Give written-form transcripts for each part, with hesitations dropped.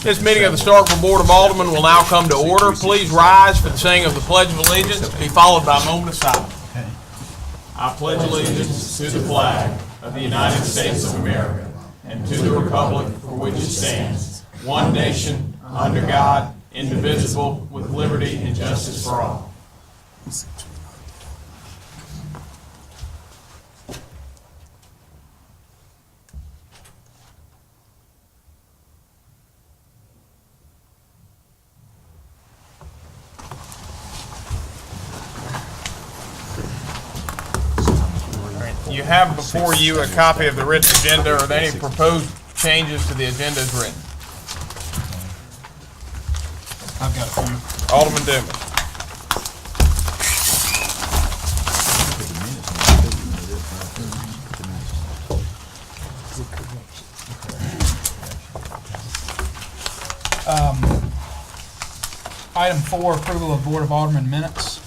This meeting of the Starkville Board of Alderman will now come to order. Please rise for the saying of the Pledge of Allegiance, to be followed by a moment of silence. I pledge allegiance to the flag of the United States of America and to the republic for which it stands, one nation, under God, indivisible, with liberty and justice for all. You have before you a copy of the written agenda. Are there any proposed changes to the agenda as written? I've got a few. Alderman Dumas. Item 4, approval of Board of Alderman minutes.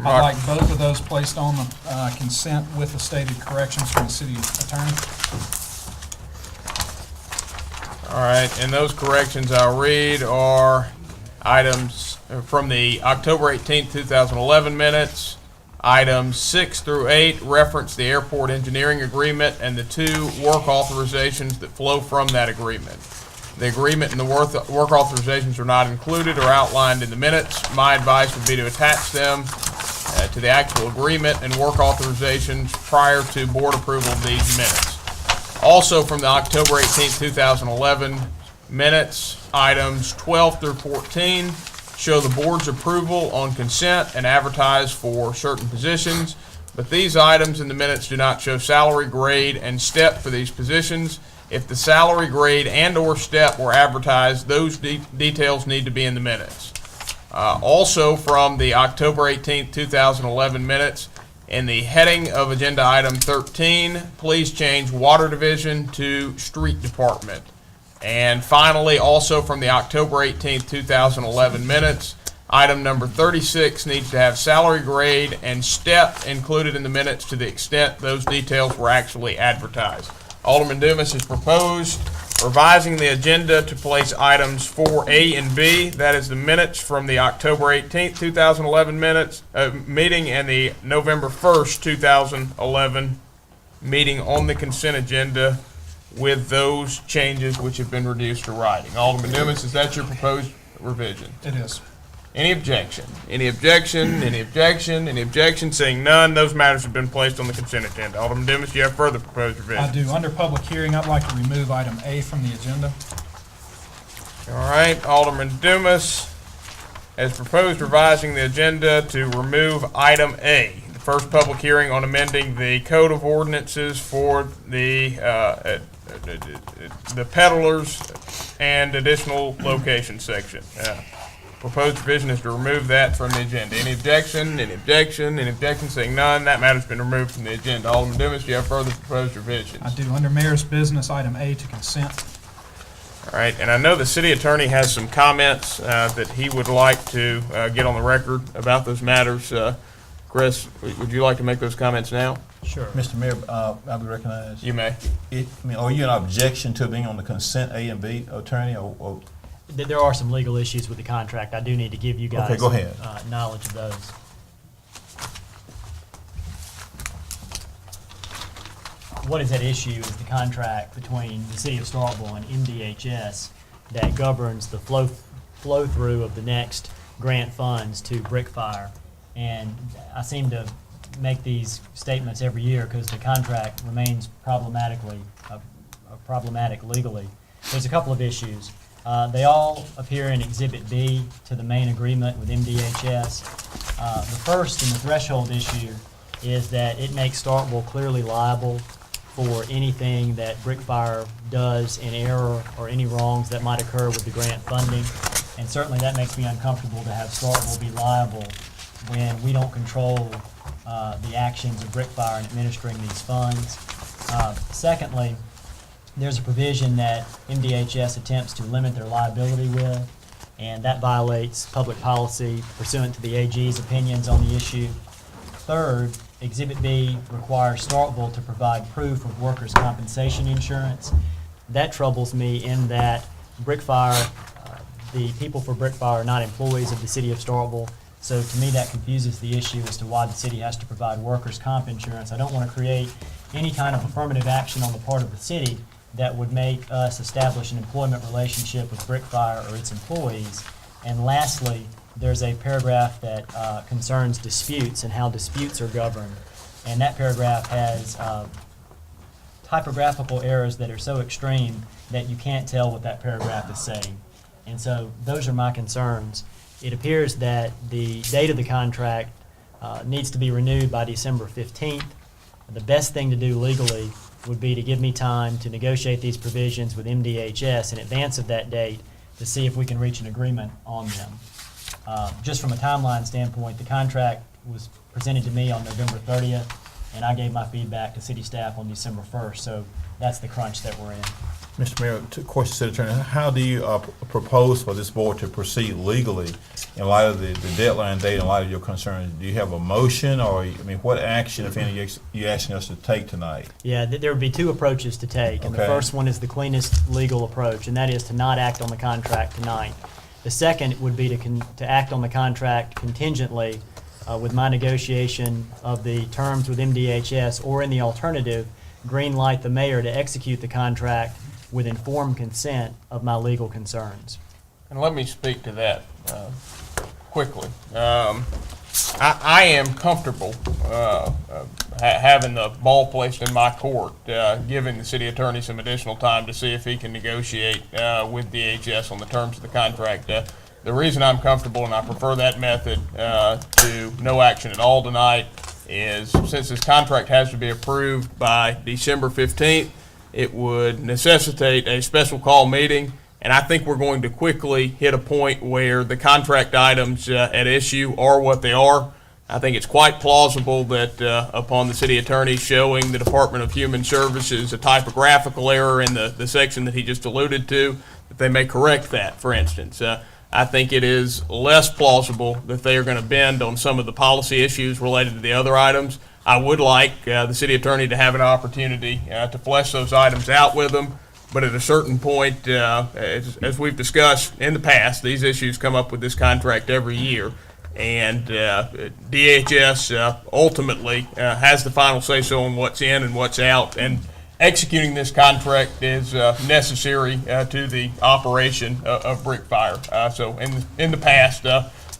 I'd like both of those placed on the consent with the stated corrections from the city attorney. All right, and those corrections I'll read are items from the October 18th, 2011 minutes. Items 6 through 8 reference the airport engineering agreement and the 2 work authorizations that flow from that agreement. The agreement and the work authorizations are not included or outlined in the minutes. My advice would be to attach them to the actual agreement and work authorizations prior to board approval of these minutes. Also from the October 18th, 2011 minutes, items 12 through 14 show the board's approval on consent and advertise for certain positions, but these items in the minutes do not show salary, grade, and step for these positions. If the salary, grade, and/or step were advertised, those details need to be in the minutes. Also from the October 18th, 2011 minutes, in the heading of agenda item 13, please change water division to street department. And finally, also from the October 18th, 2011 minutes, item number 36 needs to have salary, grade, and step included in the minutes to the extent those details were actually advertised. Alderman Dumas has proposed revising the agenda to place items 4A and B. That is the minutes from the October 18th, 2011 meeting and the November 1st, 2011 meeting on the consent agenda with those changes which have been reduced to writing. Alderman Dumas, is that your proposed revision? It is. Any objection? Any objection? Any objection? Any objection? Seeing none, those matters have been placed on the consent agenda. Alderman Dumas, do you have further proposed revisions? I do. Under public hearing, I'd like to remove item A from the agenda. All right, Alderman Dumas has proposed revising the agenda to remove item A, the first public hearing on amending the Code of Ordinances for the peddlers and additional location section. Proposed revision is to remove that from the agenda. Any objection? Any objection? Any objection? Seeing none, that matter's been removed from the agenda. Alderman Dumas, do you have further proposed revisions? I do. Under mayor's business, item A to consent. All right, and I know the city attorney has some comments that he would like to get on the record about those matters. Chris, would you like to make those comments now? Sure. Mr. Mayor, I'll be recognized. You may. Are you an objection to being on the consent A and B, attorney? Or There are some legal issues with the contract. I do need to give you guys Okay, go ahead. Knowledge of those. What is at issue is the contract between the City of Starkville and MDHS that governs the flow through of the next grant funds to Brickfire. And I seem to make these statements every year because the contract remains problematic legally. There's a couple of issues. They all appear in Exhibit B to the main agreement with MDHS. The first and the threshold issue is that it makes Starkville clearly liable for anything that Brickfire does in error or any wrongs that might occur with the grant funding. And certainly that makes me uncomfortable to have Starkville be liable when we don't control the actions of Brickfire in administering these funds. Secondly, there's a provision that MDHS attempts to limit their liability with, and that violates public policy pursuant to the AG's opinions on the issue. Third, Exhibit B requires Starkville to provide proof of workers' compensation insurance. That troubles me in that Brickfire, the people for Brickfire are not employees of the city of Starkville. So to me, that confuses the issue as to why the city has to provide workers' comp insurance. I don't want to create any kind of affirmative action on the part of the city that would make us establish an employment relationship with Brickfire or its employees. And lastly, there's a paragraph that concerns disputes and how disputes are governed. And that paragraph has typographical errors that are so extreme that you can't tell what that paragraph is saying. And so those are my concerns. It appears that the date of the contract needs to be renewed by December 15th. The best thing to do legally would be to give me time to negotiate these provisions with MDHS in advance of that date to see if we can reach an agreement on them. Just from a timeline standpoint, the contract was presented to me on November 30th, and I gave my feedback to city staff on December 1st, so that's the crunch that we're in. Mr. Mayor, question, City Attorney, how do you propose for this board to proceed legally in light of the deadline date, in light of your concerns? Do you have a motion, or, I mean, what action, if any, are you asking us to take tonight? Yeah, there would be two approaches to take, and the Okay. first one is the cleanest legal approach, and that is to not act on the contract tonight. The second would be to act on the contract contingently with my negotiation of the terms with MDHS, or in the alternative, green light the mayor to execute the contract with informed consent of my legal concerns. And let me speak to that quickly. I am comfortable having the ball placed in my court, giving the city attorney some additional time to see if he can negotiate with DHS on the terms of the contract. The reason I'm comfortable and I prefer that method to no action at all tonight is since this contract has to be approved by December 15th, it would necessitate a special call meeting, and I think we're going to quickly hit a point where the contract items at issue are what they are. I think it's quite plausible that upon the city attorney showing the Department of Human Services a typographical error in the section that he just alluded to, that they may correct that, for instance. I think it is less plausible that they are going to bend on some of the policy issues related to the other items. I would like the city attorney to have an opportunity to flesh those items out with them, but at a certain point, as we've discussed in the past, these issues come up with this contract every year, and DHS ultimately has the final say-so on what's in and what's out, and executing this contract is necessary to the operation of Brickfire. So in the past,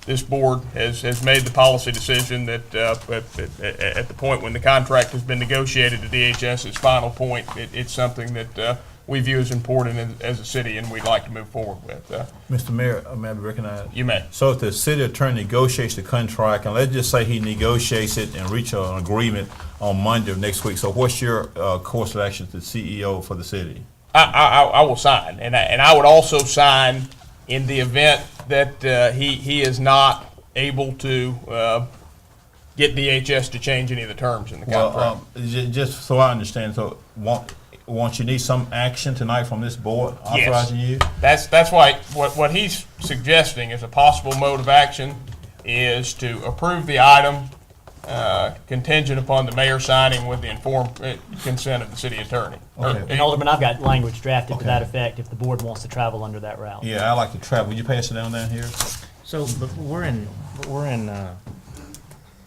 this board has made the policy decision that at the point when the contract has been negotiated to DHS's final point, it's something that we view as important as a city, and we'd like to move forward with. Mr. Mayor, may I be recognized? You may. So if the city attorney negotiates the contract, and let's just say he negotiates it and reach an agreement on Monday of next week, so what's your course of action to the CEO for the city? I will sign, and I would also sign in the event that he is not able to get DHS to change any of the terms in the contract. Well, just so I understand, so won't you need some action tonight from this board authorizing you? That's why what he's suggesting as a possible mode of action is to approve the item contingent upon the mayor signing with the informed consent of the city attorney. Okay. And Alderman, I've got language drafted to Okay. that effect if the board wants to travel under that route. Yeah, I like to travel. Would you pass it down here? So, but we're in,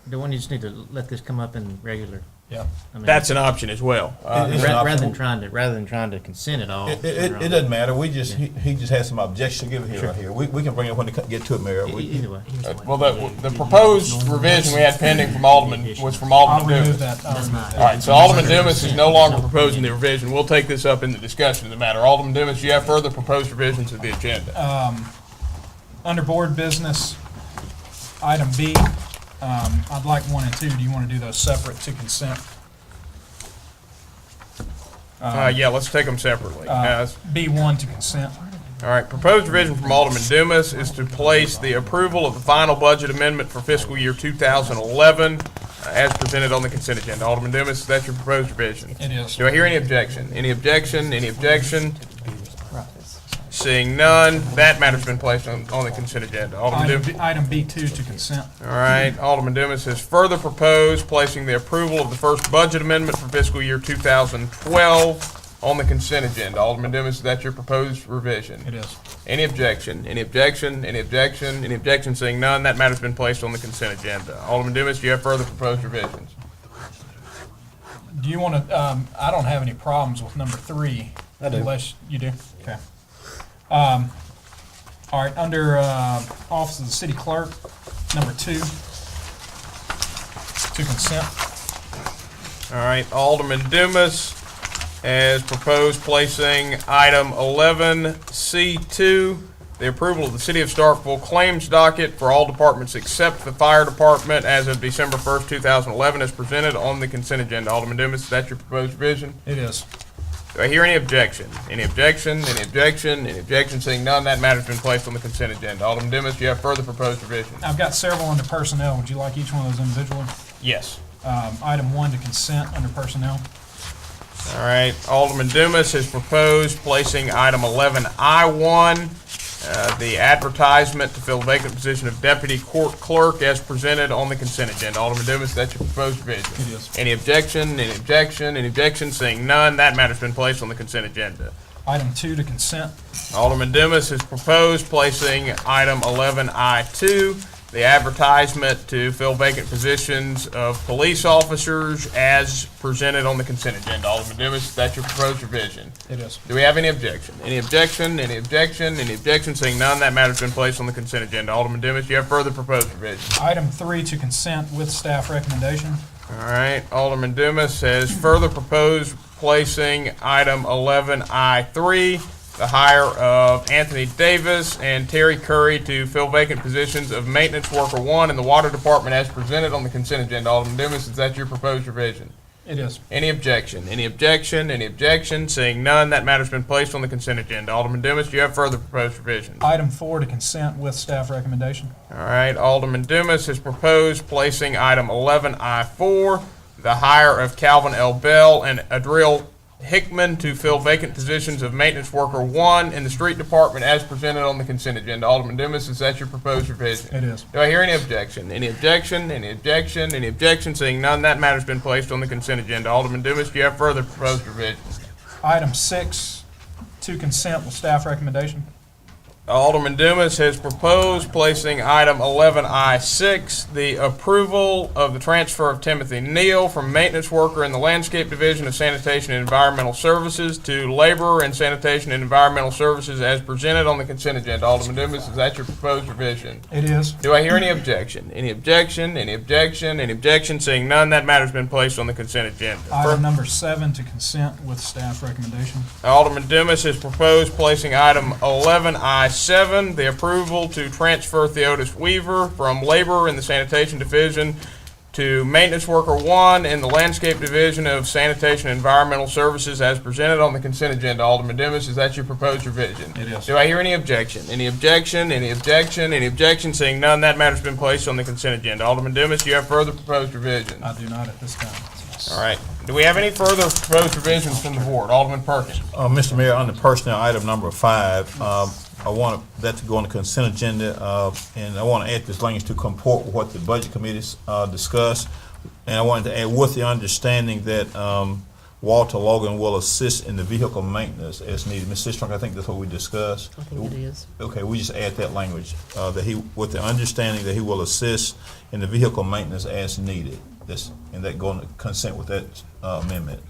the one you just need to let this come up in regular. Yeah. I mean, That's an option as well. It's an rather option. than trying to consent it all. It doesn't matter. We just, he just has some objection. Give it here, right here. We can bring it when they get to it, Mayor. Either way. Well, the proposed revision we had pending from Alderman was from Alderman I'll remove Dumas. that. I'll remove that. All right, so Alderman Dumas is no longer proposing the revision. We'll take this up in the discussion of the matter. Alderman Dumas, do you have further proposed revisions of the agenda? Under board business, item B, I'd like 1 and 2. Do you want to do those separate to consent? Yeah, let's take them separately. B1 to consent. All right, proposed revision from Alderman Dumas is to place the approval of the final budget amendment for fiscal year 2011 as presented on the consent agenda. Alderman Dumas, is that your proposed revision? It is. Do I hear any objection? Any objection? Any objection? Seeing none, that matter's been placed on the consent agenda. Alderman Dumas. Item B2 to consent. All right, Alderman Dumas has further proposed placing the approval of the first budget amendment for fiscal year 2012 on the consent agenda. Alderman Dumas, is that your proposed revision? It is. Any objection? Any objection? Any objection? Any objection? Seeing none, that matter's been placed on the consent agenda. Alderman Dumas, do you have further proposed revisions? Do you want to, I don't have any problems with number 3. I do. Unless you do? Okay. All right, under Office of the City Clerk, number 2, to consent. All right, Alderman Dumas has proposed placing item 11C2, the approval of the City of Starkville claims docket for all departments except the fire department as of December 1st, 2011, as presented on the consent agenda. Alderman Dumas, is that your proposed revision? It is. Do I hear any objection? Any objection? Any objection? Any objection? Seeing none, that matter's been placed on the consent agenda. Alderman Dumas, do you have further proposed revisions? I've got several under personnel. Would you like each one of those individually? Yes. Item 1 to consent under personnel. All right, Alderman Dumas has proposed placing item 11I1, the advertisement to fill the vacant position of deputy court clerk as presented on the consent agenda. Alderman Dumas, that's your proposed revision. It is. Any objection? Any objection? Any objection? Seeing none, that matter's been placed on the consent agenda. Item 2 to consent. Alderman Dumas has proposed placing item 11I2, the advertisement to fill vacant positions of police officers as presented on the consent agenda. Alderman Dumas, that's your proposed revision. It is. Do we have any objection? Any objection? Any objection? Any objection? Seeing none, that matter's been placed on the consent agenda. Alderman Dumas, do you have further proposed revisions? Item 3 to consent with staff recommendation. All right, Alderman Dumas has further proposed placing item 11I3, the hire of Anthony Davis and Terry Curry to fill vacant positions of maintenance worker 1 in the water department as presented on the consent agenda. Alderman Dumas, is that your proposed revision? It is. Any objection? Any objection? Any objection? Seeing none, that matter's been placed on the consent agenda. Alderman Dumas, do you have further proposed revisions? Item 4 to consent with staff recommendation. All right, Alderman Dumas has proposed placing item 11I4, the hire of Calvin L. Bell and Adriel Hickman to fill vacant positions of maintenance worker 1 in the street department as presented on the consent agenda. Alderman Dumas, is that your proposed revision? It is. Do I hear any objection? Any objection? Any objection? Any objection? Seeing none, that matter's been placed on the consent agenda. Alderman Dumas, do you have further proposed revisions? Item 6 to consent with staff recommendation. Alderman Dumas has proposed placing item 11I6, the approval of the transfer of Timothy Neal from maintenance worker in the landscape division of sanitation and environmental services to laborer in sanitation and environmental services as presented on the consent agenda. Alderman Dumas, is that your proposed revision? It is. Do I hear any objection? Any objection? Any objection? Any objection? Seeing none, that matter's been placed on the consent agenda. Item number 7 to consent with staff recommendation. Alderman Dumas has proposed placing item 11I7, the approval to transfer Theodis Weaver from laborer in the sanitation division to maintenance worker 1 in the landscape division of sanitation and environmental services as presented on the consent agenda. Alderman Dumas, is that your proposed revision? It is. Do I hear any objection? Any objection? Any objection? Any objection? Seeing none, that matter's been placed on the consent agenda. Alderman Dumas, do you have further proposed revisions? I do not at this time. All right. Do we have any further proposed revisions from the board? Alderman Perkins. Mr. Mayor, on the personnel item number 5, I want that to go on the consent agenda, and I want to add this language to comport with what the budget committees discussed. And I wanted to add with the understanding that Walter Logan will assist in the vehicle maintenance as needed. Ms. Sistrunk, I think that's what we discussed. I think it is. Okay, we just add that language, that he, with the understanding that he will assist in the vehicle maintenance as needed. This, and that go on to consent with that amendment.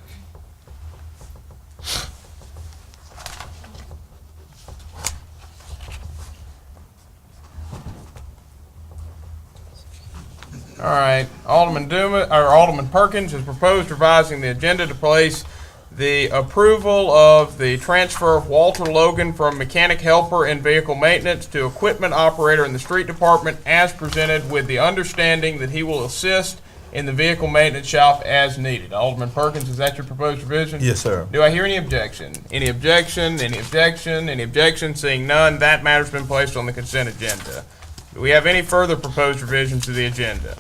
All right, Alderman Perkins has proposed revising the agenda to place the approval of the transfer of Walter Logan from mechanic helper in vehicle maintenance to equipment operator in the street department as presented, with the understanding that he will assist in the vehicle maintenance shop as needed. Alderman Perkins, is that your proposed revision? Yes, sir. Do I hear any objection? Any objection? Any objection? Any objection? Seeing none, that matter's been placed on the consent agenda. Do we have any further proposed revisions to the agenda?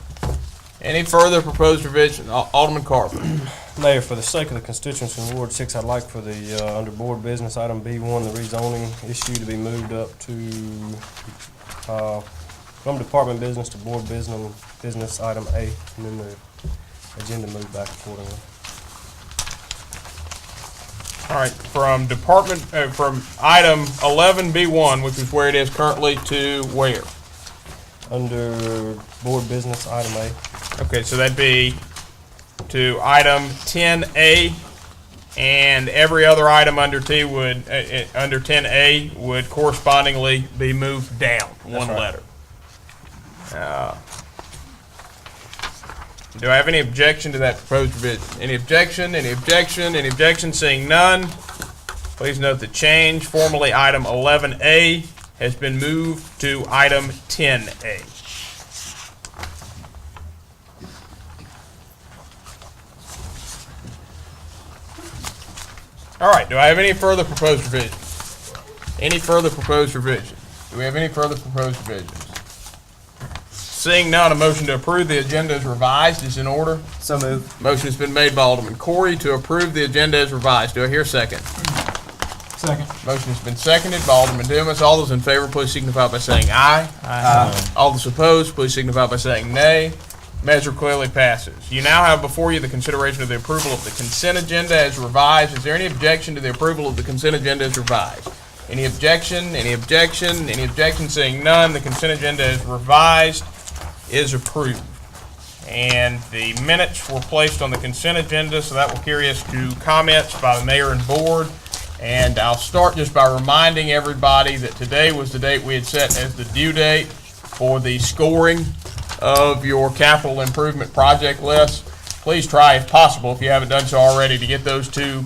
Any further proposed revision? Alderman Carver. Mayor, for the sake of the constituents in Ward 6, I'd like for the, under board business, item B1, the rezoning issue to be moved up to, from department business to board business item A, and then the agenda moved back accordingly. All right, from from item 11B1, which is where it is currently, to where? Under board business, item A. Okay, so that'd be to item 10A, and every other item under T would, under 10A would correspondingly be moved down one right. letter. Do I have any objection to that proposed revision? Any objection, any objection, any objection? Seeing none, please note the change. Formally, item 11A has been moved to item 10A. All right, do I have any further proposed revisions? Any further proposed revisions? Do we have any further proposed revisions? Seeing none, a motion to approve the agenda as revised is in order. So moved. Motion has been made by Alderman Corey to approve the agenda as revised. Do I hear a second? Second. Motion has been seconded by Alderman Dumas. All those in favor, please signify by saying aye. Aye. All those opposed, please signify by saying nay. Measure clearly passes. You now have before you the consideration of the approval of the consent agenda as revised. Is there any objection to the approval of the consent agenda as revised? Any objection? Any objection? Any objection? Seeing none, the consent agenda as revised is approved. And the minutes were placed on the consent agenda, so that will carry us to comments by the mayor and board. And I'll start just by reminding everybody that today was the date we had set as the due date for the scoring of your capital improvement project list. Please try, if possible, if you haven't done so already, to get those to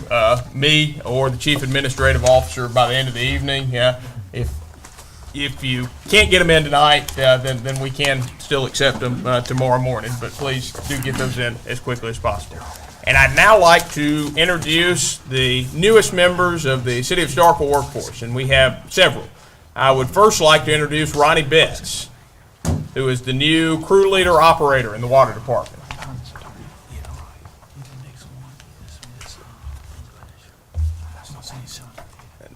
me or the chief administrative officer by the end of the evening. Yeah, if you can't get them in tonight, then we can still accept them tomorrow morning. But please do get those in as quickly as possible. And I'd now like to introduce the newest members of the City of Starkville workforce, and we have several. I would first like to introduce Ronnie Betts, who is the new crew leader operator in the water department.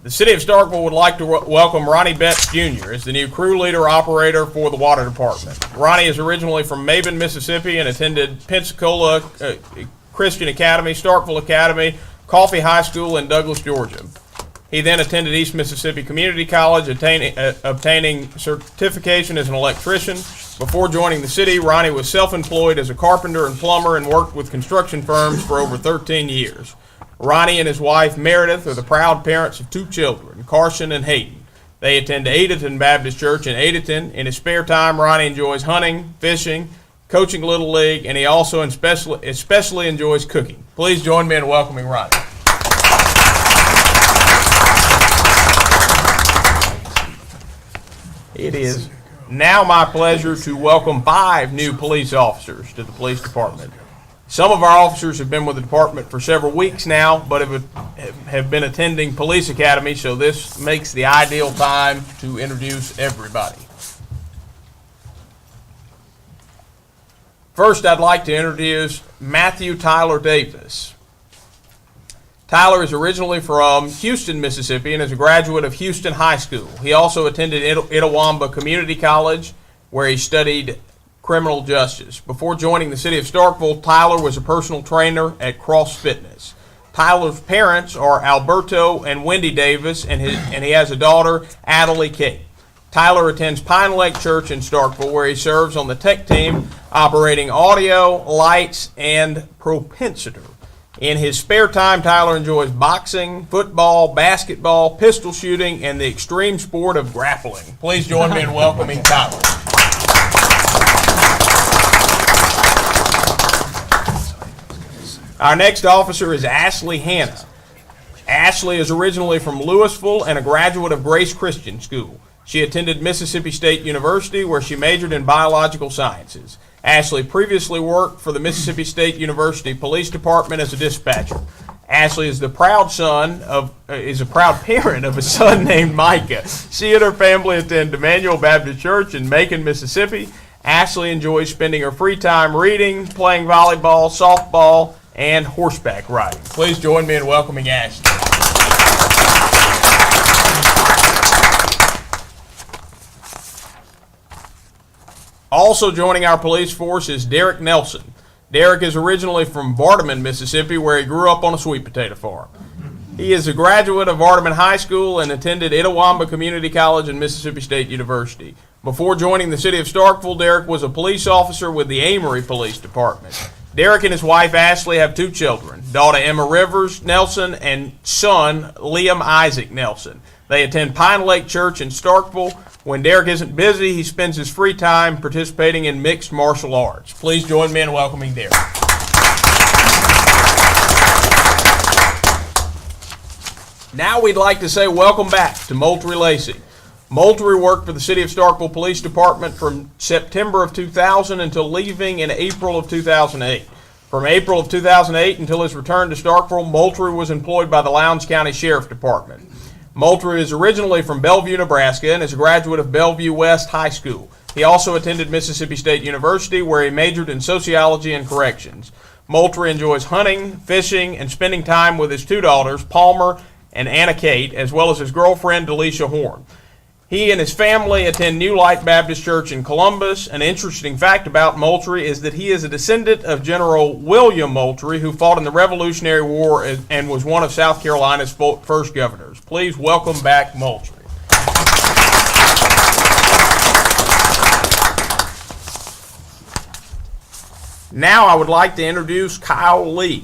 The City of Starkville would like to welcome Ronnie Betts Jr. as the new crew leader operator for the water department. Ronnie is originally from Maben, Mississippi, and attended Pensacola Christian Academy, Starkville Academy, Coffee High School in Douglas, Georgia. He then attended East Mississippi Community College, obtaining certification as an electrician. Before joining the city, Ronnie was self-employed as a carpenter and plumber and worked with construction firms for over 13 years. Ronnie and his wife Meredith are the proud parents of two children, Carson and Hayden. They attend Adeton Baptist Church in Adeton. In his spare time, Ronnie enjoys hunting, fishing, coaching Little League, and he also especially enjoys cooking. Please join me in welcoming Ronnie. It is now my pleasure to welcome 5 new police officers to the police department. Some of our officers have been with the department for several weeks now, but have been attending police academy, so this makes the ideal time to introduce everybody. First, I'd like to introduce Matthew Tyler Davis. Tyler is originally from Houston, Mississippi, and is a graduate of Houston High School. He also attended Itawamba Community College, where he studied criminal justice. Before joining the City of Starkville, Tyler was a personal trainer at Cross Fitness. Tyler's parents are Alberto and Wendy Davis, and he has a daughter, Adelie Kate. Tyler attends Pine Lake Church in Starkville, where he serves on the tech team operating audio, lights, and propensiter. In his spare time, Tyler enjoys boxing, football, basketball, pistol shooting, and the extreme sport of grappling. Please join me in welcoming Tyler. Our next officer is Ashley Hanna. Ashley is originally from Louisville and a graduate of Grace Christian School. She attended Mississippi State University, where she majored in biological sciences. Ashley previously worked for the Mississippi State University Police Department as a dispatcher. Ashley is a proud parent of a son named Micah. She and her family attend Emmanuel Baptist Church in Macon, Mississippi. Ashley enjoys spending her free time reading, playing volleyball, softball, and horseback riding. Please join me in welcoming Ashley. Also joining our police force is Derek Nelson. Derek is originally from Vardaman, Mississippi, where he grew up on a sweet potato farm. He is a graduate of Alderman High School and attended Itawamba Community College and Mississippi State University. Before joining the city of Starkville, Derek was a police officer with the Amory Police Department. Derek and his wife Ashley have 2 children, daughter Emma Rivers Nelson and son Liam Isaac Nelson. They attend Pine Lake Church in Starkville. When Derek isn't busy, he spends his free time participating in mixed martial arts. Please join me in welcoming Derek. Now we'd like to say welcome back to Moultrie Lacey. Moultrie worked for the City of Starkville Police Department from September of 2000 until leaving in April of 2008. From April of 2008 until his return to Starkville, Moultrie was employed by the Lowndes County Sheriff Department. Moultrie is originally from Bellevue, Nebraska, and is a graduate of Bellevue West High School. He also attended Mississippi State University, where he majored in sociology and corrections. Moultrie enjoys hunting, fishing, and spending time with his 2 daughters, Palmer and Anna Kate, as well as his girlfriend, Delisha Horn. He and his family attend New Light Baptist Church in Columbus. An interesting fact about Moultrie is that he is a descendant of General William Moultrie, who fought in the Revolutionary War and was one of South Carolina's first governors. Please welcome back Moultrie. Now I would like to introduce Kyle Lee.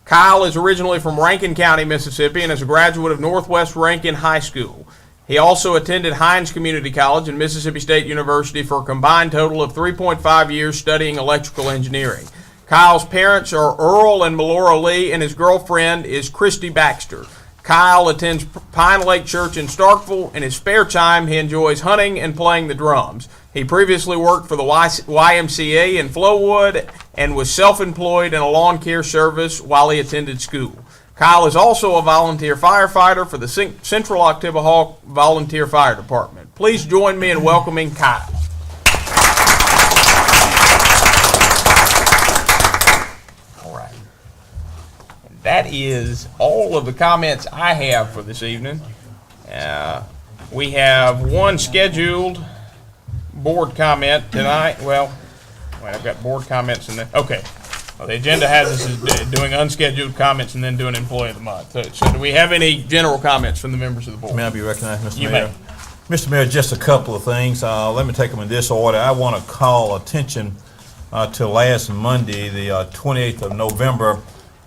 Kyle is originally from Rankin County, Mississippi, and is a graduate of Northwest Rankin High School. He also attended Hines Community College and Mississippi State University for a combined total of 3.5 years studying electrical engineering. Kyle's parents are Earl and Melora Lee, and his girlfriend is Christy Baxter. Kyle attends Pine Lake Church in Starkville. In his spare time, he enjoys hunting and playing the drums. He previously worked for the YMCA in Flowood and was self-employed in a lawn care service while he attended school. Kyle is also a volunteer firefighter for the Central Oktibbeha Volunteer Fire Department. Please join me in welcoming Kyle. All right. And that is all of the comments I have for this evening. We have one scheduled board comment tonight. Well, wait, I've got board comments in there. Okay. Well, the agenda has us as doing unscheduled comments and then doing employee of the month. So do we have any general comments from the members of the board? May I be recognized, Mr. You Mayor? may. Mr. Mayor, just a couple of things. Let me take them in this order. I want to call attention to last Monday, the 28th of November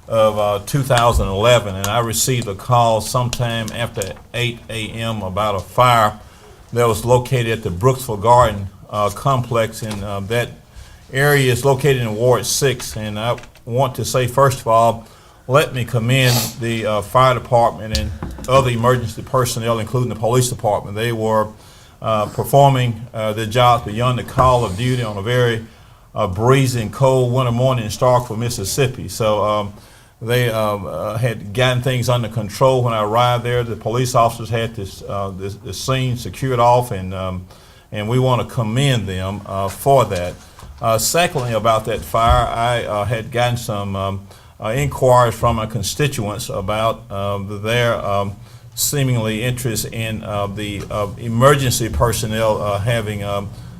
of 2011, and I received a call sometime after 8 a.m. about a fire that was located at the Brooksville Garden complex, and that area is located in Ward 6, and I want to say, first of all, let me commend the fire department and other emergency personnel, including the police department. They were performing their jobs beyond the call of duty on a very breezy and cold winter morning in Starkville, Mississippi. So they had gotten things under control when I arrived there. The police officers had the scene secured off, and we want to commend them for that. Secondly, about that fire, I had gotten some inquiries from my constituents about their seemingly interest in the emergency personnel having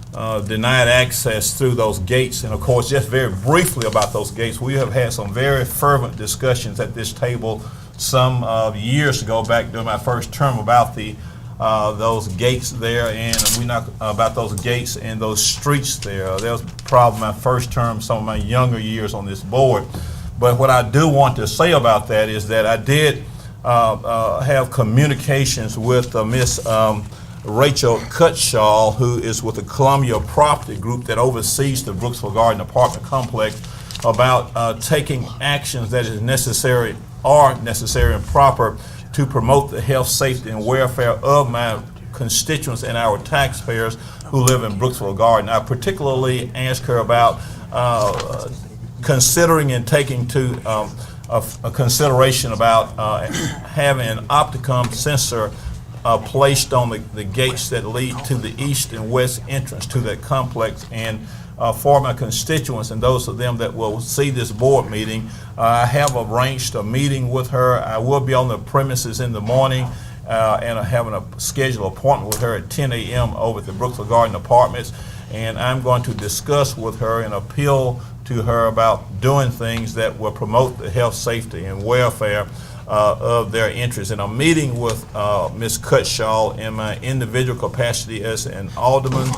denied access through those gates. And of course, just very briefly about those gates, we have had some very fervent discussions at this table some years ago, back during my first term, about those gates there, and we know about those gates and those streets there. That was probably my first term, some of my younger years on this board. But what I do want to say about that is that I did have communications with Miss Rachel Cutshaw, who is with the Columbia Property Group that oversees the Brooksville Garden apartment complex, about taking actions that are necessary and proper to promote the health, safety, and welfare of my constituents and our taxpayers who live in Brooksville Garden. I particularly asked her about considering and taking to a consideration about having an Opticom sensor placed on the gates that lead to the east and west entrance to that complex. And for my constituents and those of them that will see this board meeting, I have arranged a meeting with her. I will be on the premises in the morning and having a scheduled appointment with her at 10 a.m. over at the Brooksville Garden Apartments. And I'm going to discuss with her and appeal to her about doing things that will promote the health, safety, and welfare of their interest. And I'm meeting with Ms. Cutshaw in my individual capacity as an alderman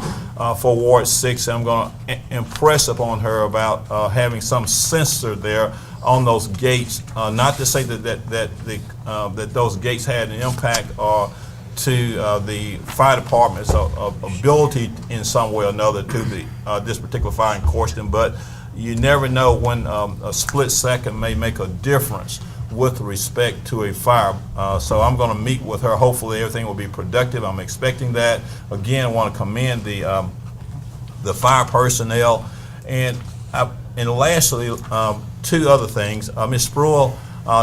for Ward 6. I'm going to impress upon her about having some sensor there on those gates. Not to say that those gates had an impact or to the fire department's ability in some way or another to this particular fire in question, but you never know when a split second may make a difference with respect to a fire. So I'm going to meet with her. Hopefully everything will be productive. I'm expecting that. Again, I want to commend the fire personnel. And lastly, two other things. Ms. Spruill,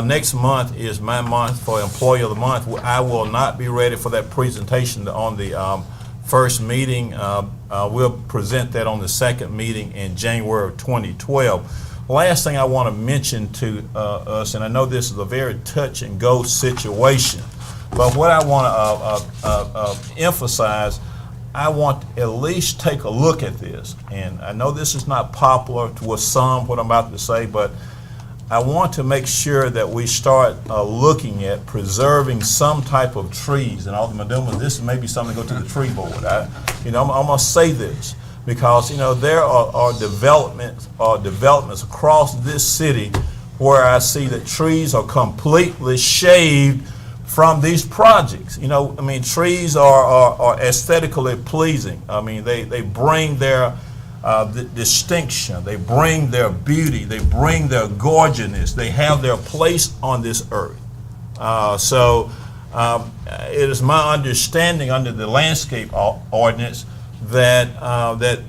next month is my month for Employee of the Month. I will not be ready for that presentation on the first meeting. We'll present that on the second meeting in January of 2012. Last thing I want to mention to us, and I know this is a very touch and go situation, but what I want to emphasize, I want to at least take a look at this. And I know this is not popular with some, what I'm about to say, but I want to make sure that we start looking at preserving some type of trees. And Alderman Dumas, this may be something to go to the tree board. I'm going to say this because, there are developments across this city where I see that trees are completely shaved from these projects. Trees are aesthetically pleasing. They bring their the distinction, they bring their beauty, they bring their gorgeousness, they have their place on this earth. It is my understanding under the landscape ordinance that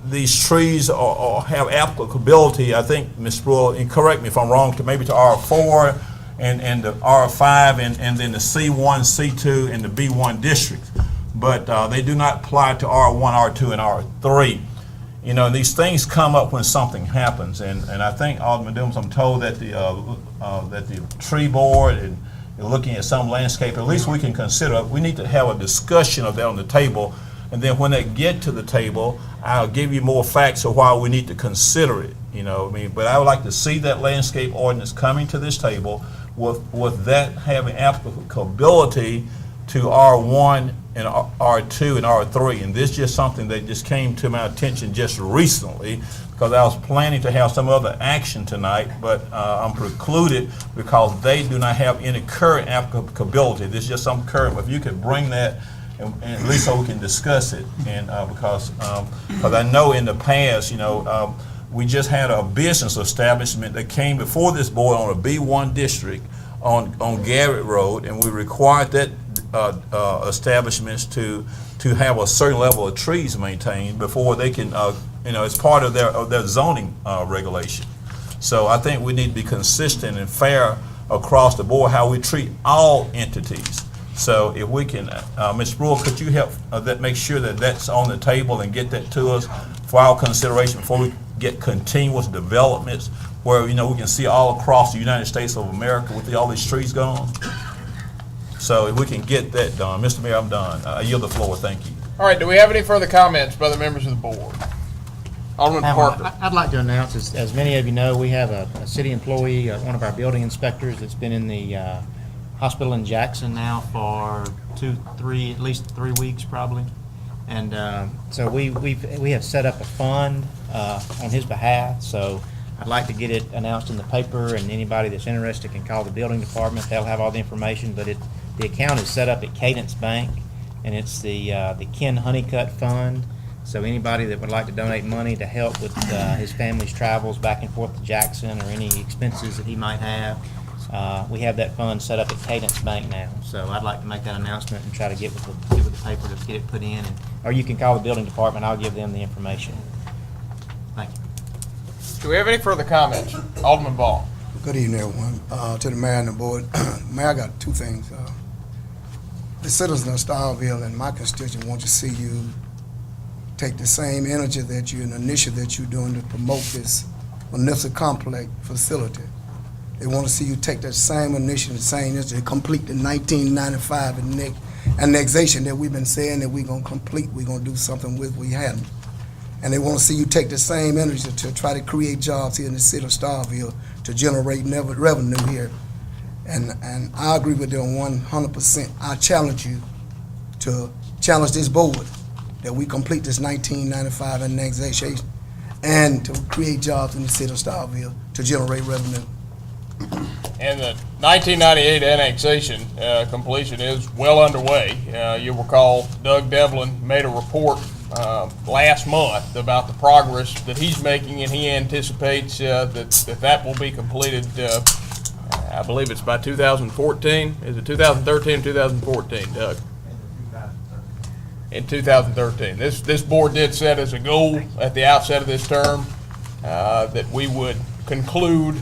these trees have applicability, I think, Ms. Spruill, and correct me if I'm wrong, to maybe to R4 and the R5 and then the C1, C2, and the B1 districts. But they do not apply to R1, R2, and R3. These things come up when something happens, and I think, Alderman Dumas, I'm told that the tree board and looking at some landscape, at least we can consider, we need to have a discussion of that on the table, and then when they get to the table, I'll give you more facts of why we need to consider it, but I would like to see that landscape ordinance coming to this table with that having applicability to R1 and R2 and R3, and this is just something that just came to my attention just recently because I was planning to have some other action tonight, but I'm precluded because they do not have any current applicability. This is just some current, but if you could bring that and at least so we can discuss it, and because I know in the past, we just had a business establishment that came before this board on a B1 district on Garrett Road, and we required that establishments to have a certain level of trees maintained before they can, it's part of their zoning regulation. So I think we need to be consistent and fair across the board how we treat all entities. So if we can, Ms. Spruill, could you help make sure that that's on the table and get that to us for our consideration before we get continuous developments where we can see all across the United States of America with all these trees gone? So if we can get that done. Mr. Mayor, I'm done. I yield the floor. Thank you. All right, do we have any further comments by the members of the board? Alderman Parker. I'd like to announce, as many of you know, we have a city employee, one of our building inspectors that's been in the hospital in Jackson now for at least 3 weeks probably. And so we have set up a fund on his behalf. So I'd like to get it announced in the paper, and anybody that's interested can call the building department. They'll have all the information, but the account is set up at Cadence Bank, and it's the Ken Honeycutt Fund. So anybody that would like to donate money to help with his family's travels back and forth to Jackson or any expenses that he might have, we have that fund set up at Cadence Bank now. So I'd like to make that announcement and try to get with the paper to get it put in, or you can call the building department. I'll give them the information. Thank you. Do we have any further comments? Alderman Ball. Good evening, everyone. To the mayor and the board. Mayor, I got two things. The citizens of Starkville and my constituent want to see you take the same energy that you and initiative that you're doing to promote this municipal complex facility. They want to see you take that same initiative, the same energy to complete the 1995 annexation that we've been saying that we're going to complete, we're going to do something with, we hadn't. And they want to see you take the same energy to try to create jobs here in the city of Starkville to generate revenue here. And I agree with them 100%. I challenge you to challenge this board that we complete this 1995 annexation and to create jobs in the city of Starkville to generate revenue. And the 1998 annexation completion is well underway. You'll recall Doug Devlin made a report last month about the progress that he's making, and he anticipates that will be completed, I believe it's by 2014. Is it 2013 or 2014, Doug? In 2013. This board did set as a goal at the outset of this term that we would conclude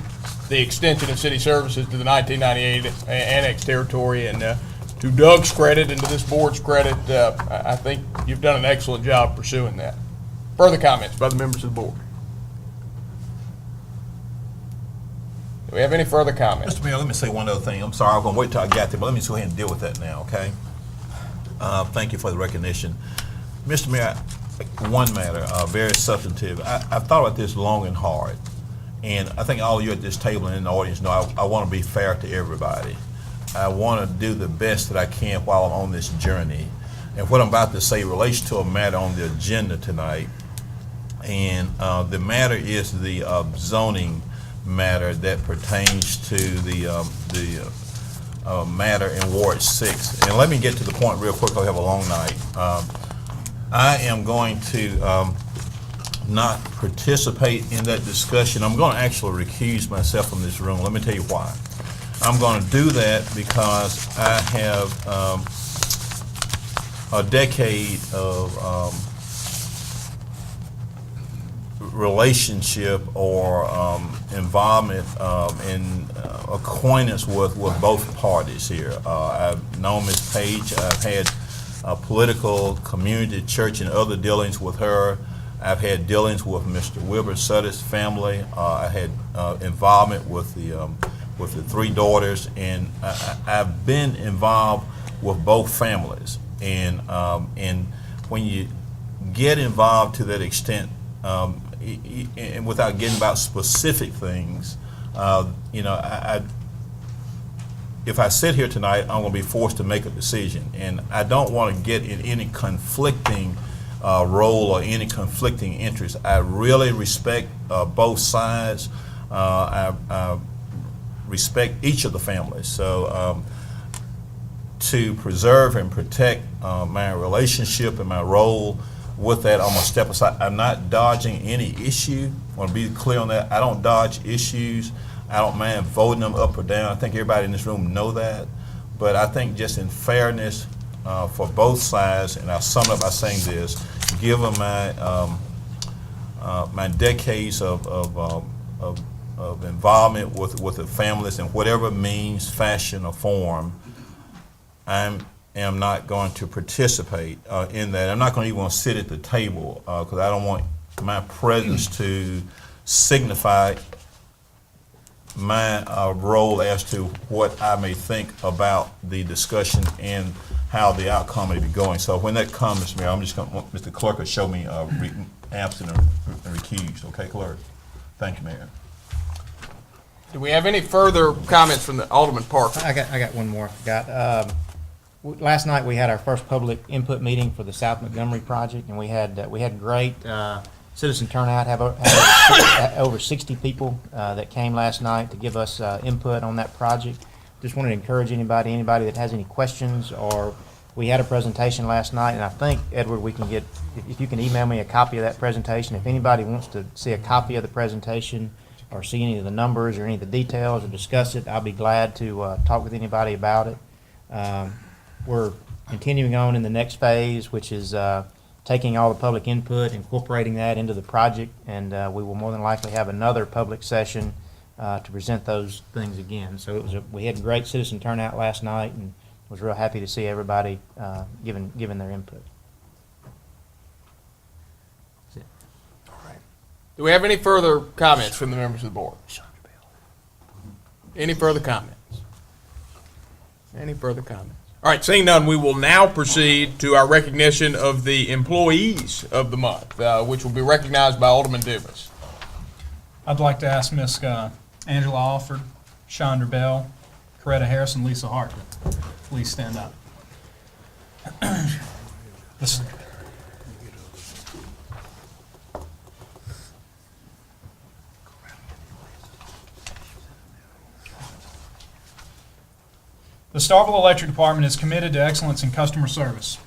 the extension of city services to the 1998 annexed territory. And to Doug's credit and to this board's credit, I think you've done an excellent job pursuing that. Further comments by the members of the board? Do we have any further comments? Mr. Mayor, let me say one other thing. I'm sorry, I'm going to wait till I get there, but let me just go ahead and deal with that now, okay? Thank you for the recognition. Mr. Mayor, one matter, very substantive. I've thought about this long and hard, and I think all of you at this table and in the audience know I want to be fair to everybody. I want to do the best that I can while I'm on this journey. And what I'm about to say relates to a matter on the agenda tonight, and the matter is the zoning matter that pertains to the matter in Ward 6. And let me get to the point real quick. I'll have a long night. I am going to not participate in that discussion. I'm going to actually recuse myself from this room. Let me tell you why. I'm going to do that because I have a decade of relationship or involvement in acquaintance with both parties here. I've known Ms. Page. I've had political, community, church, and other dealings with her. I've had dealings with Mr. Wilbur Sutter's family. I had involvement with the three daughters, and I've been involved with both families. And when you get involved to that extent, and without getting about specific things, if I sit here tonight, I'm going to be forced to make a decision, and I don't want to get in any conflicting role or any conflicting interest. I really respect both sides. I respect each of the families. So to preserve and protect my relationship and my role with that, I'm going to step aside. I'm not dodging any issue. I want to be clear on that. I don't dodge issues. I don't mind voting them up or down. I think everybody in this room know that. But I think just in fairness for both sides, and I'll sum it up by saying this, given my my decades of involvement with the families in whatever means, fashion, or form, I am not going to participate in that. I'm not going to even want to sit at the table because I don't want my presence to signify my role as to what I may think about the discussion and how the outcome may be going. So when that comes, Mr. Mayor, I'm just going to want Mr. Clerk to show me absent and recused. Okay, Clerk? Thank you, Mayor. Do we have any further comments from the Alderman Parker? I got one more. Last night we had our first public input meeting for the South Montgomery project, and we had great citizen turnout. Have over 60 people that came last night to give us input on that project. Just wanted to encourage anybody that has any questions, or we had a presentation last night, and I think, Edward, we can get, if you can email me a copy of that presentation. If anybody wants to see a copy of the presentation or see any of the numbers or any of the details or discuss it, I'll be glad to talk with anybody about it. We're continuing on in the next phase, which is taking all the public input, incorporating that into the project, and we will more than likely have another public session to present those things again. So we had great citizen turnout last night, and was real happy to see everybody giving their input. That's it. Do we have any further comments from the members of the board? Any further comments? Any further comments? All right, seeing none, we will now proceed to our recognition of the employees of the month, which will be recognized by Alderman Dumas. I'd like to ask Miss Angela Alford, Chandra Bell, Coretta Harris, and Lisa Hart. Please stand up. This- The Starkville Electric Department is committed to excellence in customer service.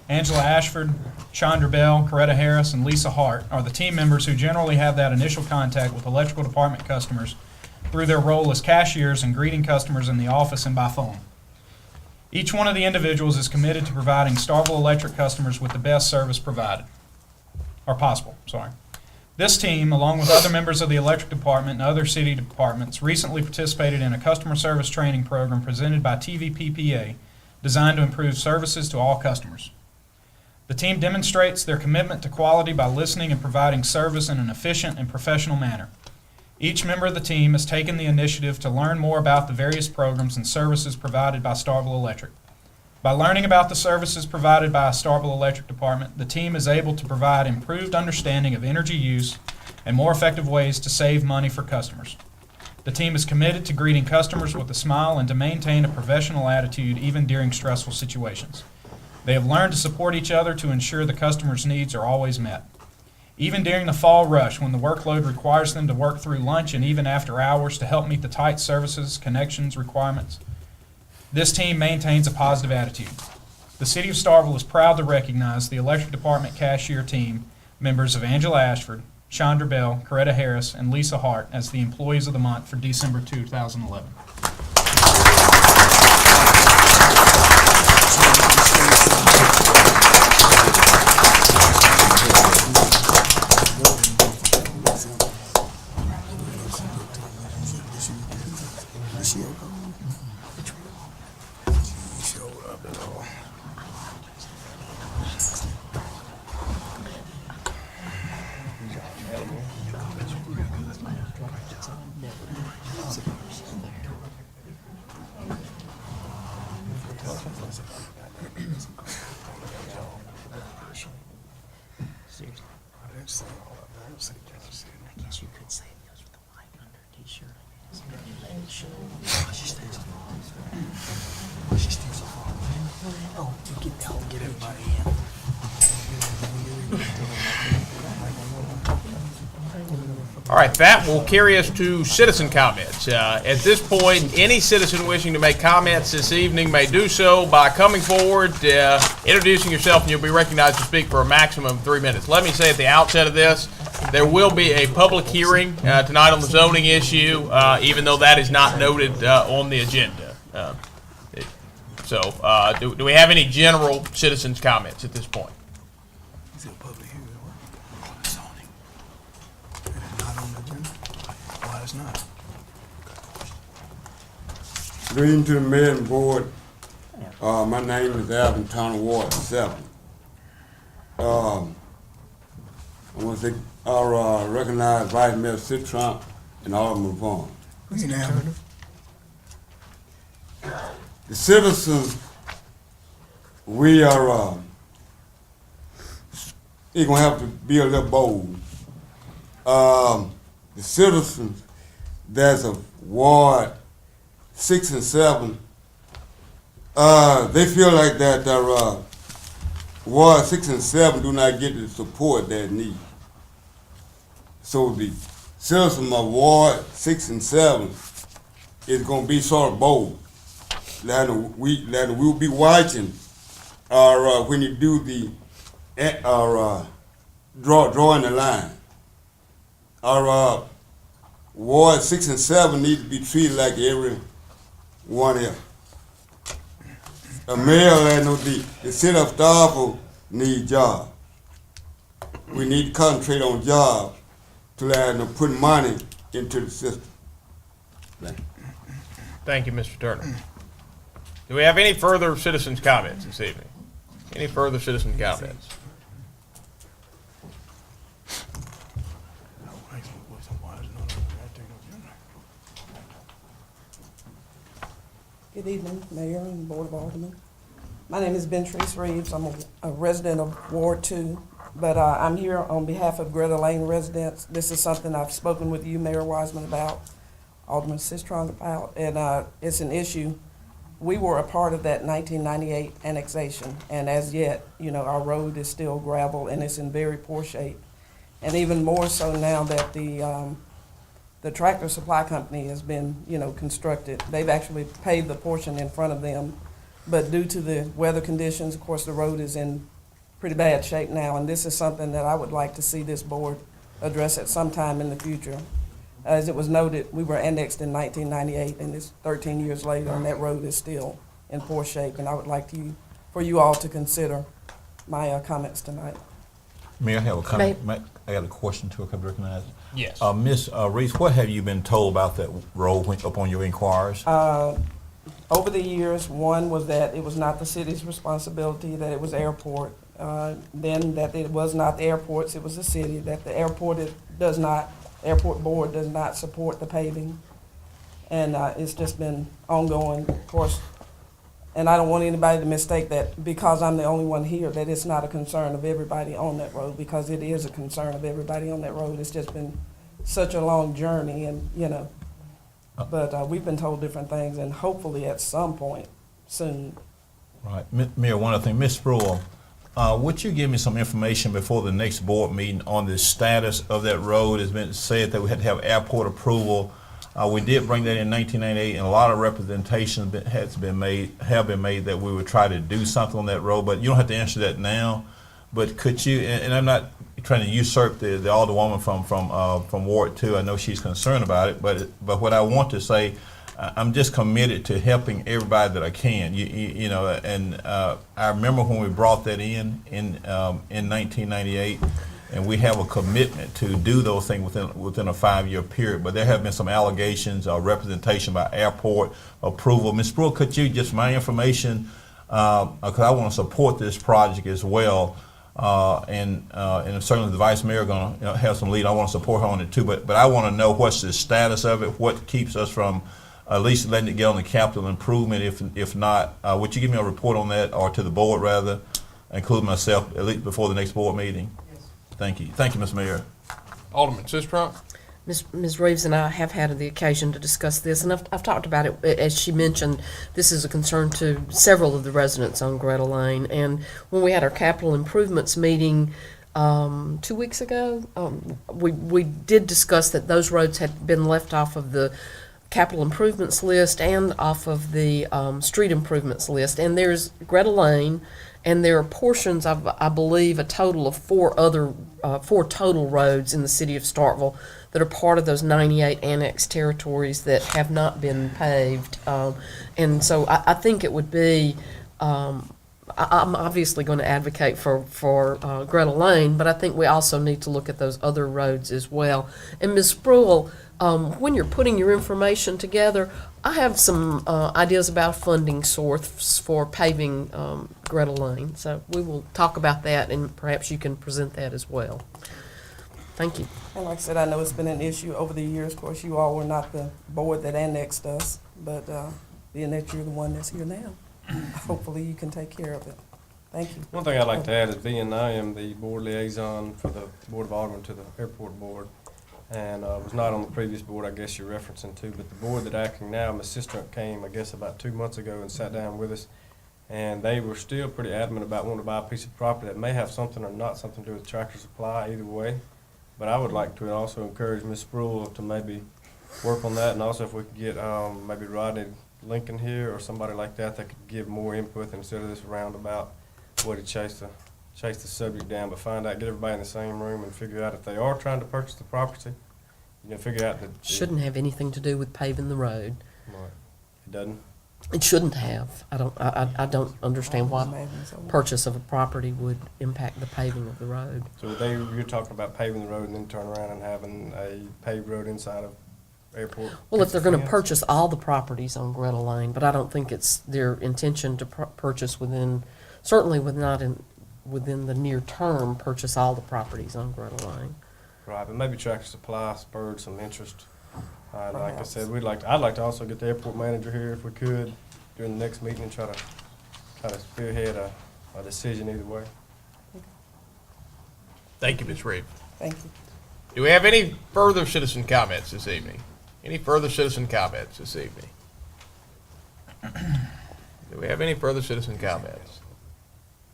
Angela Ashford, Chandra Bell, Coretta Harris, and Lisa Hart are the team members who generally have that initial contact with electrical department customers through their role as cashiers and greeting customers in the office and by phone. Each one of the individuals is committed to providing Starkville Electric customers with the best service possible. This team, along with other members of the electric department and other city departments, recently participated in a customer service training program presented by TVPPA designed to improve services to all customers. The team demonstrates their commitment to quality by listening and providing service in an efficient and professional manner. Each member of the team has taken the initiative to learn more about the various programs and services provided by Starkville Electric. By learning about the services provided by Starkville Electric Department, the team is able to provide improved understanding of energy use and more effective ways to save money for customers. The team is committed to greeting customers with a smile and to maintain a professional attitude even during stressful situations. They have learned to support each other to ensure the customer's needs are always met. Even during the fall rush, when the workload requires them to work through lunch and even after hours to help meet the tight services, connections, requirements, this team maintains a positive attitude. The City of Starkville is proud to recognize the Electric Department cashier team members of Angela Ashford, Chandra Bell, Coretta Harris, and Lisa Hart as the Employees of the Month for December 2011. All right, that will carry us to citizen comments. At this point, any citizen wishing to make comments this evening may do so by coming forward, introducing yourself, and you'll be recognized to speak for a maximum of 3 minutes. Let me say at the outset of this, there will be a public hearing tonight on the zoning issue, even though that is not noted on the agenda. Do we have any general citizens' comments at this point? Is it a public hearing? Zoning. It is not on the agenda? Why it's not? Greeting to the mayor and board. My name is Alvin Turner, Ward 7. I want to say I recognize Vice Mayor Citron and Alderman Vaughn. Who's your name? The citizens, we are you're going to have to be a little bold. The citizens, there's a Ward 6 and 7, they feel like that Ward 6 and 7 do not get the support they need. So the citizens of Ward 6 and 7 is going to be sort of bold. That we'll be watching when you do the drawing the line. Our Ward 6 and 7 need to be treated like everyone else. A mayor, the city of Starkville need jobs. We need to concentrate on jobs to put money into the system. Thank you, Mr. Turner. Do we have any further citizens' comments this evening? Any further citizen comments? Good evening, Mayor and Board of Alderman. My name is Bentrice Reeves. I'm a resident of Ward 2, but I'm here on behalf of Greta Lane residents. This is something I've spoken with you, Mayor Wiseman, about. Alderman Sistrunk about, and it's an issue. We were a part of that 1998 annexation, and as yet, our road is still gravel and it's in very poor shape. And even more so now that the Tractor Supply Company has been, constructed. They've actually paved the portion in front of them, but due to the weather conditions, of course, the road is in pretty bad shape now, and this is something that I would like to see this board address at some time in the future. As it was noted, we were annexed in 1998, and it's 13 years later, and that road is still in poor shape, and I would like for you all to consider my comments tonight. Mayor, I have a comment. I got a question too, if I recognize it. Yes. Ms. Reese, what have you been told about that road upon your inquiries? Over the years, one was that it was not the city's responsibility, that it was airport. Then that it was not the airport's, it was the city, that the airport airport board does not support the paving. And it's just been ongoing, of course. And I don't want anybody to mistake that because I'm the only one here, that it's not a concern of everybody on that road, because it is a concern of everybody on that road. It's just been such a long journey, and, but we've been told different things, and hopefully at some point soon. Right. Mayor, one other thing. Ms. Spruill, would you give me some information before the next board meeting on the status of that road? It's been said that we had to have airport approval. We did bring that in 1998, and a lot of representation have been made that we would try to do something on that road. But you don't have to answer that now. But could you? And I'm not trying to usurp the alderwoman from Ward 2. I know she's concerned about it. But what I want to say, I'm just committed to helping everybody that I can. And I remember when we brought that in 1998. And we have a commitment to do those things within a 5-year period. But there have been some allegations of representation by airport approval. Ms. Spruill, could you just my information, because I want to support this project as well. And certainly the vice mayor going to have some lead. I want to support her on it too. But I want to know what's the status of it, what keeps us from at least letting it get on the capital improvement. If not, would you give me a report on that, or to the board rather, include myself at least before the next board meeting? Thank you. Thank you, Mr. Mayor. Alderman Sistrunk? Ms. Reeves and I have had the occasion to discuss this, and I've talked about it. As she mentioned, this is a concern to several of the residents on Greta Lane. And when we had our capital improvements meeting 2 weeks ago, we did discuss that those roads had been left off of the capital improvements list and off of the street improvements list. And there's Greta Lane, and there are portions of, I believe, a total of four total roads in the city of Starkville that are part of those 98 annexed territories that have not been paved. And so I think it would be, I'm obviously going to advocate for Greta Lane, but I think we also need to look at those other roads as well. And Ms. Spruill, when you're putting your information together, I have some ideas about a funding source for paving Greta Lane. So we will talk about that, and perhaps you can present that as well. Thank you. And like I said, I know it's been an issue over the years. Of course, you all were not the board that annexed us, but being that you're the one that's here now, hopefully you can take care of it. Thank you. One thing I'd like to add is being I am the board liaison for the Board of Alderman to the Airport Board, and was not on the previous board I guess you're referencing to, but the board that acting now, my sister came I guess about 2 months ago and sat down with us, and they were still pretty adamant about wanting to buy a piece of property that may have something or not something to do with Tractor Supply, either way. But I would like to also encourage Ms. Spruill to maybe work on that, and also if we could get maybe Rodney Lincoln here or somebody like that that could give more input instead of this roundabout way to chase the subject down, but find out, get everybody in the same room and figure out if they are trying to purchase the property, figure out that Shouldn't have anything to do with paving the road. Right. It doesn't. It shouldn't have. I don't understand why purchase of a property would impact the paving of the road. So you're talking about paving the road and then turn around and having a paved road inside of airport? Well, if they're going to purchase all the properties on Greta Lane, but I don't think it's their intention to purchase within the near term, purchase all the properties on Greta Lane. Right, but maybe Tractor Supply spurred some interest. Like I said, I'd like to also get the airport manager here if we could during the next meeting and try to spearhead a decision either way. Thank you, Ms. Reeves. Thank you. Do we have any further citizen comments this evening? Any further citizen comments this evening? Do we have any further citizen comments?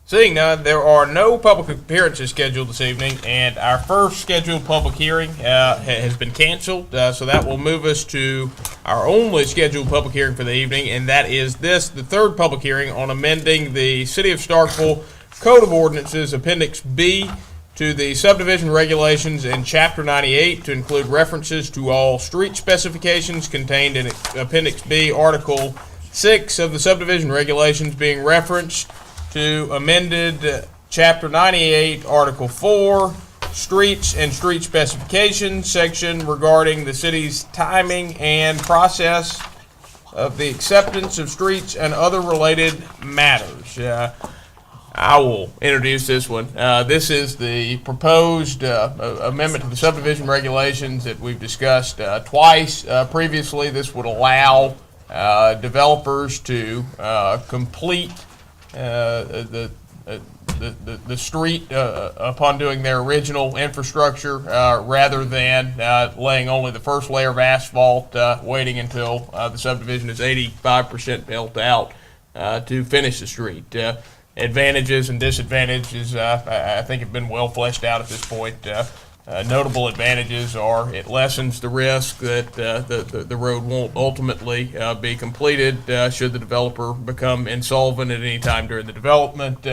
Seeing none, there are no public appearances scheduled this evening, and our first scheduled public hearing has been canceled, so that will move us to our only scheduled public hearing for the evening, and that is the third public hearing on amending the City of Starkville Code of Ordinances Appendix B to the subdivision regulations in Chapter 98 to include references to all street specifications contained in Appendix B, Article 6 of the subdivision regulations being referenced to amended Chapter 98, Article 4, Streets and Street Specifications section regarding the city's timing and process of the acceptance of streets and other related matters. I will introduce this one. This is the proposed amendment to the subdivision regulations that we've discussed twice previously. This would allow developers to complete the street upon doing their original infrastructure rather than laying only the first layer of asphalt, waiting until the subdivision is 85% built out to finish the street. Advantages and disadvantages, I think, have been well fleshed out at this point. Notable advantages are it lessens the risk that the road won't ultimately be completed should the developer become insolvent at any time during the development.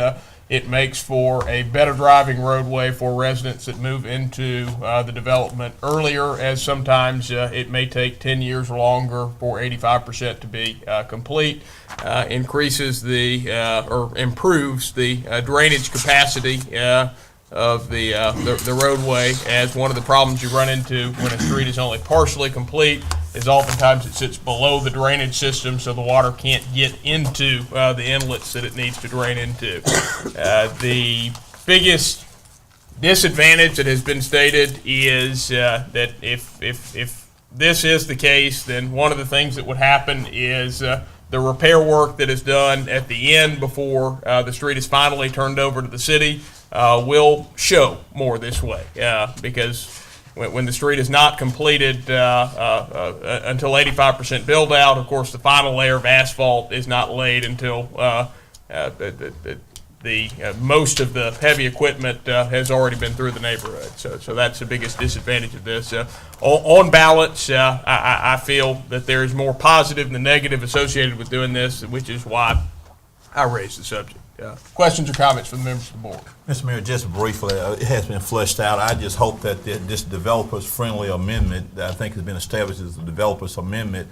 It makes for a better driving roadway for residents that move into the development earlier, as sometimes it may take 10 years or longer for 85% to be complete. Increases or improves the drainage capacity of the roadway, as one of the problems you run into when a street is only partially complete is oftentimes it sits below the drainage system, so the water can't get into the inlets that it needs to drain into. The biggest disadvantage that has been stated is that if this is the case, then one of the things that would happen is the repair work that is done at the end before the street is finally turned over to the city will show more this way, because when the street is not completed until 85% build out, of course, the final layer of asphalt is not laid until most of the heavy equipment has already been through the neighborhood. So that's the biggest disadvantage of this. On balance, I feel that there is more positive than negative associated with doing this, which is why I raised the subject. Questions or comments from the members of the board? Mr. Mayor, just briefly, it has been fleshed out. I just hope that this developers-friendly amendment that I think has been established as a developers amendment,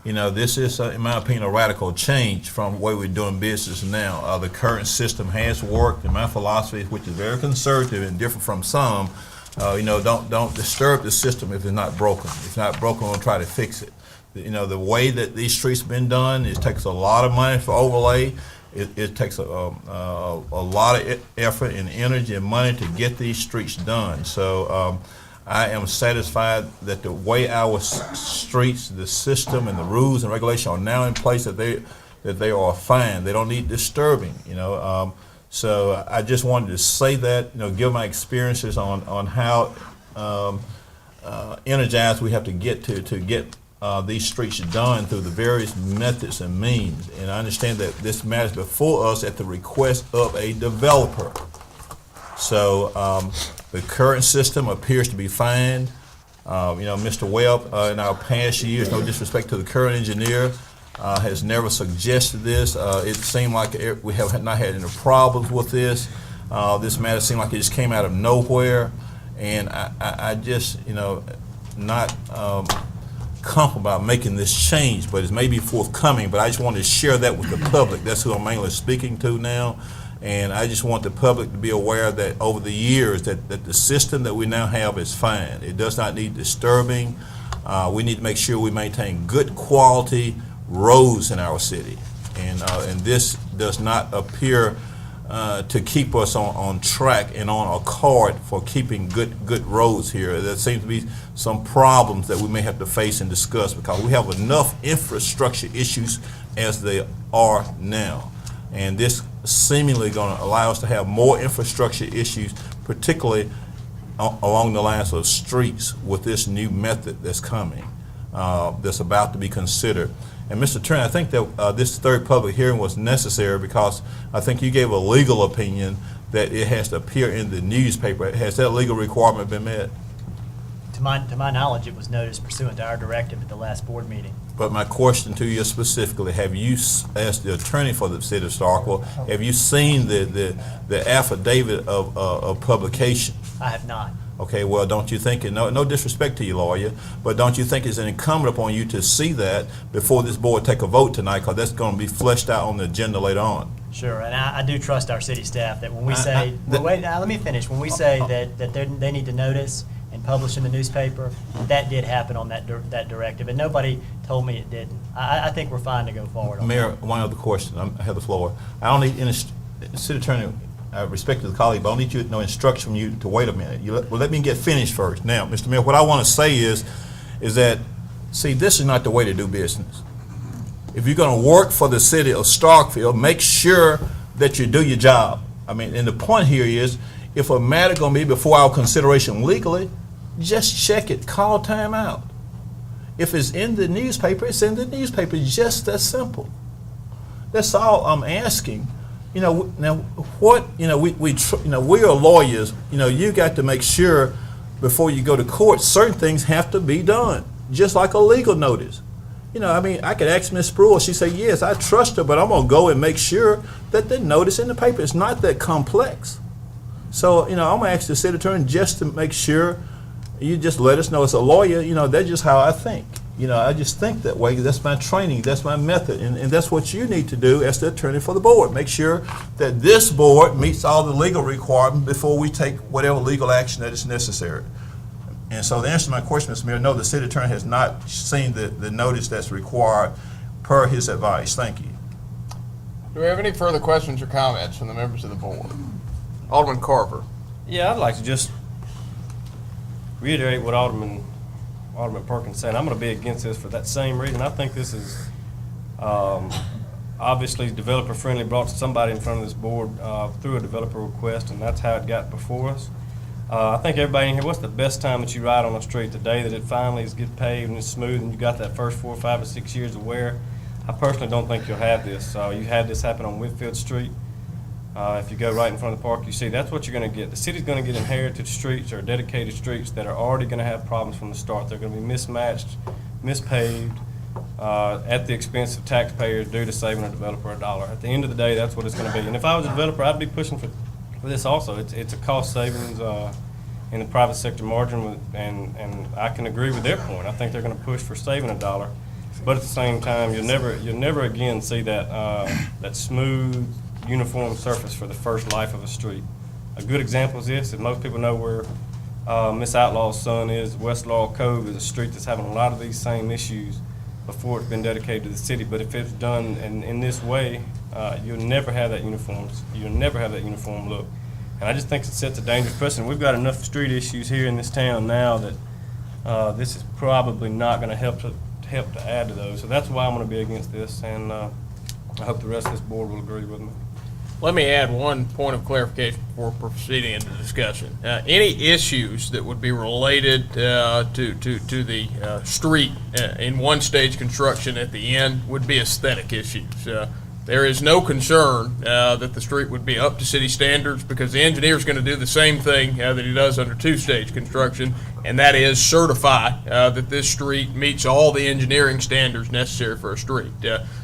this is, in my opinion, a radical change from the way we're doing business now. The current system has worked, and my philosophy, which is very conservative and different from some, don't disturb the system if it's not broken. If it's not broken, we'll try to fix it. The way that these streets have been done, it takes a lot of money for overlay. It takes a lot of effort and energy and money to get these streets done. So I am satisfied that the way our streets, the system, and the rules and regulations are now in place, that they are fine. They don't need disturbing. So I just wanted to say that, give my experiences on how energized we have to get to get these streets done through the various methods and means. And I understand that this matters before us at the request of a developer. So the current system appears to be fine. Mr. Webb, in our past years, no disrespect to the current engineer, has never suggested this. It seemed like we have not had any problems with this. This matter seemed like it just came out of nowhere. And I just, not comfortable about making this change, but it may be forthcoming. But I just wanted to share that with the public. That's who I'm mainly speaking to now. And I just want the public to be aware that over the years that the system that we now have is fine. It does not need disturbing. We need to make sure we maintain good quality roads in our city. And this does not appear to keep us on track and on a card for keeping good roads here. There seems to be some problems that we may have to face and discuss because we have enough infrastructure issues as they are now. And this seemingly going to allow us to have more infrastructure issues, particularly along the lines of streets with this new method that's coming. that's about to be considered. And Mr. Trent, I think that this third public hearing was necessary because I think you gave a legal opinion that it has to appear in the newspaper. Has that legal requirement been met? To my knowledge, it was noticed pursuant to our directive at the last board meeting. But my question to you specifically, have you, as the attorney for the city of Starkville, have you seen the affidavit of publication? I have not. Okay, well, don't you think, and no disrespect to you, lawyer, but don't you think it's incumbent upon you to see that before this board take a vote tonight, because that's going to be fleshed out on the agenda later on? Sure, and I do trust our city staff that when we say, well, wait, now let me finish. When we say that they need to notice and publish in the newspaper, that did happen on that directive, and nobody told me it didn't. I think we're fine to go forward on Mayor, that. one other question. I have the floor. I don't need any, city attorney, I respect the colleague, but I don't need no instruction from you to wait a minute. Let me get finished first. Now, Mr. Mayor, what I want to say is that, see, this is not the way to do business. If you're going to work for the city of Starkville, make sure that you do your job. I mean, and the point here is, if a matter going to be before our consideration legally, just check it, call time out. If it's in the newspaper, it's in the newspaper, just that simple. That's all I'm asking. You know, now what, we are lawyers, you got to make sure before you go to court, certain things have to be done, just like a legal notice. I mean, I could ask Ms. Spruill, she said, yes, I trust her, but I'm going to go and make sure that the notice in the paper is not that complex. So, I'm going to ask the city attorney just to make sure you just let us know. As a lawyer, that's just how I think. I just think that way. That's my training. That's my method. And that's what you need to do as the attorney for the board. Make sure that this board meets all the legal requirements before we take whatever legal action that is necessary. And so the answer to my question, Mr. Mayor, no, the city attorney has not seen the notice that's required per his advice. Thank you. Do we have any further questions or comments from the members of the board? Alderman Carver. Yeah, I'd like to just reiterate what Alderman Perkins said. I'm going to be against this for that same reason. I think this is obviously developer friendly, brought somebody in front of this board through a developer request, and that's how it got before us. I think everybody in here, what's the best time that you ride on a street? The day that it finally is get paved and it's smooth and you got that first 4, 5, or 6 years of wear. I personally don't think you'll have this. You had this happen on Whitfield Street. If you go right in front of the park, you see that's what you're going to get. The city's going to get inherited streets or dedicated streets that are already going to have problems from the start. They're going to be mismatched, mispaved, at the expense of taxpayers due to saving a developer a dollar. At the end of the day, that's what it's going to be. And if I was a developer, I'd be pushing for this also. It's a cost savings in the private sector margin, and I can agree with their point. I think they're going to push for saving a dollar, but at the same time, you'll never again see that smooth, uniform surface for the first life of a street. A good example is this, and most people know where Miss Outlaw's son is. Westlaw Cove is a street that's having a lot of these same issues before it's been dedicated to the city. But if it's done in this way, you'll never have that uniform. You'll never have that uniform look. And I just think it sets a dangerous precedent. We've got enough street issues here in this town now that this is probably not going to help to add to those. So that's why I'm going to be against this, and I hope the rest of this board will agree with me. Let me add one point of clarification before proceeding into discussion. Any issues that would be related to the street in one-stage construction at the end would be aesthetic issues. There is no concern that the street would be up to city standards, because the engineer is going to do the same thing that he does under two-stage construction, and that is certify that this street meets all the engineering standards necessary for a street.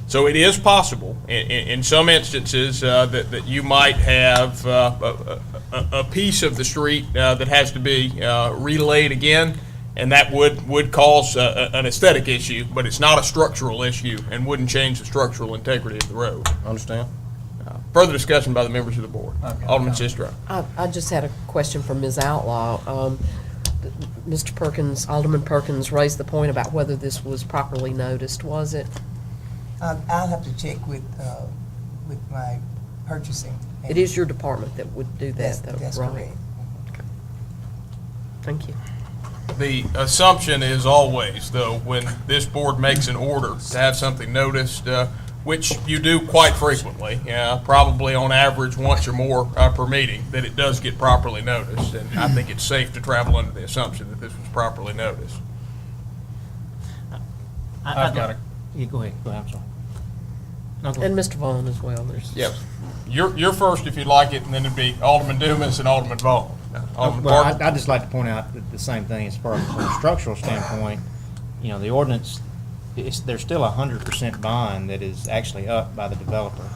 So it is possible in some instances that you might have a piece of the street that has to be relaid again, and that would cause an aesthetic issue, but it's not a structural issue and wouldn't change the structural integrity of the road. Understand? Further discussion by the members of the board. Okay. Alderman Sistro. I just had a question for Ms. Outlaw. Mr. Perkins, Alderman Perkins raised the point about whether this was properly noticed. Was it? I'll have to check with my purchasing. It is your department that would do that, though, That's right? correct. Okay. Thank you. The assumption is always, though, when this board makes an order to have something noticed, which you do quite frequently, probably on average once or more per meeting, that it does get properly noticed. And I think it's safe to travel under the assumption that this was properly noticed. I've got it. Yeah, go ahead, I'm sorry. No, go ahead. And Mr. Vaughn as well. There's Yep. You're first if you'd like it, and then it'd be Alderman Dumas and Alderman Vaughn. Alderman Well, Barton? I'd just like to point out that the same thing as far as from a structural standpoint, you know, the ordinance, there's still 100% bond that is actually up by the developer.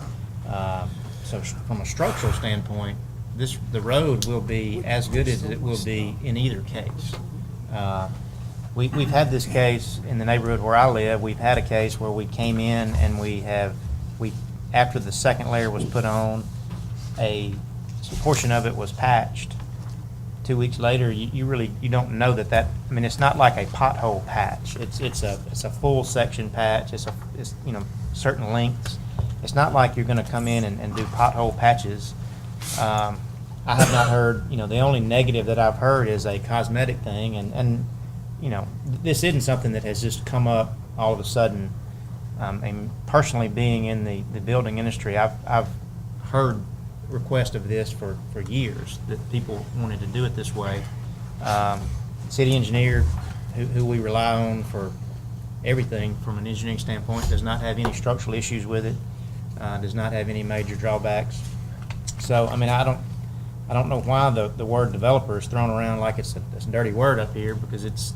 So from a structural standpoint, the road will be as good as it will be in either case. We've had this case in the neighborhood where I live. We've had a case where we came in and after the second layer was put on, a portion of it was patched. 2 weeks later, you don't know that, I mean, it's not like a pothole patch. It's a full section patch. It's certain lengths. It's not like you're gonna come in and do pothole patches. I have not heard, the only negative that I've heard is a cosmetic thing, and this isn't something that has just come up all of a sudden. And personally, being in the building industry, I've heard requests of this for years, that people wanted to do it this way. City engineer, who we rely on for everything from an engineering standpoint, does not have any structural issues with it, does not have any major drawbacks. So, I mean, I don't know why the word developer is thrown around like it's a dirty word up here, because it's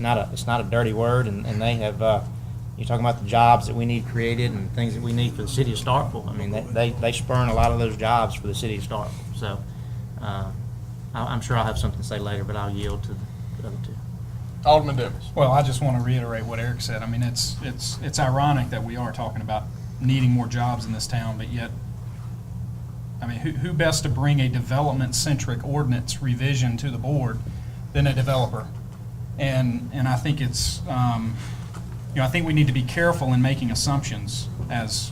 not a dirty word, and they have, you're talking about the jobs that we need created and things that we need for the city of Starkville. I mean, they spurn a lot of those jobs for the city of Starkville. So I'm sure I'll have something to say later, but I'll yield to the other two. Alderman Dumas. Well, I just want to reiterate what Eric said. I mean, it's ironic that we are talking about needing more jobs in this town, but yet, I mean, who best to bring a development-centric ordinance revision to the board than a developer? And I think it's, I think we need to be careful in making assumptions, as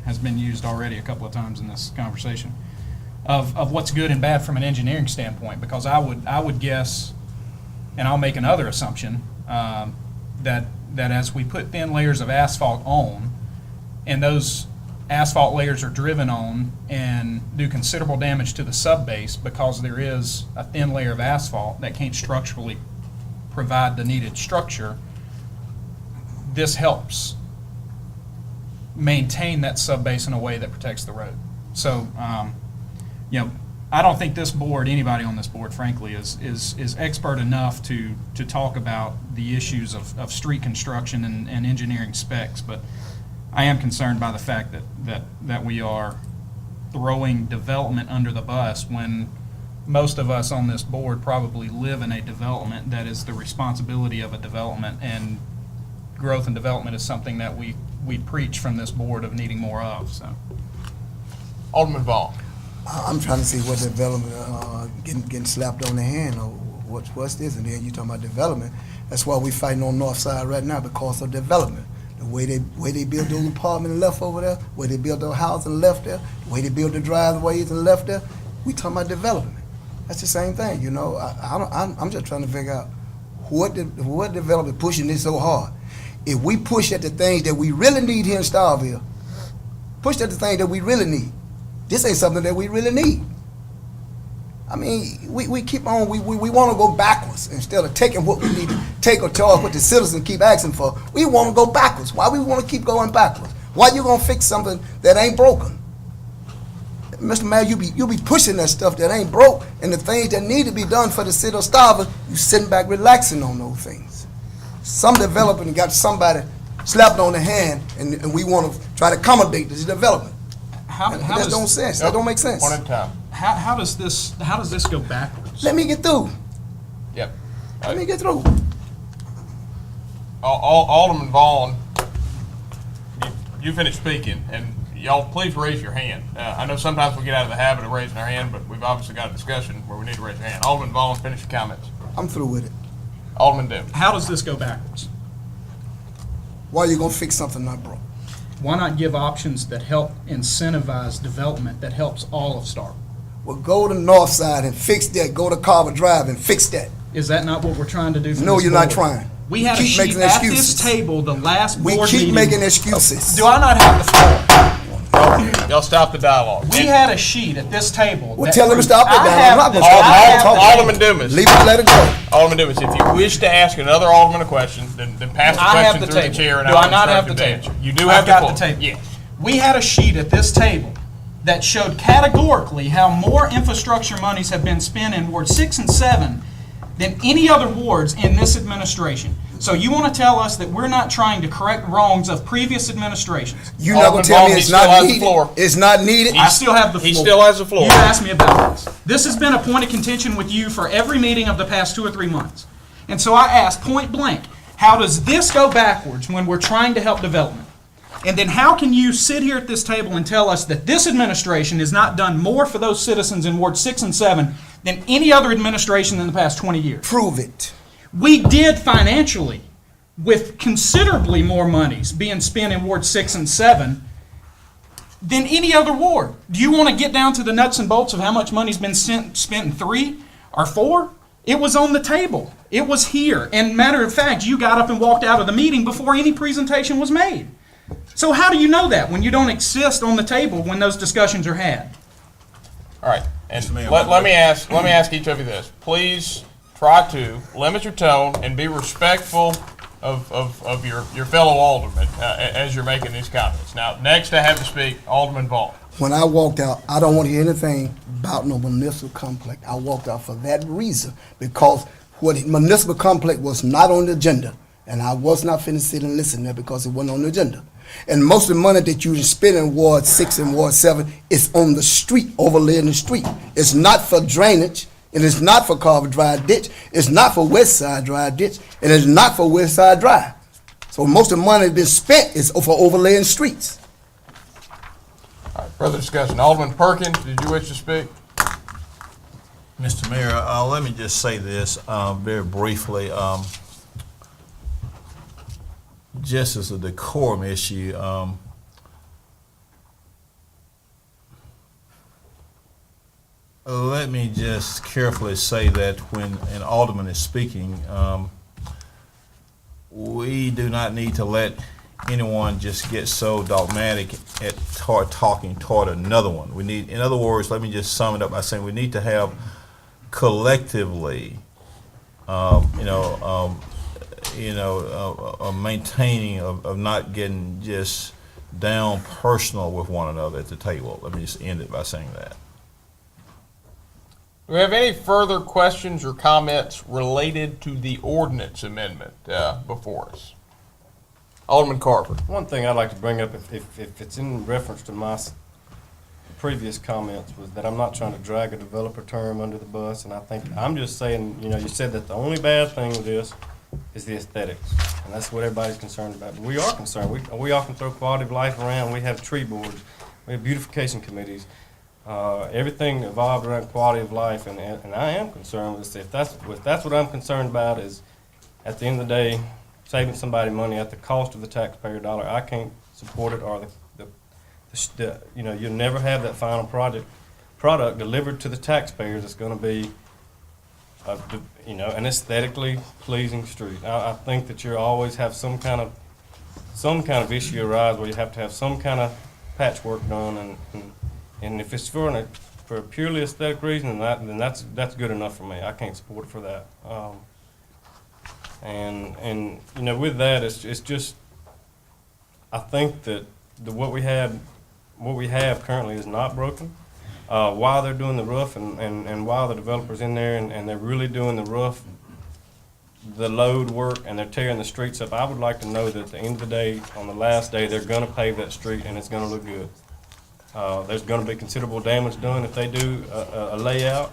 has been used already a couple of times in this conversation, of what's good and bad from an engineering standpoint. Because I would guess, and I'll make another assumption, that as we put thin layers of asphalt on, and those asphalt layers are driven on and do considerable damage to the subbase because there is a thin layer of asphalt that can't structurally provide the needed structure, this helps maintain that subbase in a way that protects the road. So, I don't think this board, anybody on this board, frankly, is expert enough to talk about the issues of street construction and engineering specs, but I am concerned by the fact that we are throwing development under the bus when most of us on this board probably live in a development that is the responsibility of a development, and growth and development is something that we preach from this board of needing more of. So, Alderman Vaughn. I'm trying to see what development getting slapped on the hand, or what's this, and then you talking about development. That's why we fighting on North Side right now, because of development. The way they built those apartments and left over there, the way they built those houses and left there, the way they built the driveways and left there, we talking about development. That's the same thing, I'm just trying to figure out what development pushing this so hard. If we push at the things that we really need here in Starkville, push at the things that we really need. This ain't something that we really need. I mean, we keep on, we want to go backwards instead of taking what we need to take or charge what the citizens keep asking for. We want to go backwards. Why we want to keep going backwards? Why you going to fix something that ain't broken? Mr. Mayor, you be pushing that stuff that ain't broke, and the things that need to be done for the city of Starkville, you sitting back relaxing on those things. Some development got somebody slapped on the hand, and we want to try to accommodate this development. That don't sense. That don't make sense. One at a time. how does this go backwards? Let me get through. Yep. Let me get through. Alderman Vaughn, you finished speaking, and y'all please raise your hand. I know sometimes we get out of the habit of raising our hand, but we've obviously got a discussion where we need to raise your hand. Alderman Vaughn, finish your comments. I'm through with it. Alderman Dumas. How does this go backwards? Why you gonna fix something not broke? Why not give options that help incentivize development that helps all of Starkville? Well, go to North Side and fix that. Go to Carver Drive and fix that. Is that not what we're trying to do? No, this you're not board? trying. We had a keep sheet making at excuses. this table the last We board keep meeting. making excuses. Do I not have the floor? Y'all stop the dialogue. We had a sheet at this table. Well, that tell him to proved- stop it I now. I'm have not the- gonna stop it. I have Talk the- to him. Alderman Dumas. Leave it, let it go. Alderman Dumas, if you wish to ask another alderman a question, then pass the I have question the through the table. chair and Do I I will not have instruct the him to table? answer. You do I've have the got floor. the table. Yes. We had a sheet at this table that showed categorically how more infrastructure monies have been spent in Ward 6 and 7 than any other wards in this administration. So you want to tell us that we're not trying to correct wrongs of previous administrations? You're not gonna Alderman tell me Vaughn, it's he still not has the needed? floor. It's not needed? I still have the floor. He still has the floor. You asked me about this. This has been a point of contention with you for every meeting of the past 2 or 3 months. And so I asked point blank, how does this go backwards when we're trying to help development? And then how can you sit here at this table and tell us that this administration has not done more for those citizens in Ward 6 and 7 than any other administration in the past 20 years? Prove it. We did financially, with considerably more monies being spent in Ward 6 and 7 than any other ward. Do you want to get down to the nuts and bolts of how much money's been spent in 3 or 4? It was on the table. It was here. And matter of fact, you got up and walked out of the meeting before any presentation was made. So how do you know that when you don't exist on the table when those discussions are had? All right, and Mr. Mayor, let me ask each of you this. Please try to limit your tone and be respectful of your fellow aldermen as you're making these comments. Now, next I have to speak, Alderman Vaughn. When I walked out, I don't want to hear anything about no municipal complex. I walked out for that reason, because municipal complex was not on the agenda, and I was not finna sit and listen there because it wasn't on the agenda. And most of the money that you spend in Ward 6 and Ward 7 is on the street, overlaying the street. It's not for drainage, and it's not for Carver Drive ditch, it's not for West Side Drive ditch, and it's not for West Side Drive. So most of the money that's been spent is for overlaying streets. All right, further discussion. Alderman Perkins, did you wish to speak? Mr. Mayor, let me just say this very briefly. Just as a decorum issue, let me just carefully say that when an alderman is speaking, we do not need to let anyone just get so dogmatic at talking toward another one. We need, in other words, let me just sum it up by saying we need to have collectively, maintaining of not getting just down personal with one another at the table. Let me just end it by saying that. Do we have any further questions or comments related to the ordinance amendment before us? Alderman Carver. One thing I'd like to bring up, if it's in reference to my previous comments, was that I'm not trying to drag a developer term under the bus, and I think, I'm just saying, you said that the only bad thing with this is the aesthetics, and that's what everybody's concerned about. But we are concerned. We often throw quality of life around. We have tree boards. We have beautification committees. Everything evolved around quality of life, and I am concerned with this. If that's what I'm concerned about, is at the end of the day, saving somebody money at the cost of the taxpayer dollar. I can't support it, or you'll never have that final product delivered to the taxpayers. It's going to be an aesthetically pleasing street. I think that you always have some kind of issue arise where you have to have some kind of patchwork done, and if it's for a purely aesthetic reason, then that's good enough for me. I can't support it for that. With that, it's just, I think that what we have currently is not broken. While they're doing the roof and while the developer's in there and they're really doing the roof, the load work, and they're tearing the streets up, I would like to know that at the end of the day, on the last day, they're going to pave that street and it's going to look good. There's going to be considerable damage done if they do a layout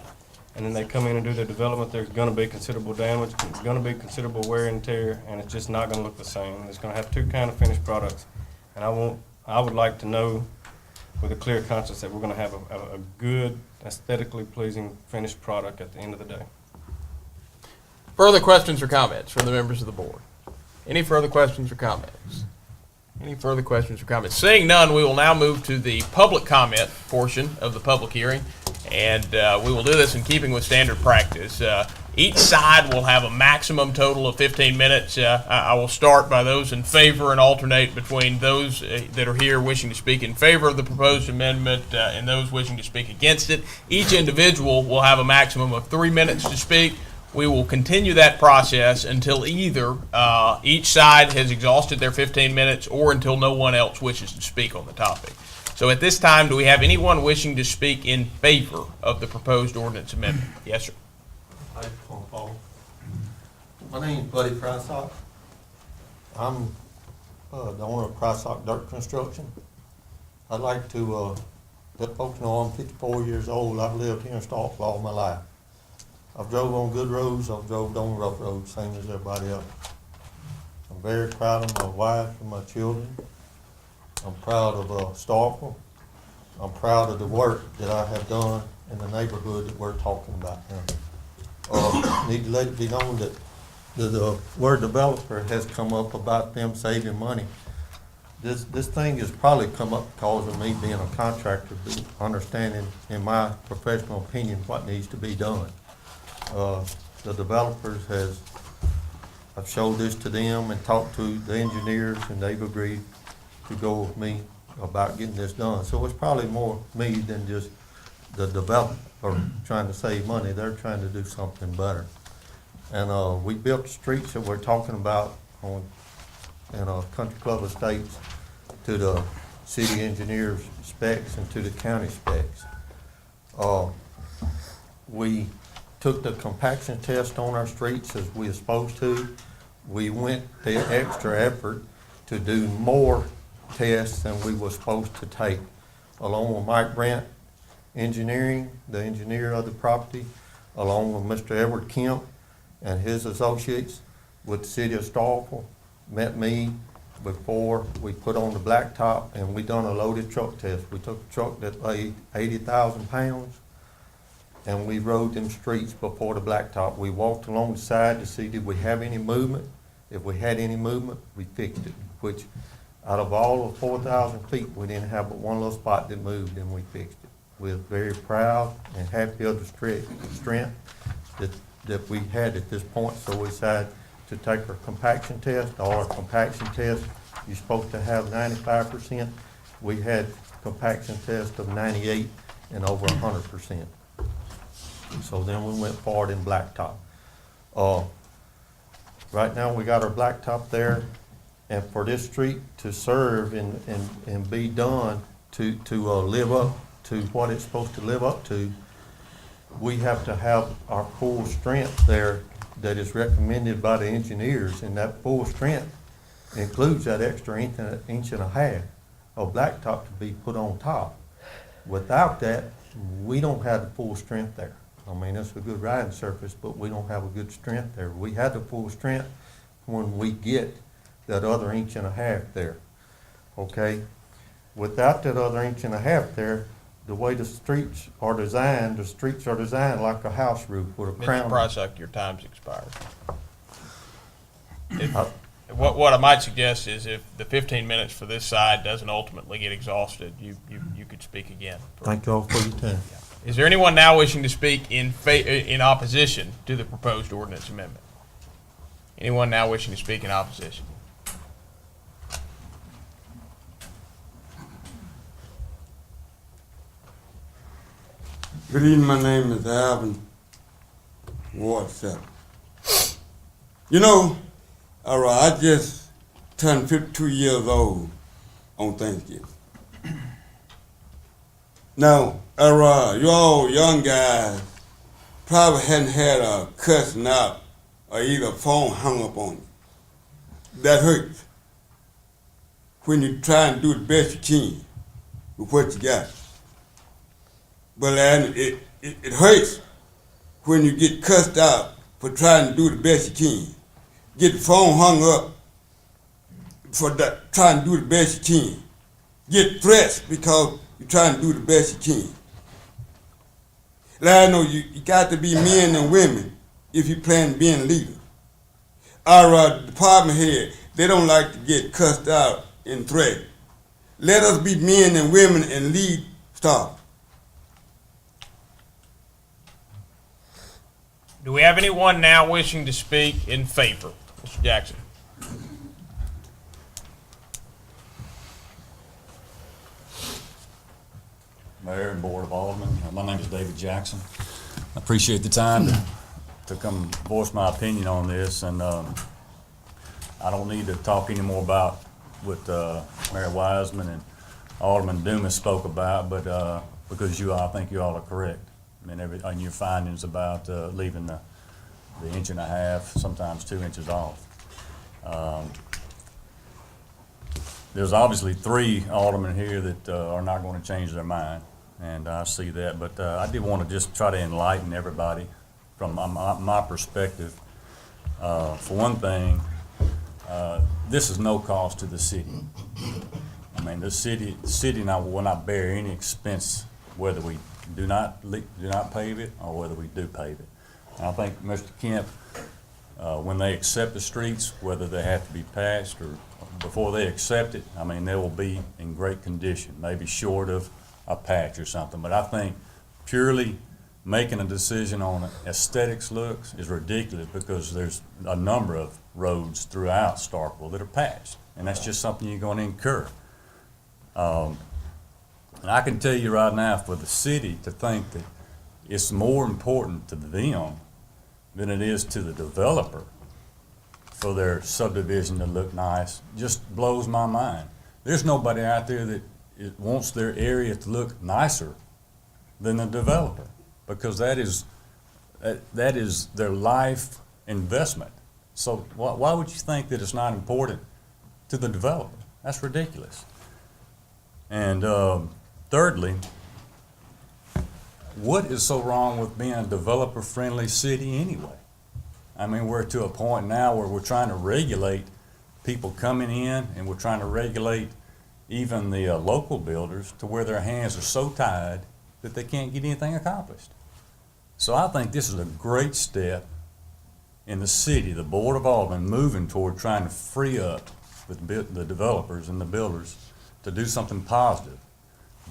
and then they come in and do their development. There's going to be considerable damage, there's going to be considerable wear and tear, and it's just not going to look the same. It's going to have two kind of finished products, and I would like to know with a clear conscience that we're going to have a good, aesthetically pleasing finished product at the end of the day. Further questions or comments from the members of the board? Any further questions or comments? Any further questions or comments? Seeing none, we will now move to the public comment portion of the public hearing, and we will do this in keeping with standard practice. Each side will have a maximum total of 15 minutes. I will start by those in favor and alternate between those that are here wishing to speak in favor of the proposed amendment and those wishing to speak against it. Each individual will have a maximum of 3 minutes to speak. We will continue that process until either each side has exhausted their 15 minutes or until no one else wishes to speak on the topic. So at this time, do we have anyone wishing to speak in favor of the proposed ordinance amendment? Yes, sir. My name is Buddy Prysock. I'm the owner of Prysock Dirt Construction. I'd like to let folks know I'm 54 years old. I've lived here in Starkville all my life. I've drove on good roads, I've drove on rough roads, same as everybody else. I'm very proud of my wife and my children. I'm proud of Starkville. I'm proud of the work that I have done in the neighborhood that we're talking about now. Need to let it be known that the word developer has come up about them saving money. This thing has probably come up because of me being a contractor, understanding, in my professional opinion, what needs to be done. The developers I've showed this to them and talked to the engineers, and they've agreed to go with me about getting this done. So it's probably more me than just the developer trying to save money. They're trying to do something better. And we built the streets that we're talking about in Country Club Estates to the city engineer's specs and to the county specs. We took the compaction test on our streets as we were supposed to. We went the extra effort to do more tests than we were supposed to take, along with Mike Brandt Engineering, the engineer of the property, along with Mr. Edward Kemp and his associates with the city of Starkville, met me before we put on the blacktop, and we done a loaded truck test. We took a truck that weighed 80,000 pounds, and we rode them streets before the blacktop. We walked along the side to see did we have any movement. If we had any movement, we fixed it, which out of all of 4,000 feet, we didn't have but one little spot that moved, and we fixed it. We're very proud and happy of the strength that we had at this point, so we decided to take our compaction test. All our compaction tests, you're supposed to have 95%. We had compaction test of 98 and over 100%. So then we went forward in blacktop. Right now we got our blacktop there, and for this street to serve and be done to live up to what it's supposed to live up to, we have to have our full strength there that is recommended by the engineers, and that full strength includes that extra inch and a half of blacktop to be put on top. Without that, we don't have the full strength there. I mean, it's a good riding surface, but we don't have a good strength there. We have the full strength when we get that other inch and a half there, okay? Without that other inch and a half there, the way the streets are designed like a house roof with a crown. Mr. Prysock, your time's expired. What I might suggest is if the 15 minutes for this side doesn't ultimately get exhausted, you could speak again. Thank you all for your time. Is there anyone now wishing to speak in opposition to the proposed ordinance amendment? Anyone now wishing to speak in opposition? Good evening, my name is Alvin Ward 7. You know, I just turned 52 years old on Thanksgiving. Now, you all young guys probably hadn't had a cussing out or either phone hung up on you. That hurts when you try and do the best you can with what you got. But it hurts when you get cussed out for trying to do the best you can. Get the phone hung up for trying to do the best you can. Get threats because you're trying to do the best you can. Like I know you got to be men and women if you plan to be a leader. Our department head, they don't like to get cussed out and threatened. Let us be men and women and lead stuff. Do we have anyone now wishing to speak in favor? Mr. Jackson. Mayor and Board of Alderman, my name is David Jackson. I appreciate the time to come voice my opinion on this, and I don't need to talk anymore about what Mayor Wiseman and Alderman Dumas spoke about, but because I think you all are correct. I mean, on your findings about leaving the inch and a half, sometimes 2 inches off. There's obviously 3 aldermen here that are not going to change their mind, and I see that. But I did want to just try to enlighten everybody from my perspective. For one thing, this is no cost to the city. I mean, the city will not bear any expense whether we do not pave it or whether we do pave it. And I think Mr. Kemp, when they accept the streets, whether they have to be patched or before they accept it, I mean, they will be in great condition, maybe short of a patch or something. But I think purely making a decision on aesthetics looks is ridiculous, because there's a number of roads throughout Starkville that are patched, and that's just something you're going to incur. And I can tell you right now, for the city to think that it's more important to them than it is to the developer for their subdivision to look nice just blows my mind. There's nobody out there that wants their area to look nicer than the developer, because that is their life investment. So why would you think that it's not important to the developer? That's ridiculous. And thirdly, what is so wrong with being a developer-friendly city anyway? I mean, we're to a point now where we're trying to regulate people coming in, and we're trying to regulate even the local builders to where their hands are so tied that they can't get anything accomplished. So I think this is a great step in the city, the Board of Alderman, moving toward trying to free up the developers and the builders to do something positive,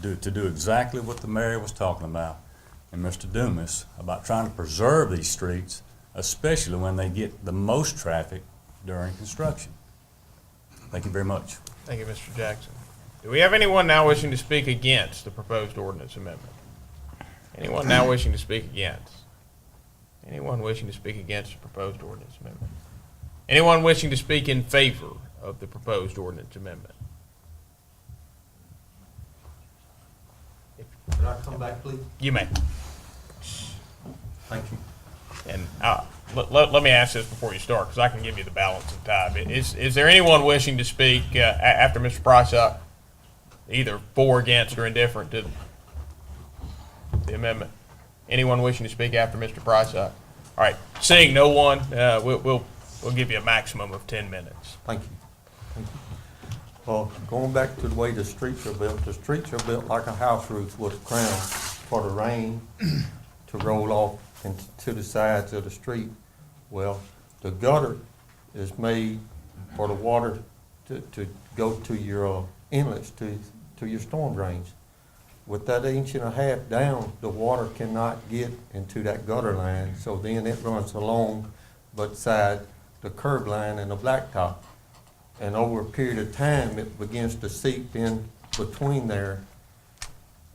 to do exactly what the mayor was talking about and Mr. Dumas about trying to preserve these streets, especially when they get the most traffic during construction. Thank you very much. Thank you, Mr. Jackson. Do we have anyone now wishing to speak against the proposed ordinance amendment? Anyone now wishing to speak against? Anyone wishing to speak against the proposed ordinance amendment? Anyone wishing to speak in favor of the proposed ordinance amendment? Could I come back, please? You may. Thank you. And let me ask this before you start, because I can give you the balance of time. Is there anyone wishing to speak after Mr. Prysock, either for, against, or indifferent to the amendment? Anyone wishing to speak after Mr. Prysock? All right. Seeing no one, we'll give you a maximum of 10 minutes. Thank you. Thank you. Well, going back to the way the streets are built like a house roof with a crown for the rain to roll off to the sides of the street. Well, the gutter is made for the water to go to your inlets, to your storm drains. With that 1.5 inches down, the water cannot get into that gutter line, so then it runs along beside the curb line and the blacktop. And over a period of time, it begins to seep in between there.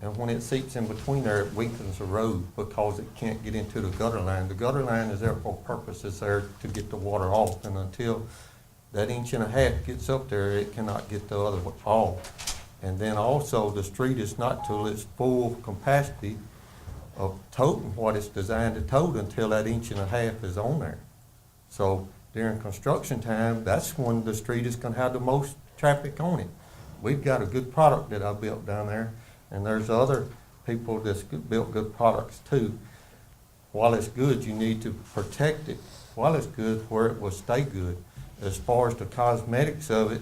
And when it seeps in between there, it weakens the road because it can't get into the gutter line. The gutter line is there for a purpose. It's there to get the water off. And until that 1.5 inches gets up there, it cannot get the other off. And then also, the street is not till its full capacity of toting what it's designed to tote until that 1.5 inches is on there. So during construction time, that's when the street is going to have the most traffic on it. We've got a good product that I built down there, and there's other people that's built good products too. While it's good, you need to protect it while it's good, where it will stay good. As far as the cosmetics of it,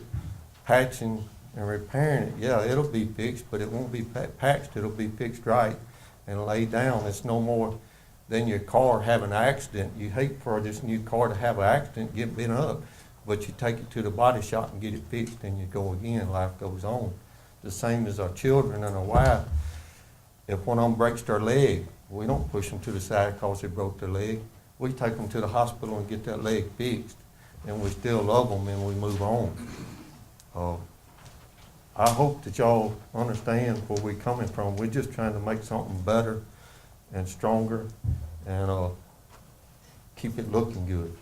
patching and repairing it, yeah, it'll be fixed, but it won't be patched. It'll be fixed right and laid down. It's no more than your car having an accident. You hate for this new car to have an accident, get bent up, but you take it to the body shop and get it fixed, and you go again. Life goes on. The same as our children and our wife. If one of them breaks their leg, we don't push them to the side because they broke their leg. we take them to the hospital and get that leg fixed, and we still love them and we move on. I hope that y'all understand where we're coming from. We're just trying to make something better and stronger and keep it looking good.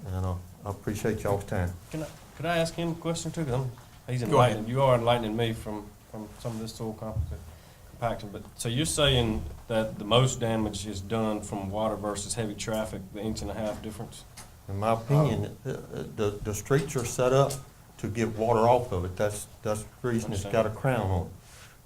And I appreciate y'all's time. Could I ask him a question too? 'Cause he's Go ahead. enlightening, you are enlightening me from some of this soil compaction. But, so you're saying that the most damage is done from water versus heavy traffic, the 1.5 inch difference? In my opinion, the streets are set up to get water off of it. That's the reason it's got a crown on it.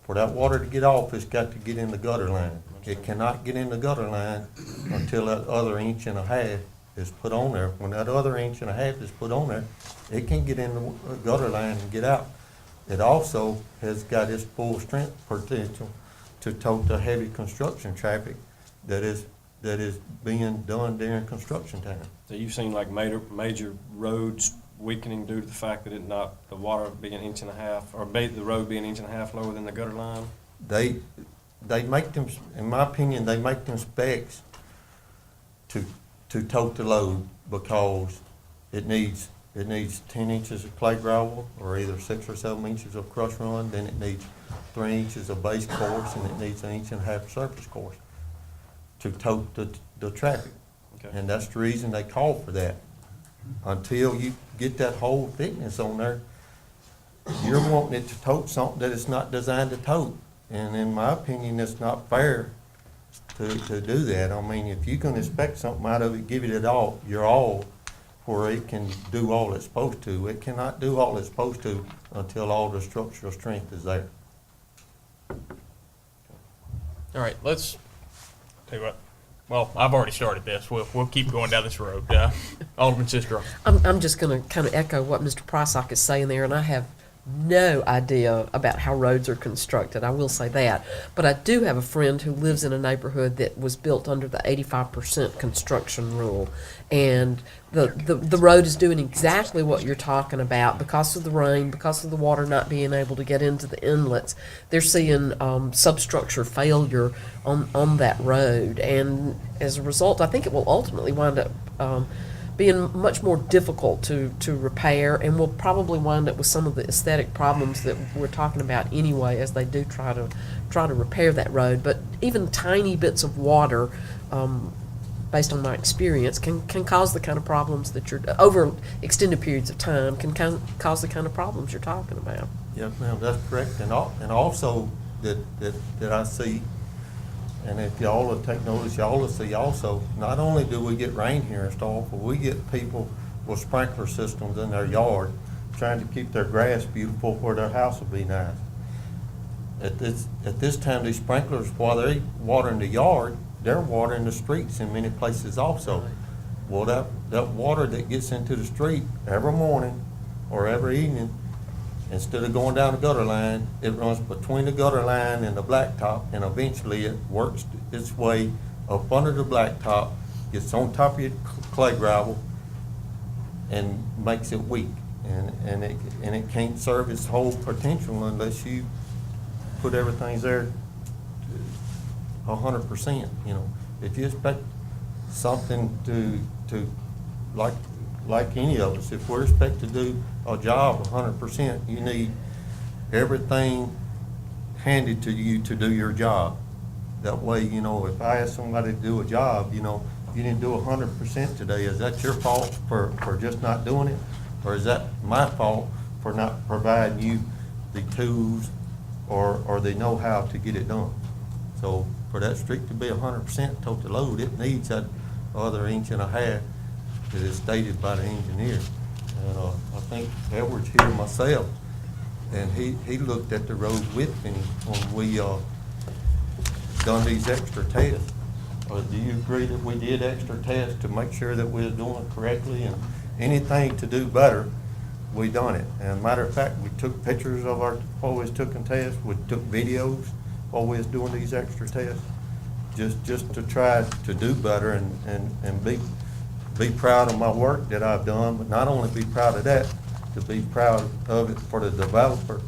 For that water to get off, it's got to get in the gutter line. It cannot get in the gutter line until that other 1.5 inch is put on there. When that other 1.5 inch is put on there, it can get in the gutter line and get out. It also has got its full strength potential to tote the heavy construction traffic that is being done during construction time. So you've seen like major roads weakening due to the fact that the water being 1.5 inches, or the road being 1.5 inches lower than the gutter line? They make them, in my opinion, they make them specs to tote the load because it needs 10 inches of clay gravel or either 6 or 7 inches of crush run, then it needs 3 inches of base course, and it needs 1.5 inches surface course to tote the traffic. Okay. And that's the reason they call for that. Until you get that whole thickness on there, you're wanting it to tote something that it's not designed to tote. And in my opinion, it's not fair to do that. I mean, if you're gonna expect something out of it, give it your all, where it can do all it's supposed to. It cannot do all it's supposed to until all the structural strength is there. All right, let's tell you what. Well, I've already started this. We'll keep going down this road. Alderman Sister. I'm just going to kind of echo what Mr. Prysock is saying there, and I have no idea about how roads are constructed. I will say that. But I do have a friend who lives in a neighborhood that was built under the 85% construction rule. And the road is doing exactly what you're talking about because of the rain, because of the water not being able to get into the inlets. They're seeing substructure failure on that road. And as a result, I think it will ultimately wind up being much more difficult to repair, and we'll probably wind up with some of the aesthetic problems that we're talking about anyway as they do try to repair that road. But even tiny bits of water, based on my experience, can cause the kind of problems that you're, over extended periods of time, can cause the kind of problems you're talking about. Yes, ma'am, that's correct. And also that I see, and if y'all will take notice, y'all will see also, not only do we get rain here in Starkville, but we get people with sprinkler systems in their yard trying to keep their grass beautiful where their house will be nice. At this time, these sprinklers, while they're watering the yard, they're watering the streets in many places also. Well, that water that gets into the street every morning or every evening, instead of going down the gutter line, it runs between the gutter line and the blacktop, and eventually it works its way up under the blacktop, gets on top of your clay gravel, and makes it weak. And it can't serve its whole potential unless you put everything there 100%. You know, if you expect something to like any of us, if we're expected to do a job 100%, you need everything handed to you to do your job. That way, you know, if I ask somebody to do a job, you know, you didn't do 100% today, is that your fault for just not doing it? Or is that my fault for not providing you the tools or the know-how to get it done? So for that street to be 100% total load, it needs that other 1.5 inches that is stated by the engineer. And I think Edward's here myself, and he looked at the road with me when we done these extra tests. Do you agree that we did extra tests to make sure that we was doing it correctly, and anything to do better, we done it? And matter of fact, we took pictures of while we was taking tests, we took videos while we was doing these extra tests, just to try to do better and be proud of my work that I've done, but not only be proud of that, to be proud of it for the developer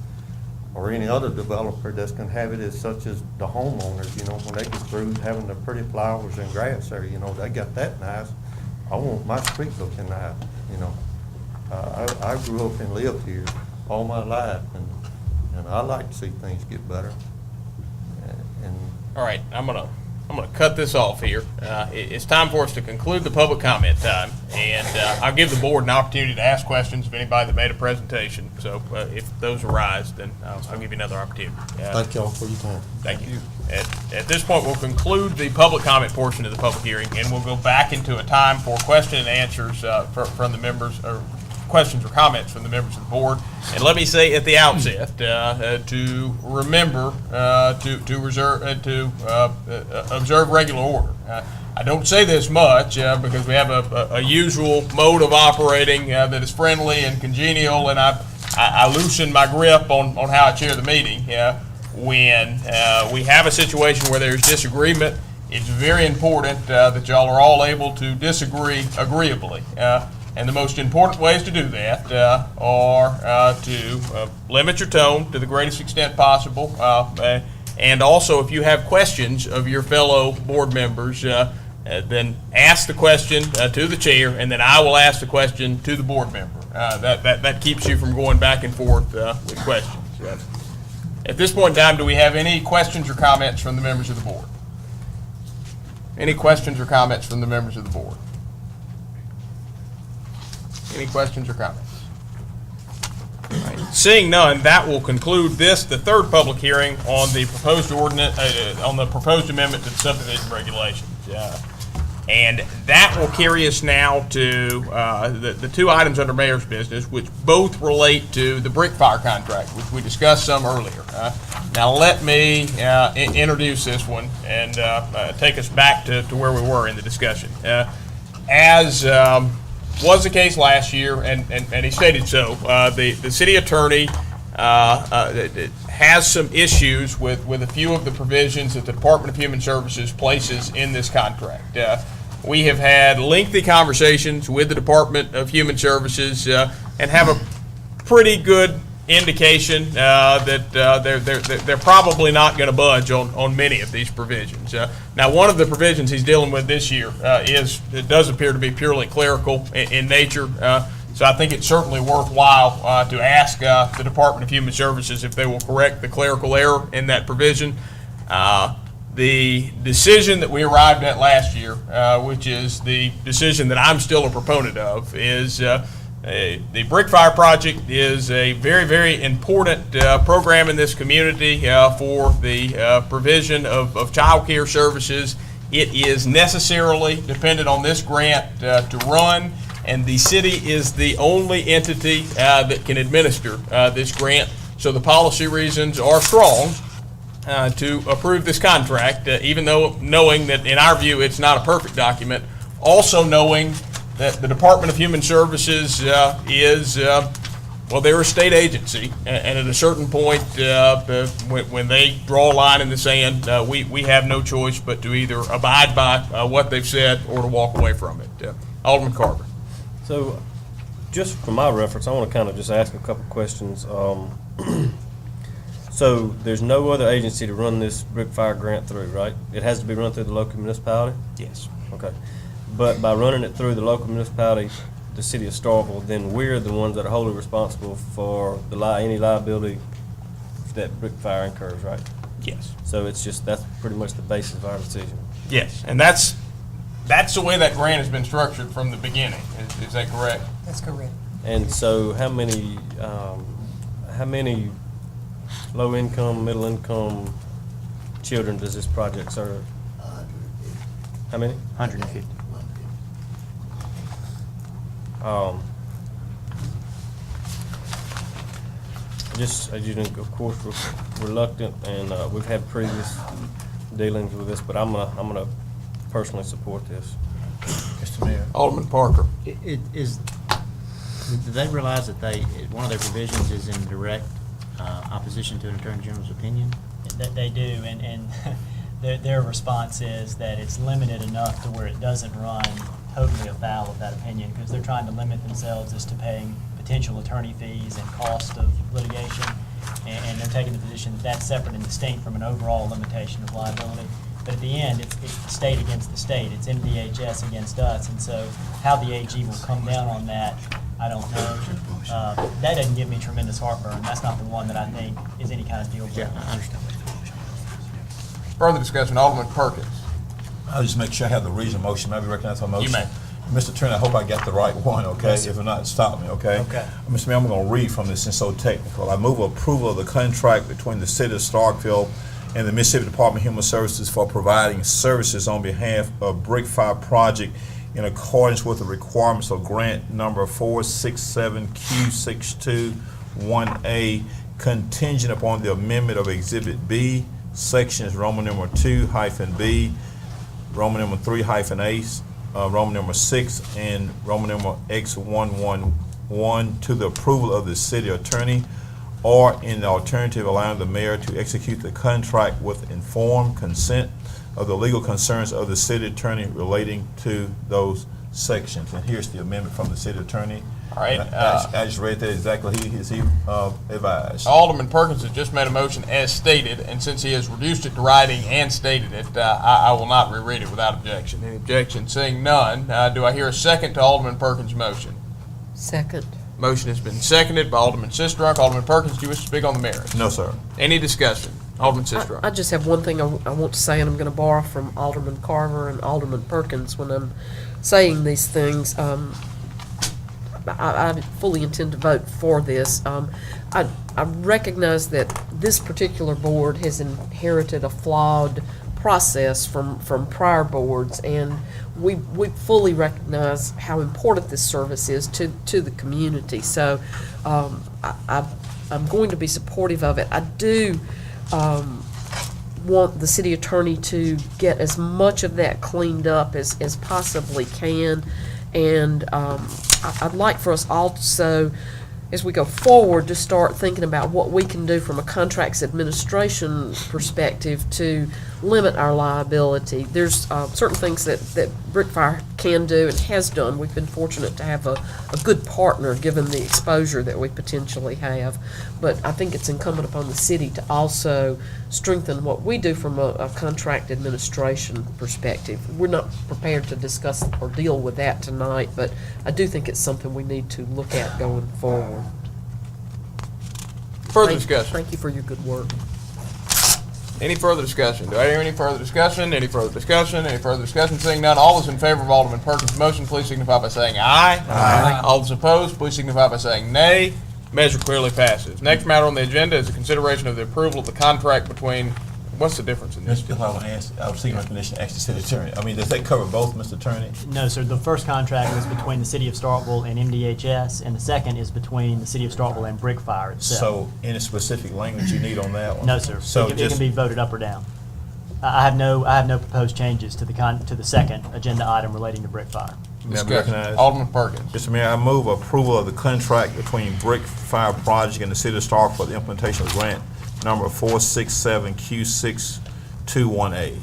or any other developer that's gonna have it as such as the homeowners, you know, when they get through having the pretty flowers and grass there, you know, they got that nice. I want my street looking nice, you know. I grew up and lived here all my life, and I like to see things get better. And All right, I'm gonna cut this off here. It's time for us to conclude the public comment time, and I'll give the board an opportunity to ask questions of anybody that made a presentation. So if those arise, then I'll give you another opportunity. thank y'all for your time. Thank you. At this point, we'll conclude the public comment portion of the public hearing, and we'll go back into a time for question and answers from the members, or questions or comments from the members of the board. And let me say at the outset, to remember to observe regular order. I don't say this much because we have a usual mode of operating that is friendly and congenial, and I loosen my grip on how I chair the meeting. When we have a situation where there's disagreement, it's very important that y'all are all able to disagree agreeably. And the most important ways to do that are to limit your tone to the greatest extent possible. And also, if you have questions of your fellow board members, then ask the question to the chair, and then I will ask the question to the board member. That keeps you from going back and forth with questions. At this point in time, do we have any questions or comments from the members of the board? Any questions or comments from the members of the board? Any questions or comments? All right. Seeing none, that will conclude the third public hearing on the proposed ordinance, on the proposed amendment to the subdivision regulations. And that will carry us now to the two items under mayor's business, which both relate to the brick fire contract, which we discussed some earlier. Now let me introduce this one and take us back to where we were in the discussion. As was the case last year, and he stated so, the city attorney has some issues with a few of the provisions that the Department of Human Services places in this contract. We have had lengthy conversations with the Department of Human Services and have a pretty good indication that they're probably not going to budge on many of these provisions. Now, one of the provisions he's dealing with this year does appear to be purely clerical in nature. So I think it's certainly worthwhile to ask the Department of Human Services if they will correct the clerical error in that provision. The decision that we arrived at last year, which is the decision that I'm still a proponent of, is the Brick Fire Project is a very, very important program in this community for the provision of child care services. It is necessarily dependent on this grant to run, and the city is the only entity that can administer this grant. So the policy reasons are strong to approve this contract, even though knowing that in our view it's not a perfect document, also knowing that the Department of Human Services is, well, they're a state agency, and at a certain point, when they draw a line in the sand, we have no choice but to either abide by what they've said or to walk away from it. Alderman Carver. So, just for my reference, I want to kind of just ask a couple questions. So, there's no other agency to run this brick fire grant through, right? It has to be run through the local municipality? Yes. Okay. But by running it through the local municipality, the city of Starkville, then we're the ones that are wholly responsible for any liability that brick fire incurs, right? Yes. So that's pretty much the basis of our decision. Yes, and that's the way that grant has been structured from the beginning. Is that correct? That's correct. And so how many low-income, middle-income children does this project serve? How many? 150. Just, as you know, of course, we're reluctant, and we've had previous dealings with this, but I'm gonna personally support this. Mr. Mayor. Alderman Parker. Do they realize that one of their provisions is in direct opposition to an Attorney General's opinion? That they do, and their response is that it's limited enough to where it doesn't run totally afoul of that opinion, because they're trying to limit themselves as to paying potential attorney fees and cost of litigation. and they're taking the position that that's separate and distinct from an overall limitation of liability. But at the end, it's the state against the state. It's MDHS against us. And so how the AG will come down on that, I don't know. That doesn't give me tremendous heartburn. That's not the one that I think is any kind of deal breaker. I understand. Further discussion, Alderman Perkins. I'll just make sure I have the reason motion. May I be recognized for motion? You may. Mr. Attorney, I hope I got the right one, okay? Yes, sir. If not, stop me, okay? Okay. Mr. Mayor, I'm going to read from this, it's so technical. I move approval of the contract between the City of Starkville and the Mississippi Department of Human Services for providing services on behalf of Brick Fire Project in accordance with the requirements of grant number 467Q621A, contingent upon the amendment of Exhibit B, sections Roman number 2-B, Roman number 3-A, Roman number 6, and Roman number X111 to the approval of the city attorney, or in the alternative, allowing the mayor to execute the contract with informed consent of the legal concerns of the city attorney relating to those sections. And here's the amendment from the city attorney. All right. I just read that exactly as he advised. Alderman Perkins has just made a motion as stated, and since he has reduced it to writing and stated it, I will not reread it without objection. Any objection? Seeing none, do I hear a second to Alderman Perkins' motion? Second. Motion has been seconded by Alderman Sistrunk. Alderman Perkins, do you wish to speak on the merits? No, sir. Any discussion? Alderman Sistrunk. I just have one thing I want to say, and I'm going to borrow from Alderman Carver and Alderman Perkins when I'm saying these things. I fully intend to vote for this. I recognize that this particular board has inherited a flawed process from prior boards, and we fully recognize how important this service is to the community. So I'm going to be supportive of it. I do want the city attorney to get as much of that cleaned up as possibly can, and I'd like for us also, as we go forward, to start thinking about what we can do from a contracts administration perspective to limit our liability. There's certain things that Brickfire can do and has done. We've been fortunate to have a good partner given the exposure that we potentially have. But I think it's incumbent upon the city to also strengthen what we do from a contract administration perspective. We're not prepared to discuss or deal with that tonight, but I do think it's something we need to look at going forward. Further discussion? Thank you for your good work. Any further discussion? Do I hear any further discussion? Any further discussion? Any further discussion? Seeing none, all those in favor of Alderman Perkins' motion, please signify by saying aye. Aye. All those opposed, please signify by saying nay. Measure clearly passes. Next matter on the agenda is a consideration of the approval of the contract between, what's the difference in this? Mr. I was seeking recognition to ask the city attorney. I mean, does that cover both, Mr. Attorney? No, sir. The first contract was between the city of Starkville and MDHS, and the second is between the city of Starkville and Brickfire itself. So any specific language you need on that one? No, sir. So It can be voted up or down. I have no proposed changes to the second agenda item relating to Brickfire. May I be Discussion. recognized? Alderman Perkins. Mr. Mayor, I move approval of the contract between Brick Fire Project and the City of Starkville for the implementation of grant number 467Q621A.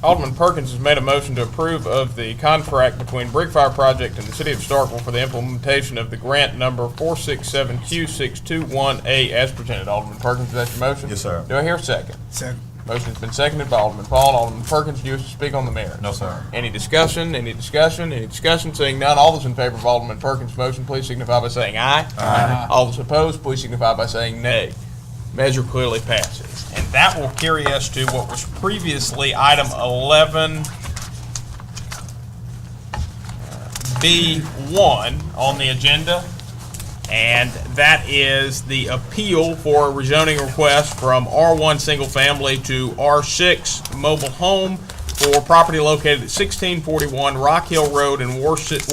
Alderman Perkins has made a motion to approve of the contract between Brickfire Project and the City of Starkville for the implementation of the grant number 467Q621A as presented. Alderman Perkins, is that your motion? Yes, sir. Do I hear a second? Second. Motion has been seconded by Alderman Paul. Alderman Perkins, do you wish to speak on the merits? No, sir. Any discussion? Any discussion? Any discussion? Seeing none, all those in favor of Alderman Perkins' motion, please signify by saying aye. Aye. All those opposed, please signify by saying nay. Measure clearly passes. And that will carry us to what was previously item 11B1 on the agenda. And that is the appeal for a rezoning request from R1 Single Family to R6 Mobile Home for property located at 1641 Rock Hill Road in Ward 6,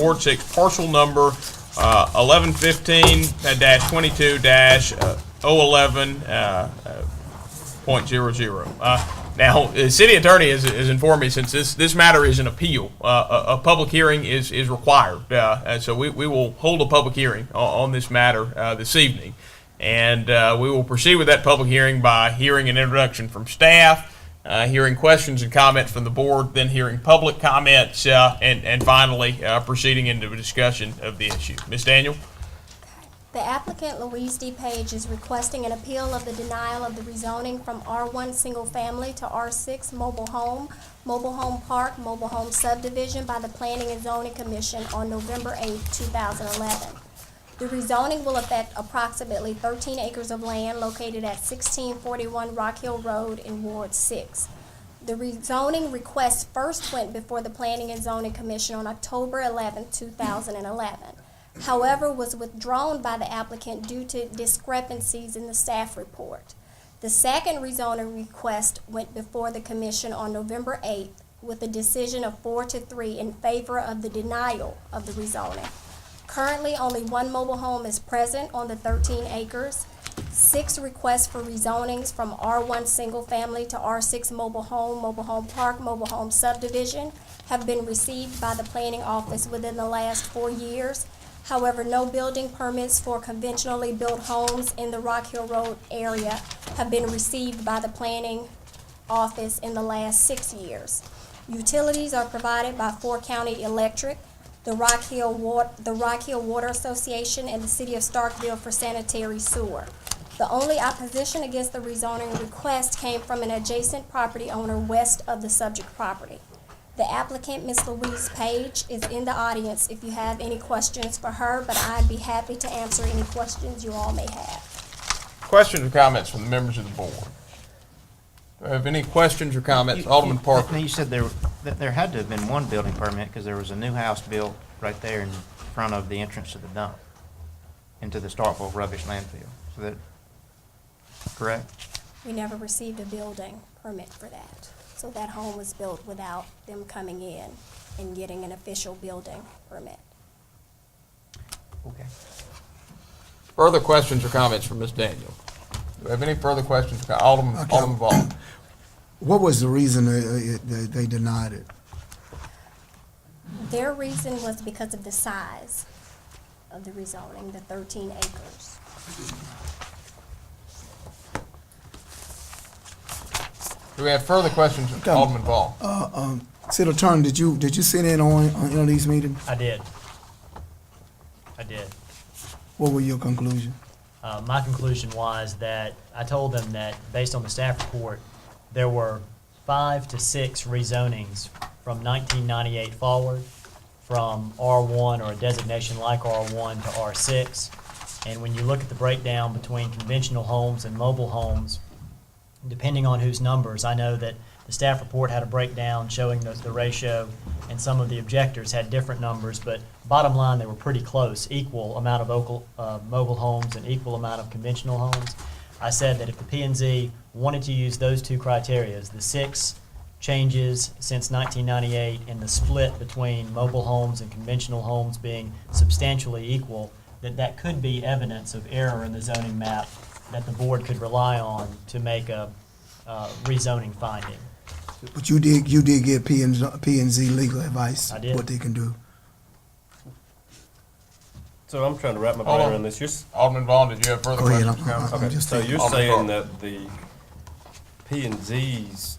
parcel number 1115-20-011.00. Now, the city attorney has informed me, since this matter is an appeal, a public hearing is required. And so we will hold a public hearing on this matter this evening. And we will proceed with that public hearing by hearing an introduction from staff, hearing questions and comments from the board, then hearing public comments, and finally proceeding into a discussion of the issue. Ms. Daniel? The applicant, Louise D. Page, is requesting an appeal of the denial of the rezoning from R1 Single Family to R6 Mobile Home Park, Mobile Home Subdivision by the Planning and Zoning Commission on November 8, 2011. The rezoning will affect approximately 13 acres of land located at 1641 Rock Hill Road in Ward 6. The rezoning request first went before the Planning and Zoning Commission on October 11, 2011. However, was withdrawn by the applicant due to discrepancies in the staff report. The second rezoning request went before the commission on November 8th with a decision of 4-3 in favor of the denial of the rezoning. Currently, only one mobile home is present on the 13 acres. 6 requests for rezonings from R1 Single Family to R6 Mobile Home Park, Mobile Home Subdivision have been received by the planning office within the last 4 years. However, no building permits for conventionally built homes in the Rock Hill Road area have been received by the planning office in the last 6 years. Utilities are provided by 4 County Electric, the Rock Hill Water Association, and the City of Starkville for sanitary sewer. The only opposition against the rezoning request came from an adjacent property owner west of the subject property. The applicant, Ms. Louise Page, is in the audience if you have any questions for her, but I'd be happy to answer any questions you all may have. Questions or comments from the members of the board? Do I have any questions or comments? Alderman Parker. You said there had to have been one building permit because there was a new house built right there in front of the entrance to the dump into the Starkville rubbish landfill. So that, correct? We never received a building permit for that. So that home was built without them coming in and getting an official building permit. Okay. Further questions or comments from Ms. Daniel? Do we have any further questions? Alderman Vaughn. What was the reason they denied it? Their reason was because of the size of the rezoning, the 13 acres. Do we have further questions from Alderman Vaughn? City Attorney, did you sit in on any of these meetings? I did. What were your conclusions? My conclusion was that I told them that based on the staff report, there were 5 to 6 rezonings from 1998 forward from R1 or a designation like R1 to R6. And when you look at the breakdown between conventional homes and mobile homes, depending on whose numbers, I know that the staff report had a breakdown showing the ratio, and some of the objectors had different numbers, but bottom line, they were pretty close, equal amount of mobile homes and equal amount of conventional homes. I said that if the P&Z wanted to use those 2 criteria, the 6 changes since 1998 and the split between mobile homes and conventional homes being substantially equal, that could be evidence of error in the zoning map that the board could rely on to make a rezoning finding. But you did give P&Z legal advice. I did. What they can do. So I'm trying to wrap my brain around this. Alderman Vaughn, did you have further Go ahead, questions? I'm Okay, just so taking- you're Alderman saying Vaughn. that the P&Z's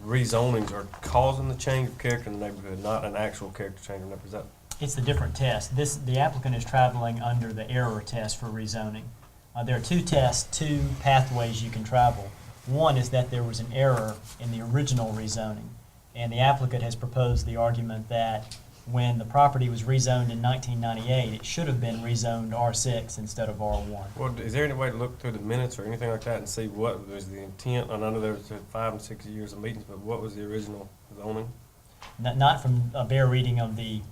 rezonings are causing the change of character in the neighborhood, not an actual character change in the neighborhood? Is that It's a different test. The applicant is traveling under the error test for rezoning. There are 2 tests, 2 pathways you can travel. One is that there was an error in the original rezoning, and the applicant has proposed the argument that when the property was rezoned in 1998, it should have been rezoned R6 instead of R1. Well, is there any way to look through the minutes or anything like that and see what was the intent? And I know there was 5 and 6 years of meetings, but what was the original zoning? Not from a bare reading of the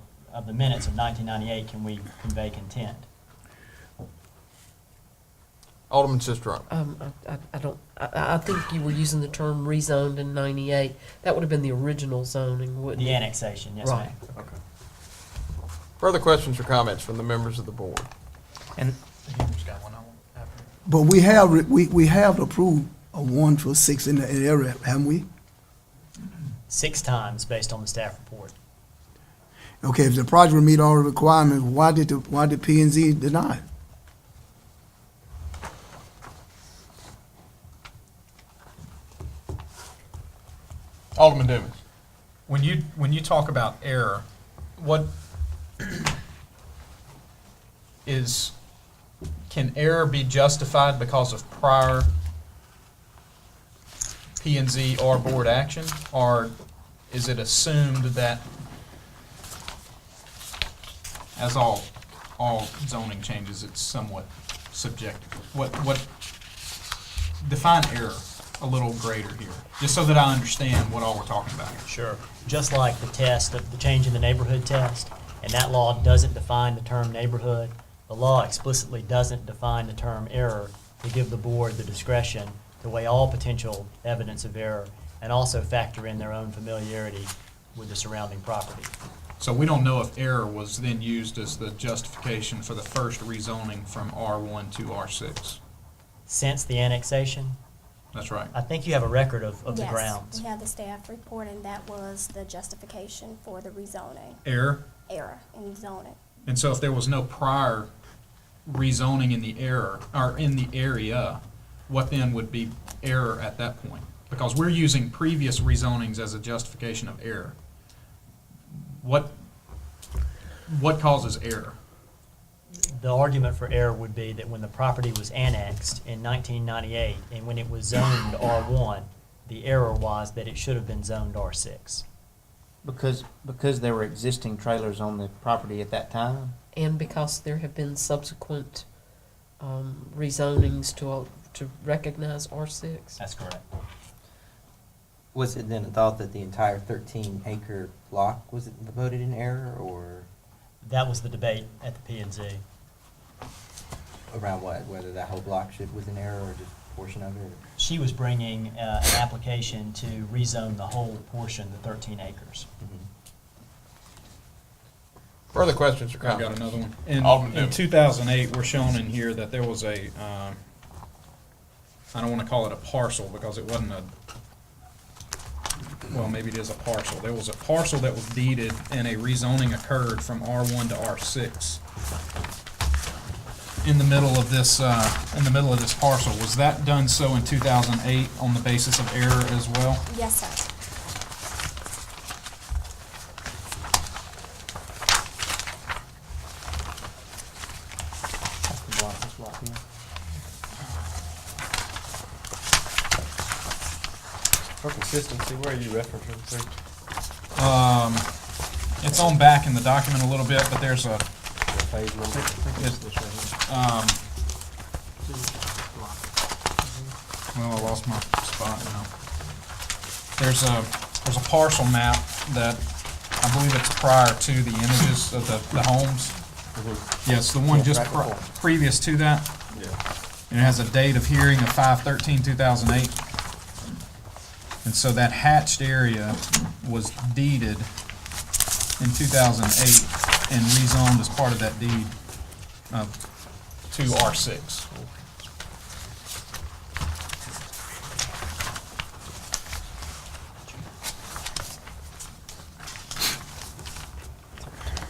minutes of 1998 can we convey content. Alderman Sistrunk. I think you were using the term rezoned in 98. That would have been the original zoning, wouldn't The it? annexation, yes, Right. ma'am. Okay. Further questions or comments from the members of the board? And But we have approved a 1 for 6 in the area, haven't we? 6 times based on the staff report. Okay, if the project would meet all the requirements, why did P&Z deny it? Alderman Dumas. When you talk about error, what is can error be justified because of prior P and Z or board action? Or is it assumed that, as all zoning changes, it's somewhat subjective? What define error a little greater here, just so that I understand what all we're talking about here. Sure. Just like the test of the change in the neighborhood test, and that law doesn't define the term neighborhood, the law explicitly doesn't define the term error to give the board the discretion to weigh all potential evidence of error and also factor in their own familiarity with the surrounding property. So we don't know if error was then used as the justification for the first rezoning from R1 to R6. Since the annexation, That's right. I think you have a record of the Yes, grounds. we have the staff report, and that was the justification for the rezoning, Error. error in zoning. And so if there was no prior rezoning in the error, or in the area, what then would be error at that point? Because we're using previous rezonings as a justification of error. What causes error? The argument for error would be that when the property was annexed in 1998 and when it was zoned R1, the error was that it should have been zoned R6. Because there were existing trailers on the property at that time? And because there have been subsequent rezonings to recognize R6. That's correct. Was it then thought that the entire 13-acre block was voted in error, or That was the debate at the P&Z. around what? Whether that whole block was in error or just a portion of it? She was bringing an application to rezone the whole portion, the 13 acres. Further questions or I've got comments? another one. In Alderman Dibble. 2008, we're shown in here that there was a, I don't want to call it a parcel because it wasn't well, maybe it is a parcel. There was a parcel that was deeded and a rezoning occurred from R1 to R6. In the middle of this parcel. Was that done so in 2008 on the basis of error as well? Yes, sir. That's the block, this block here. For consistency, where are you referencing to? It's on back in the document a little bit, but there's a, The page number? well, I lost my spot now. There's a parcel map that I believe it's prior to the images of the homes. Yes, the one just previous to that. Yeah. And it has a date of hearing of 5/13/2008. And so that hatched area was deeded in 2008 and rezoned as part of that deed to R6.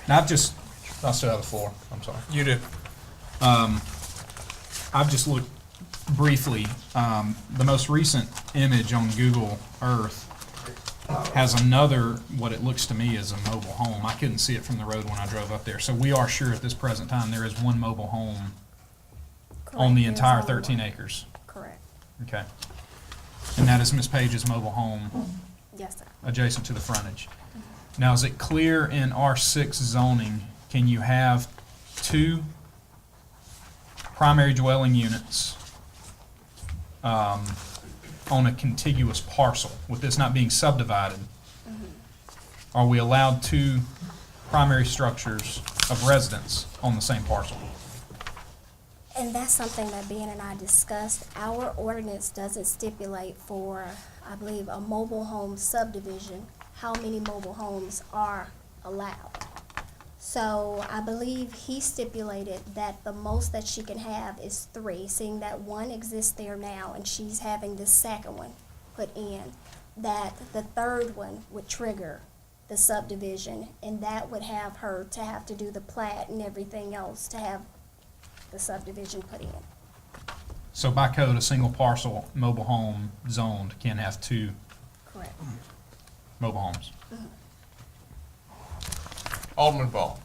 Now I'll still have the floor, I'm sorry. You do. I've just looked briefly, the most recent image on Google Earth has another, what it looks to me is a mobile home. I couldn't see it from the road when I drove up there. So we are sure at this present time there is one mobile home on the Correct. entire There's only 13 one. acres. Correct. Okay. And that is Ms. Page's mobile home Yes, sir. adjacent to the frontage. Now, is it clear in R6 zoning, can you have two primary dwelling units on a contiguous parcel, with this not being subdivided? Are we allowed two primary structures of residence on the same parcel? And that's something that Ben and I discussed. Our ordinance doesn't stipulate for, I believe, a mobile home subdivision, how many mobile homes are allowed. So I believe he stipulated that the most that she can have is 3, seeing that one exists there now and she's having the second one put in, that the third one would trigger the subdivision, and that would have her to have to do the plat and everything else to have the subdivision put in. So by code, a single parcel mobile home zoned can have two Correct. mobile homes. Alderman Ball.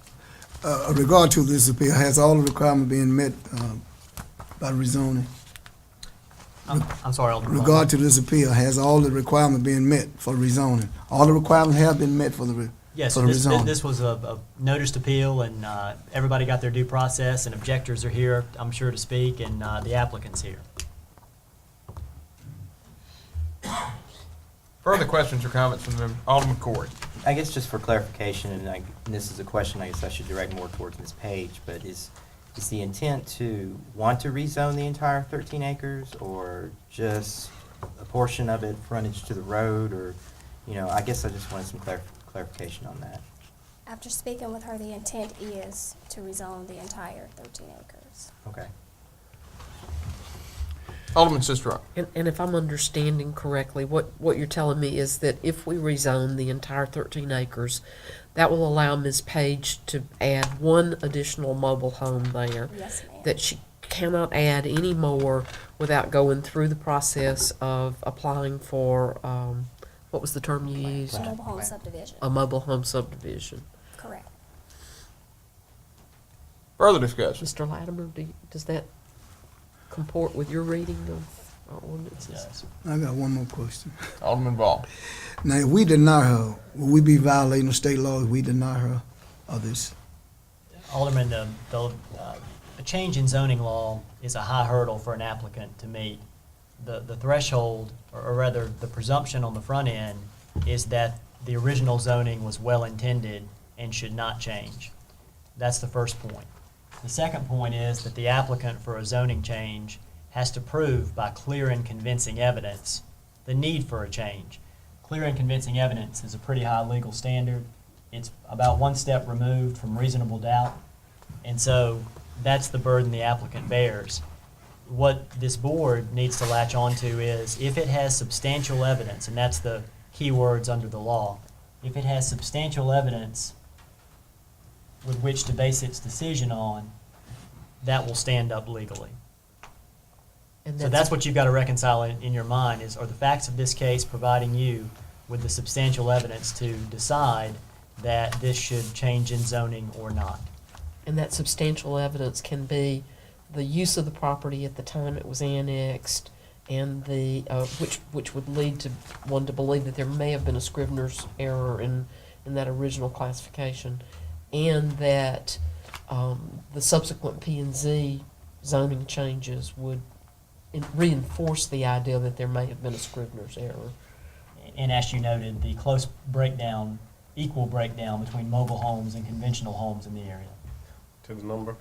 Regard to this appeal, has all the requirements been met about rezoning? I'm sorry, Alderman. Regard to this appeal, has all the requirements been met for rezoning? All the requirements have been met for the Yes, for the this, rezoning? this was a noticed appeal, and everybody got their due process, and objectors are here, I'm sure, to speak, and the applicant's here. Further questions or comments from the member? Alderman Corey. I guess just for clarification, and this is a question I guess I should direct more towards Ms. Page, but is the intent to want to rezone the entire 13 acres, or just a portion of it, frontage to the road, or, you know, I guess I just wanted some clarification on that. After speaking with her, the intent is to rezone the entire 13 acres. Okay. Alderman Sistrunk. And if I'm understanding correctly, what you're telling me is that if we rezone the entire 13 acres, that will allow Ms. Page to add one additional mobile home there. Yes, ma'am. That she cannot add any more without going through the process of applying for, what was the term you used? Mobile home subdivision. A mobile home subdivision. Correct. Further discussion? Mr. Latimer, does that comport with your reading of our ordinances? I got one more question. Alderman Ball. Now, if we deny her, will we be violating the state law if we deny her of this? Alderman, the change in zoning law is a high hurdle for an applicant to meet. The threshold, or rather the presumption on the front end, is that the original zoning was well-intended and should not change. That's the first point. The second point is that the applicant for a zoning change has to prove by clear and convincing evidence the need for a change. Clear and convincing evidence is a pretty high legal standard. It's about one step removed from reasonable doubt. And so that's the burden the applicant bears. What this board needs to latch onto is if it has substantial evidence, and that's the key words under the law, if it has substantial evidence with which to base its decision on, that will stand up legally. And So that's what you've got to reconcile in your mind are the facts of this case providing you with the substantial evidence to decide that this should change in zoning or not. And that substantial evidence can be the use of the property at the time it was annexed, and the which would lead to one to believe that there may have been a Scrivener's error in that original classification, and that the subsequent P&Z zoning changes would reinforce the idea that there may have been a Scrivener's error. And as you noted, the close breakdown, equal breakdown between mobile homes and conventional homes in the area. To the number?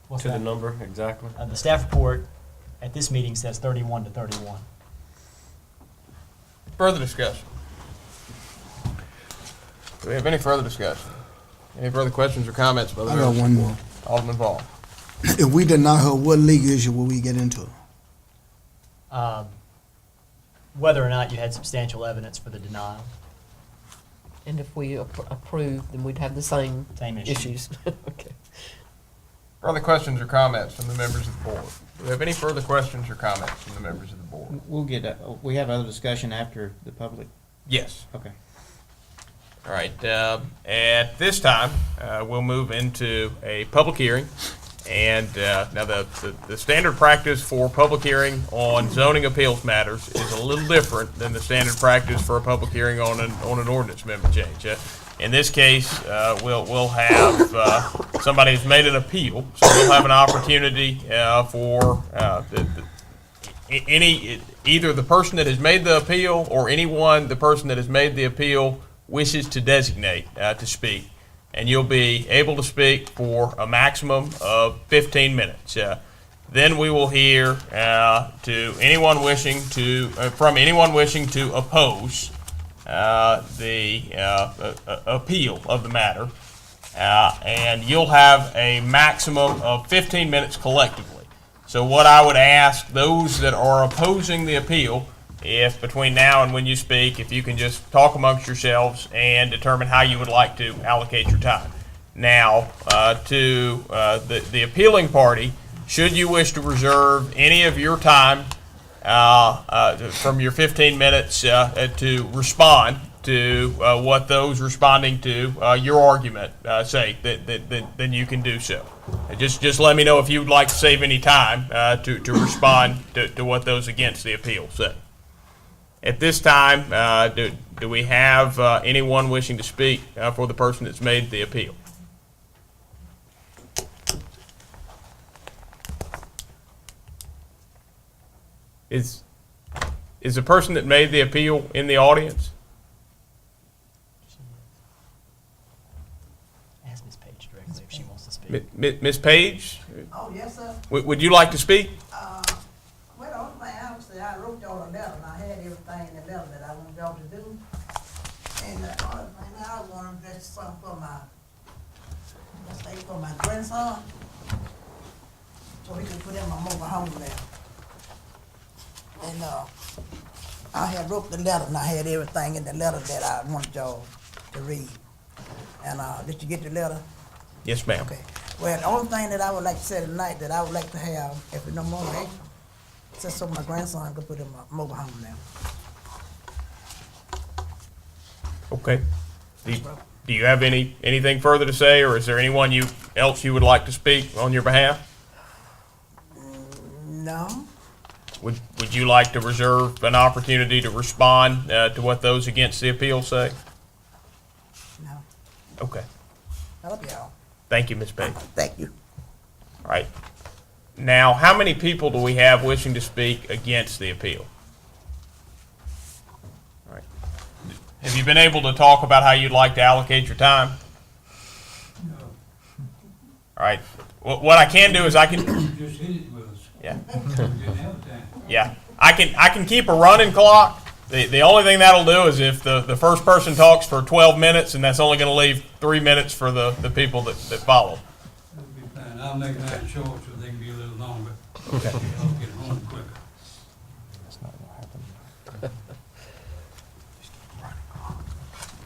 What's To that? the number, exactly. The staff report at this meeting says 31 to 31. Further discussion? Do we have any further discussion? Any further questions or comments by the I got members? one more. Alderman Ball. If we deny her, what legal issue will we get into? Whether or not you had substantial evidence for the denial. And if we approve, then we'd have the same Same issue. issues. Okay. Further questions or comments from the members of the board? Do we have any further questions or comments from the members of the board? We'll get, we have other discussion after the public. Yes. Okay. All right. At this time, we'll move into a public hearing. And now the standard practice for public hearing on zoning appeals matters is a little different than the standard practice for a public hearing on an ordinance amendment change. In this case, we'll have somebody who's made an appeal, so we'll have an opportunity for either the person that has made the appeal or the person that has made the appeal wishes to designate to speak. And you'll be able to speak for a maximum of 15 minutes. Then we will hear from anyone wishing to oppose the appeal of the matter, and you'll have a maximum of 15 minutes collectively. So what I would ask those that are opposing the appeal, if between now and when you speak, if you can just talk amongst yourselves and determine how you would like to allocate your time. Now, to the appealing party, should you wish to reserve any of your time from your 15 minutes to respond to what those responding to your argument say, then you can do so. Just let me know if you would like to save any time to respond to what those against the appeal say. At this time, do we have anyone wishing to speak for the person that's made the appeal? Is the person that made the appeal in the audience? Ask Ms. Page directly if she wants to speak. Ms. Page, Oh, yes, sir. would you like to speak? Well, the only thing I would say, I wrote y'all a letter, and I had everything in the letter that I wanted y'all to do. And the only thing I wanted, just something for my, let's say for my grandson, so he can put in my mobile home there. And, I had wrote the letter, and I had everything in the letter that I wanted y'all to read. And, did you get the letter? Yes, ma'am. Okay. Well, the only thing that I would like to say tonight that I would like to have, if there's no more action, just so my grandson could put in my mobile home now. Okay. Do you have anything further to say, or is there anyone else you would like to speak on your behalf? No. Would you like to reserve an opportunity to respond to what those against the appeal say? No. Okay. I love y'all. Thank you, Ms. Page. Thank you. All right. Now, how many people do we have wishing to speak against the appeal? All right. Have you been able to talk about how you'd like to allocate your time? No. All right. What I can do is I can. Just hit it with us. Yeah. We didn't have time. Yeah. I can keep a running clock. The only thing that'll do is if the first person talks for 12 minutes, and that's only going to leave 3 minutes for the people that follow. That'll be fine. I'll make that short so they can be a little longer. Okay. I'll get home quicker. That's not gonna happen.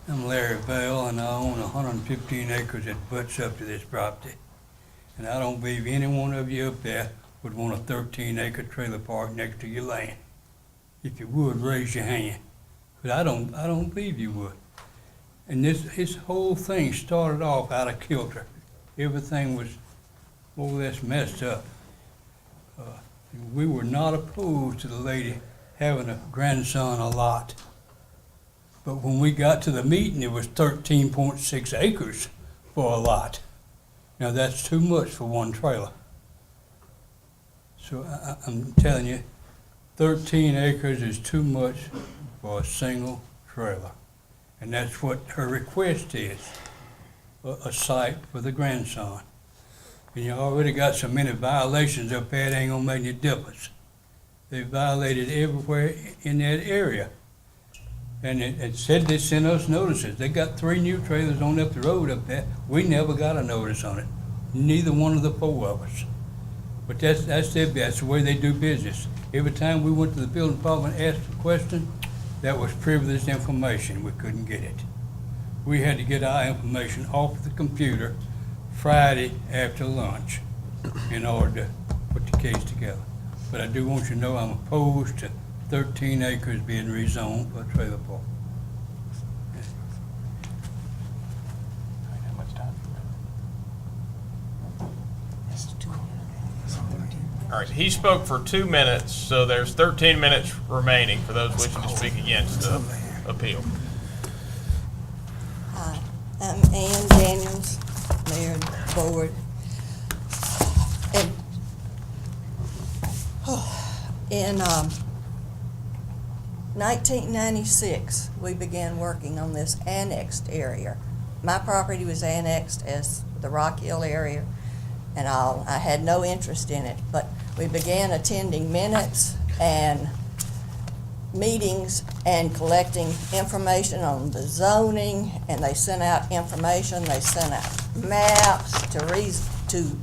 I'm Larry Bell, and I own 115 acres that butts up to this property. And I don't believe any one of you up there would want a 13-acre trailer park next to your land. If you would, raise your hand. But I don't believe you would. And this whole thing started off out of kilter. Everything was more or less messed up. We were not opposed to the lady having a grandson a lot. But when we got to the meeting, it was 13.6 acres for a lot. Now, that's too much for one trailer. So I'm telling you, 13 acres is too much for a single trailer. And that's what her request is, a site for the grandson. And you already got so many violations up there, it ain't gonna make any difference. They violated everywhere in that area. And it said they sent us notices. They got 3 new trailers on up the road up there. We never got a notice on it. Neither one of the 4 of us. But that's the way they do business. Every time we went to the building department and asked a question, that was privileged information. We couldn't get it. We had to get our information off the computer Friday after lunch in order to put the case together. But I do want you to know I'm opposed to 13 acres being rezoned for a trailer park. How much time? All right, he spoke for 2 minutes, so there's 13 minutes remaining for those wishing to speak against the appeal. Hi, I'm Ann Daniels, Mayor of the Board. In 1996, we began working on this annexed area. My property was annexed as the Rock Hill area and all. I had no interest in it, but we began attending minutes and meetings and collecting information on the zoning, and they sent out information, they sent out maps to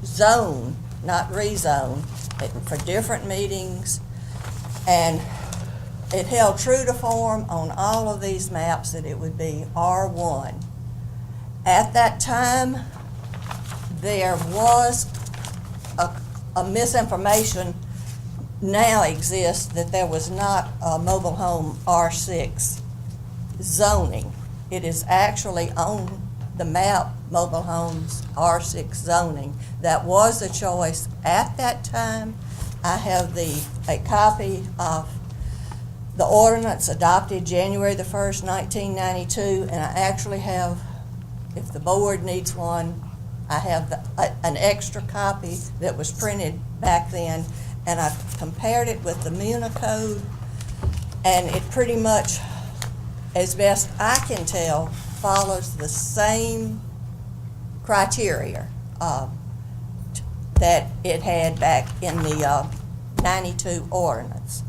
zone, not rezone, for different meetings, and it held true to form on all of these maps that it would be R1. At that time, there was a misinformation now exists that there was not a mobile home R6 zoning. It is actually on the map, mobile homes, R6 zoning. That was a choice at that time. I have a copy of the ordinance adopted January the 1st, 1992, and I actually have, if the board needs one, I have an extra copy that was printed back then, and I compared it with the MUNA code, and it pretty much, as best I can tell, follows the same criteria that it had back in the 92 ordinance.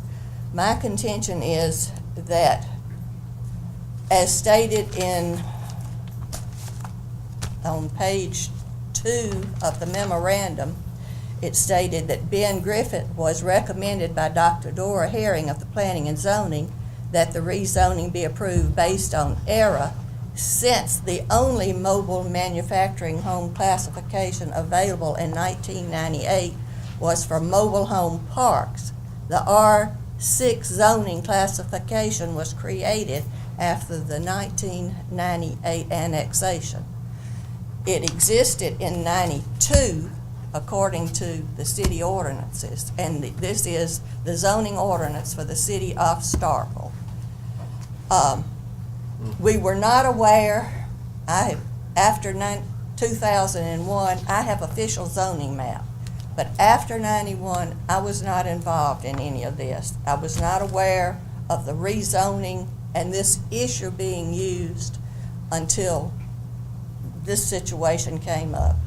My contention is that, as stated on page 2 of the memorandum, it stated that Ben Griffith was recommended by Dr. Dora Herring of the Planning and Zoning that the rezoning be approved based on error, since the only mobile manufacturing home classification available in 1998 was for mobile home parks. The R6 zoning classification was created after the 1998 annexation. It existed in 92 according to the city ordinances, and this is the zoning ordinance for the city of Starkville. We were not aware, after 2001, I have official zoning map, but after 91, I was not involved in any of this. I was not aware of the rezoning and this issue being used until this situation came up.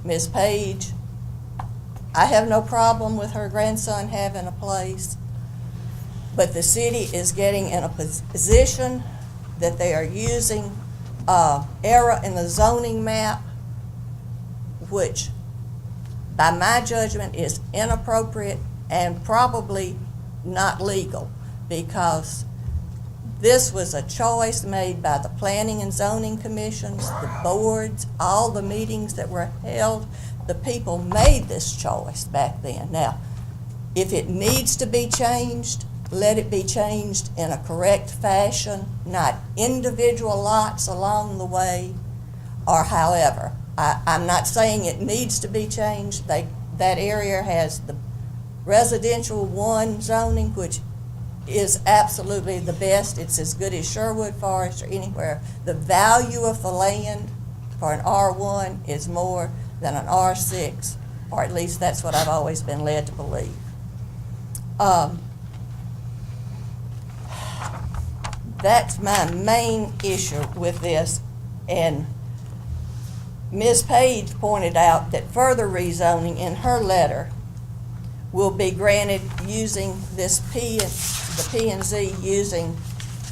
Ms. Page, I have no problem with her grandson having a place, but the city is getting in a position that they are using error in the zoning map, which by my judgment is inappropriate and probably not legal, because this was a choice made by the planning and zoning commissions, the boards, all the meetings that were held. The people made this choice back then. Now, if it needs to be changed, let it be changed in a correct fashion, not individual lots along the way, or however. I'm not saying it needs to be changed. That area has the residential 1 zoning, which is absolutely the best. It's as good as Sherwood Forest or anywhere. The value of the land for an R1 is more than an R6, or at least that's what I've always been led to believe. That's my main issue with this, and Ms. Page pointed out that further rezoning in her letter will be granted using the P&Z using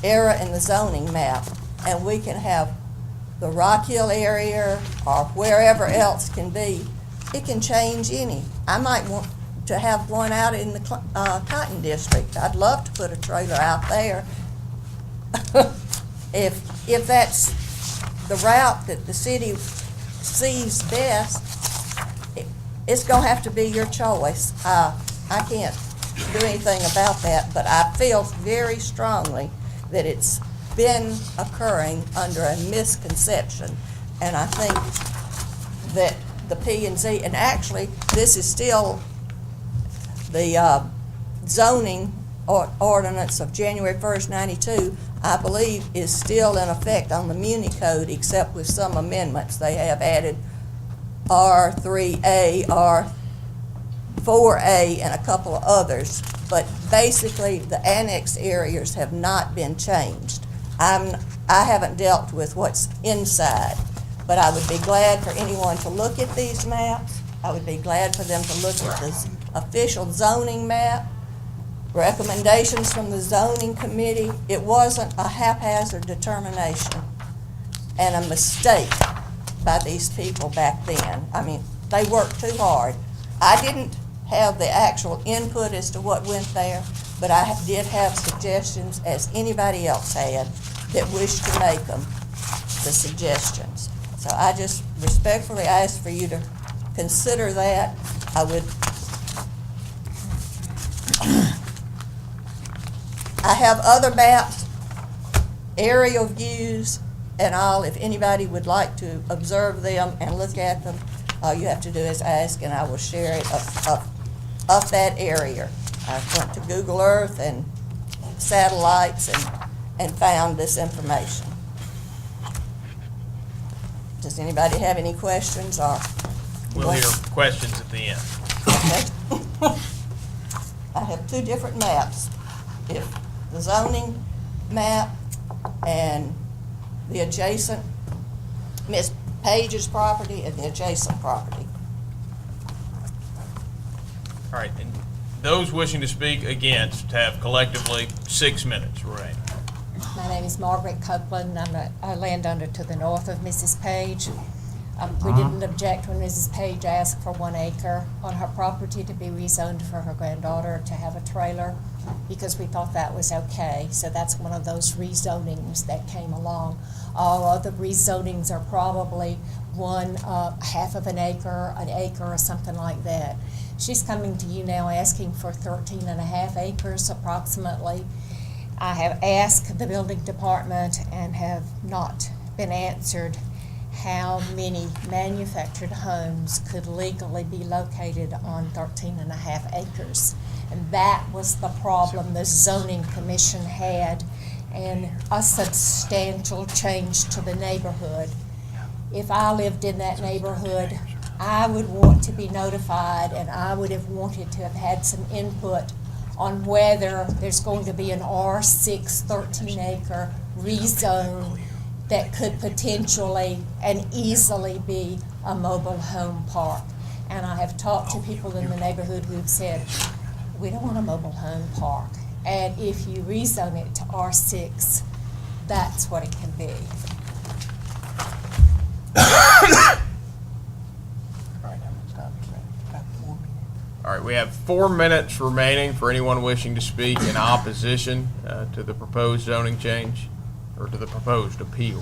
error in the zoning map, and we can have the Rock Hill area or wherever else can be. It can change any. I might want to have one out in the Cotton District. I'd love to put a trailer out there. If that's the route that the city sees best, it's going to have to be your choice. I can't do anything about that, but I feel very strongly that it's been occurring under a misconception, and I think that the P&Z, and actually this is still the zoning ordinance of January 1st, 92, I believe is still in effect on the Muni Code, except with some amendments. They have added R3A, R4A, and a couple of others. But basically, the annexed areas have not been changed. I haven't dealt with what's inside, but I would be glad for anyone to look at these maps. I would be glad for them to look at this official zoning map, recommendations from the zoning committee. It wasn't a haphazard determination and a mistake by these people back then. I mean, they worked too hard. I didn't have the actual input as to what went there, but I did have suggestions, as anybody else had, that wished to make them, the suggestions. So I just respectfully ask for you to consider that. I have other maps aerial views and all. If anybody would like to observe them and look at them, all you have to do is ask, and I will share it of that area. I went to Google Earth and satellites and found this information. Does anybody have any questions or? We'll hear questions at the end. Okay. I have two different maps. If the zoning map and the adjacent, Miss Page's property and the adjacent property. All right, and those wishing to speak against have collectively 6 minutes remaining. My name is Margaret Copeland. I'm a landowner to the north of Mrs. Page. We didn't object when Mrs. Page asked for 1 acre on her property to be rezoned for her granddaughter to have a trailer, because we thought that was okay. So that's one of those rezonings that came along. All other rezonings are probably half of an acre, or something like that. She's coming to you now asking for 13.5 acres approximately. I have asked the building department and have not been answered how many manufactured homes could legally be located on 13.5 acres. And that was the problem the zoning commission had, and a substantial change to the neighborhood. If I lived in that neighborhood, I would want to be notified, and I would have wanted to have had some input on whether there's going to be an R6 13-acre rezone that could potentially and easily be a mobile home park. And I have talked to people in the neighborhood who've said, we don't want a mobile home park. And if you rezone it to R6, that's what it can be. All right, we have 4 minutes remaining for anyone wishing to speak in opposition to the proposed zoning change or to the proposed appeal.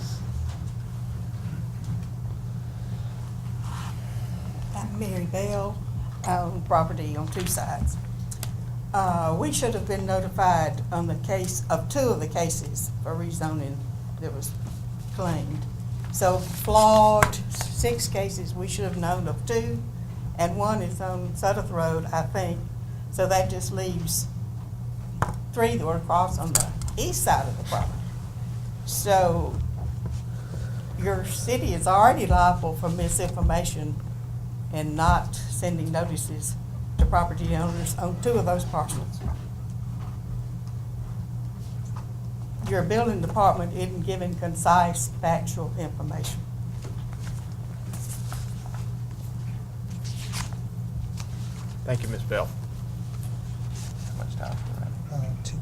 I'm Mary Bell. I own property on 2 sides. We should have been notified on the case of 2 of the cases for rezoning that was claimed. So flawed 6 cases, we should have known of 2, and 1 is on Sudeth Road, I think. So that just leaves 3 that were across on the east side of the property. So your city is already liable for misinformation and not sending notices to property owners on 2 of those parcels. Your building department isn't giving concise, factual information. Thank you, Ms. Bell. How much time? 2.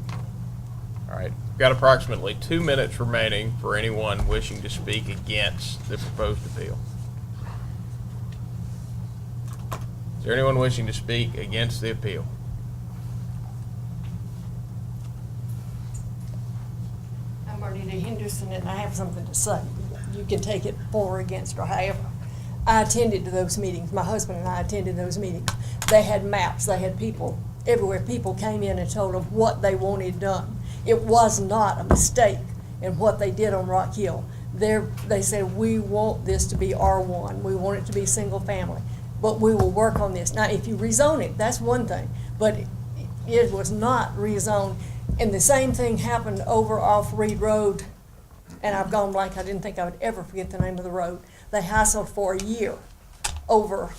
All right, we've got approximately 2 minutes remaining for anyone wishing to speak against the proposed appeal. Is there anyone wishing to speak against the appeal? I'm Marnita Henderson, and I have something to say. You can take it for or against or however. I attended to those meetings. My husband and I attended those meetings. They had maps. They had people everywhere. People came in and told them what they wanted done. It was not a mistake in what they did on Rock Hill. They said, we want this to be R1. We want it to be single family. But we will work on this. Now, if you rezone it, that's one thing. But it was not rezoned. And the same thing happened over off Reed Road. And I've gone blank. I didn't think I would ever forget the name of the road. They hassled for a year over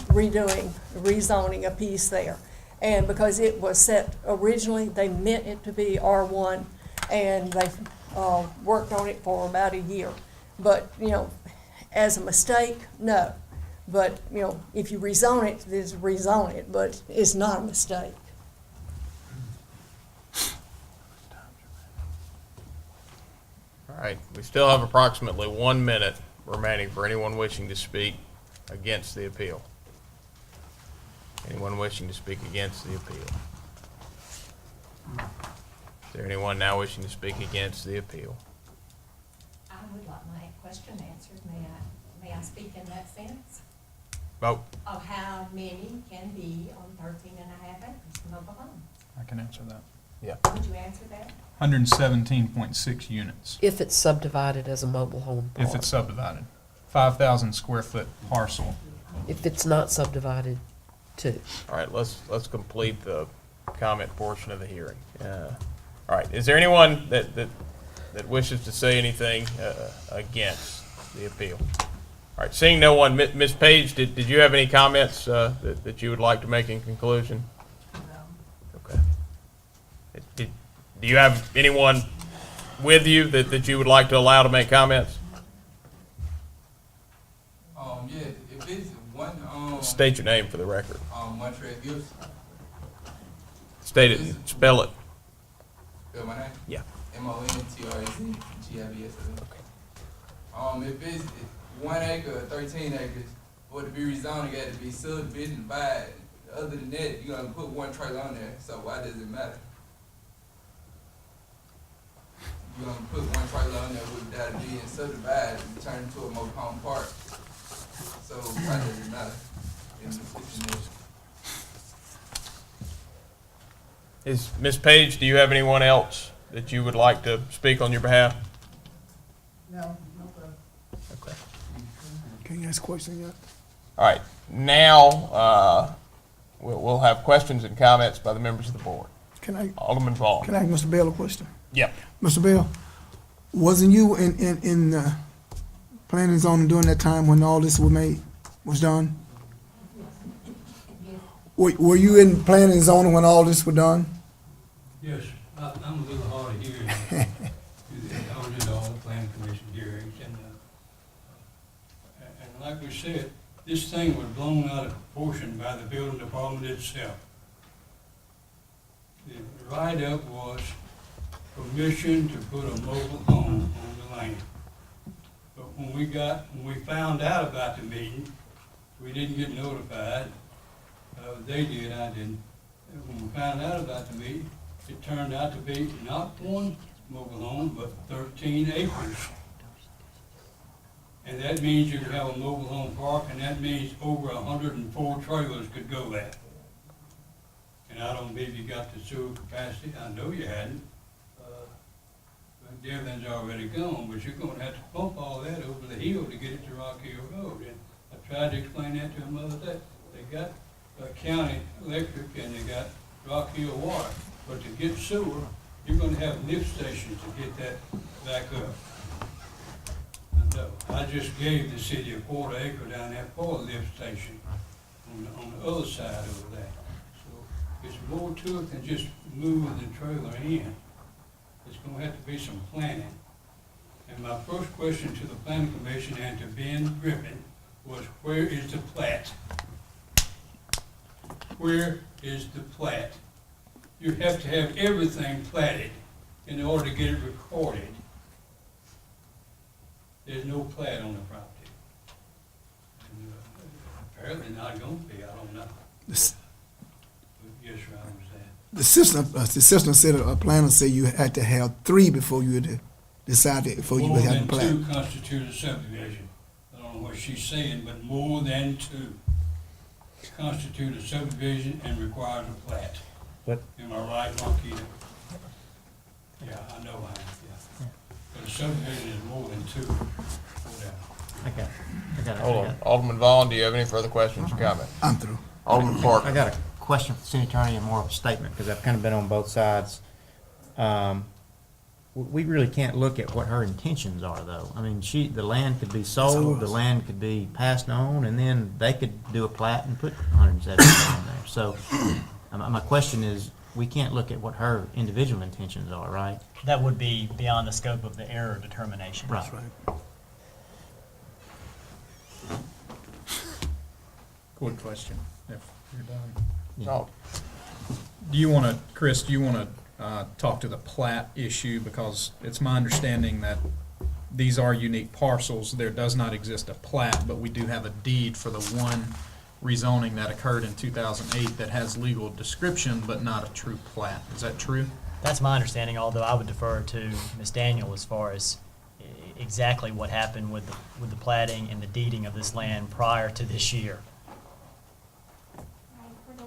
rezoning a piece there. And because it was set originally, they meant it to be R1, and they worked on it for about a year. But, as a mistake, no. But, if you rezone it, just rezone it, but it's not a mistake. All right, we still have approximately 1 minute remaining for anyone wishing to speak against the appeal. Anyone wishing to speak against the appeal? Is there anyone now wishing to speak against the appeal? I would like my question answered. May I speak in that sense? Vote. Of how many can be on 13.5 acres mobile homes? I can answer that. Yeah. Would you answer that? 117.6 units, If it's subdivided as a mobile home park. if it's subdivided. 5,000 square foot parcel. If it's not subdivided, too. All right, let's complete the comment portion of the hearing. All right, is there anyone that wishes to say anything against the appeal? All right, seeing no one, Ms. Page, did you have any comments that you would like to make in conclusion? Okay. Do you have anyone with you that you would like to allow to make comments? Yeah, if it's one, State your name for the record. Montreal Gibbs. State it, spell it. Spell my name? Yeah. MONTRACGIBS. Okay. If it's 1 acre or 13 acres, for it to be rezoning, it got to be subdivision divided. Other than that, you're gonna put one trailer on there, so why does it matter? You're gonna put one trailer on there without it being subdivided and turn into a mobile home park. So why does it matter? Is Ms. Page, do you have anyone else that you would like to speak on your behalf? No, no, Okay. Can you ask a question yet? All right, now we'll have questions and comments by the members of the board. Can I Alderman Vaughn. Can I ask Mr. Bell a question? Yeah. Mr. Bell, wasn't you in planning and zoning during that time when all this was done? Were you in planning and zoning when all this was done? Yes, I'm a little hard of hearing. I was in all the planning commission hearings, and like we said, this thing was blown out of proportion by the building department itself. The write-up was permission to put a mobile home on the land. But when we found out about the meeting, we didn't get notified. They did, I didn't. And when we found out about the meeting, it turned out to be not one mobile home, but 13 acres. And that means you could have a mobile home park, and that means over 104 trailers could go there. And I don't believe you got the sewer capacity. I know you hadn't. But everything's already gone, but you're gonna have to pump all that over the hill to get it to Rock Hill Road. And I tried to explain that to them the other day. They got county electric and they got Rock Hill water. But to get sewer, you're gonna have lift stations to get that back up. And I just gave the city a quarter acre down there for a lift station on the other side over there. So it's more to it than just moving the trailer in. It's gonna have to be some planning. And my first question to the planning commission and to Ben Griffin was, where is the plat? Where is the plat? You have to have everything platted in order to get it recorded. There's no plat on the property. And, apparently not going to be, I don't know. But yes, sir, I understand. The system said, a planner said you had to have 3 before you had decided, before you would have a plan. More than 2 constitute a subdivision. I don't know what she's saying, but more than 2 constitute a subdivision and requires a plat. But am I right, Marquita? Yeah, I know I am, yeah. But a subdivision is more than 2. Okay. Hold on. Alderman Vaughn, do you have any further questions or comments? I'm through. Alderman Parker. I got a question for the city attorney and more of a statement, because I've kind of been on both sides. We really can't look at what her intentions are, though. I mean, the land could be sold, the land could be passed on, and then they could do a plat and put 170 on there. So my question is, we can't look at what her individual intentions are, right? That would be beyond the scope of the error determination. Right. Quick question, if you're done. Oh. Do you want to, Chris, talk to the plat issue? Because it's my understanding that these are unique parcels. There does not exist a plat, but we do have a deed for the one rezoning that occurred in 2008 that has legal description, but not a true plat. Is that true? That's my understanding, although I would defer to Ms. Daniel as far as exactly what happened with the platting and the deeding of this land prior to this year. For the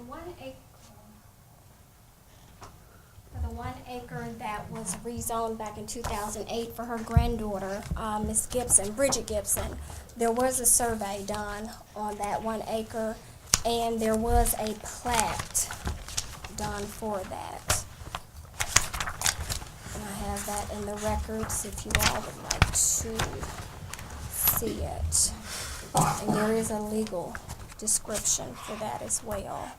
1 acre that was rezoned back in 2008 for her granddaughter, Miss Gibson, Bridget Gibson. There was a survey done on that 1 acre, and there was a plat done for that. And I have that in the records if you all would like to see it. And there is a legal description for that as well.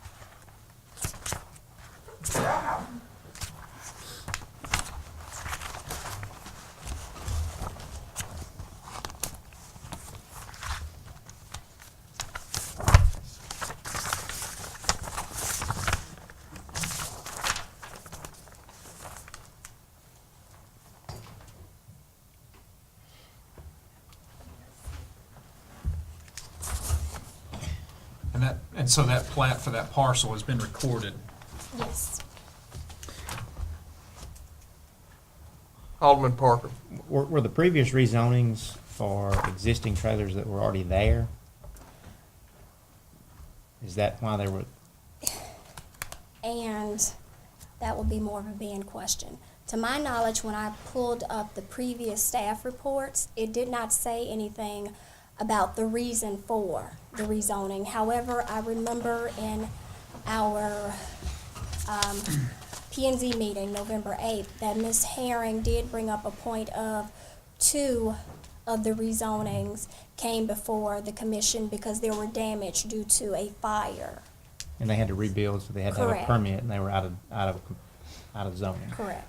And so that plat for that parcel has been recorded. Yes. Alderman Parker. Were the previous rezonings for existing trailers that were already there? Is that why they were? And that would be more of a ban question. To my knowledge, when I pulled up the previous staff reports, it did not say anything about the reason for the rezoning. However, I remember in our P&Z meeting, November 8th, that Ms. Herring did bring up a point of 2 of the rezonings came before the commission because there were damage due to a fire. And they had to rebuild, so they had to have a Correct. permit, and they were out of zoning. Correct.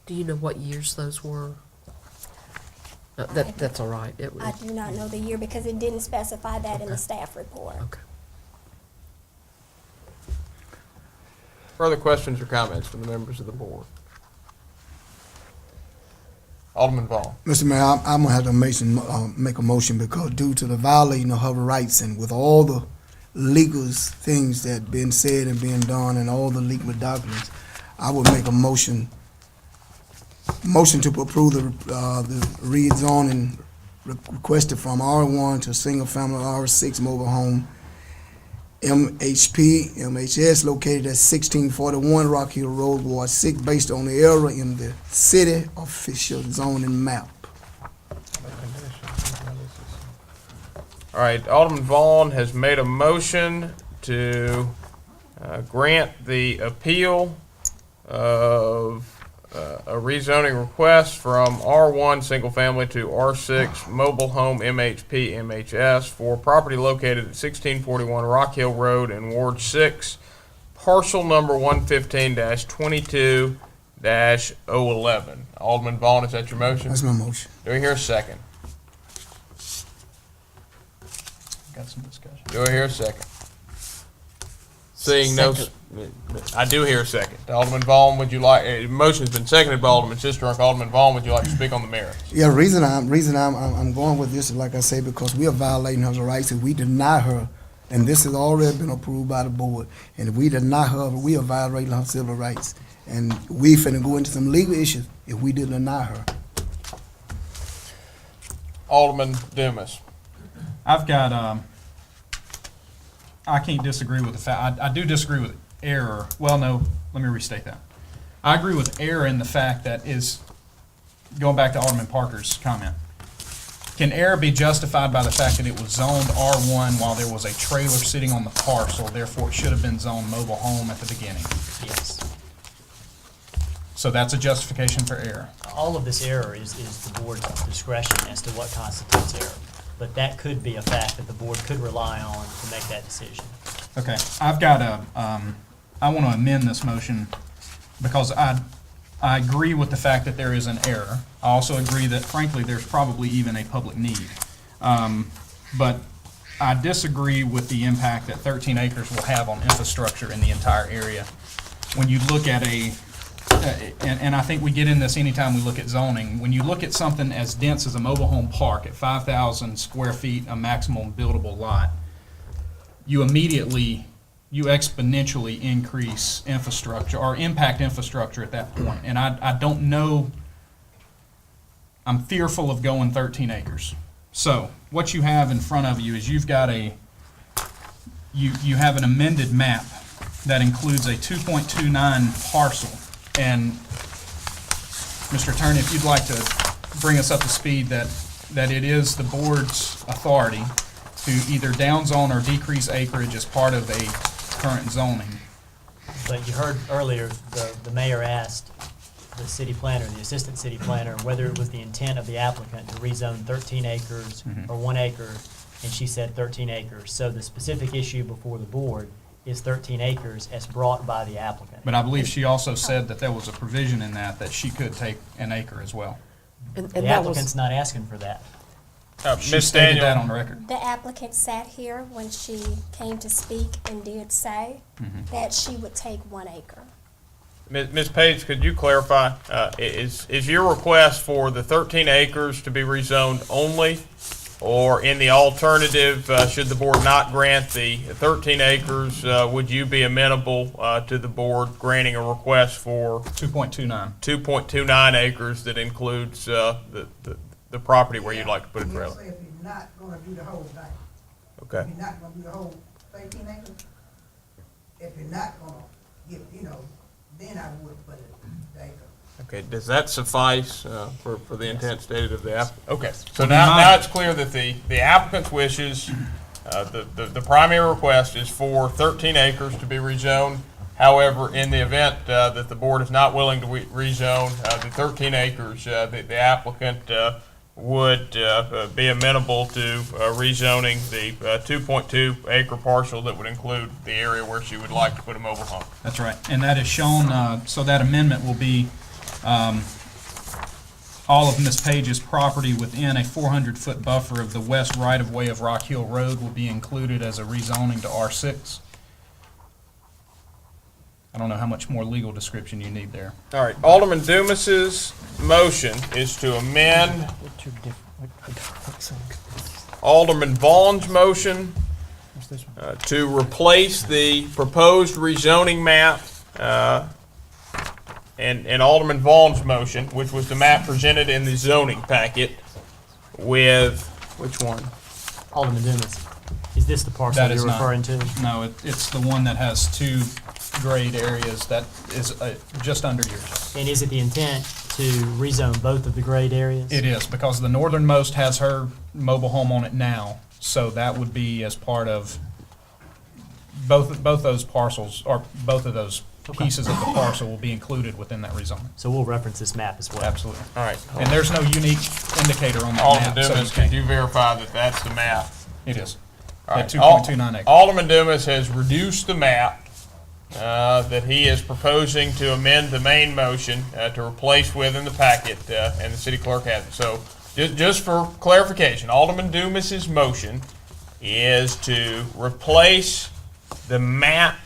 Do you know what years those were? That's all right. It I was, do not know the year because it didn't specify that in the staff report. okay. Further questions or comments from the members of the board? Alderman Vaughn. Mr. Mayor, I'm gonna have to make a motion because due to the violating of her rights and with all the legal things that been said and being done and all the legal documents, I would make a motion to approve the rezoning requested from R1 to single-family R6 mobile home, MHS located at 1641 Rock Hill Road, Ward 6, based on the error in the city official zoning map. All right, Alderman Vaughn has made a motion to grant the appeal of a rezoning request from R1 single family to R6 mobile home MHP MHS for property located at 1641 Rock Hill Road in Ward 6, parcel number 115-22-011. Alderman Vaughn, is that your motion? That's my motion. Do we hear a second? Got some discussion. Do I hear a second? Seeing no, I do hear a second. Alderman Vaughn, would you like, motion's been seconded by Alderman Sistrunk. Alderman Vaughn, would you like to speak on the merits? Yeah, the reason I'm going with this is, like I say, because we are violating her rights. If we deny her, and this has already been approved by the board, and if we deny her, we are violating her civil rights. And we finna go into some legal issues if we did deny her. Alderman Dumas. I've got, I can't disagree with the fact, I do disagree with error. Well, no, let me restate that. I agree with error in the fact that is, going back to Alderman Parker's comment, can error be justified by the fact that it was zoned R1 while there was a trailer sitting on the parcel, therefore it should have been zoned mobile home at the beginning? Yes. So that's a justification for error. All of this error is the board's discretion as to what constitutes error. But that could be a fact that the board could rely on to make that decision. Okay, I've got I want to amend this motion because I agree with the fact that there is an error. I also agree that frankly there's probably even a public need. But I disagree with the impact that 13 acres will have on infrastructure in the entire area. When you look at and I think we get in this anytime we look at zoning, when you look at something as dense as a mobile home park at 5,000 square feet, a maximum buildable lot, you exponentially increase infrastructure or impact infrastructure at that point. And I don't know, I'm fearful of going 13 acres. So what you have in front of you is you've got you have an amended map that includes a 2.29 parcel. And Mr. Attorney, if you'd like to bring us up to speed that it is the board's authority to either downzone or decrease acreage as part of a current zoning. But you heard earlier, the mayor asked the city planner, the assistant city planner, whether it was the intent of the applicant to rezone 13 acres or 1 acre, and she said 13 acres. So the specific issue before the board is 13 acres as brought by the applicant. But I believe she also said that there was a provision in that she could take an acre as well. And The that was, applicant's not asking for that. She Ms. stated Daniel, that on the record. The applicant sat here when she came to speak and did say that she would take 1 acre. Ms. Page, could you clarify, is your request for the 13 acres to be rezoned only? Or in the alternative, should the board not grant the 13 acres, would you be amenable to the board granting a request for 2.29 acres that includes the property where you'd like to put a trailer? Say if you're not gonna do the whole thing. Okay. If you're not gonna do the whole 13 acres, if you're not gonna give, then I would put it the acre. Okay, does that suffice for the intent stated of the applicant? Okay, so now it's clear that the applicant's wishes, the primary request is for 13 acres to be rezoned. However, in the event that the board is not willing to rezone the 13 acres, the applicant would be amenable to rezoning the 2.2 acre parcel that would include the area where she would like to put a mobile home. That's right. And that is shown, so that amendment will be all of Ms. Page's property within a 400-foot buffer of the west right-of-way of Rock Hill Road will be included as a rezoning to R6. I don't know how much more legal description you need there. All right, Alderman Dumas's motion is to amend Alderman Vaughn's motion to replace the proposed rezoning map and Alderman Vaughn's motion, which was the map presented in the zoning packet, with which one? Alderman Dumas, is this the parcel That is you're not. referring to? No, it's the one that has 2 grade areas that is just under yours. And is it the intent to rezone both of the grade areas? It is, because the northernmost has her mobile home on it now, so that would be as part of both those parcels, or both of those pieces of the parcel will be included within that rezoning. So we'll reference this map as well. Absolutely. All right. And there's no unique indicator on that Alderman map. so Dumas, you can't- could you verify that that's the map? It is. All At right. 2.29 acres. Alderman Dumas has reduced the map that he is proposing to amend the main motion to replace with in the packet, and the city clerk has it. So just for clarification, Alderman Dumas's motion is to replace the map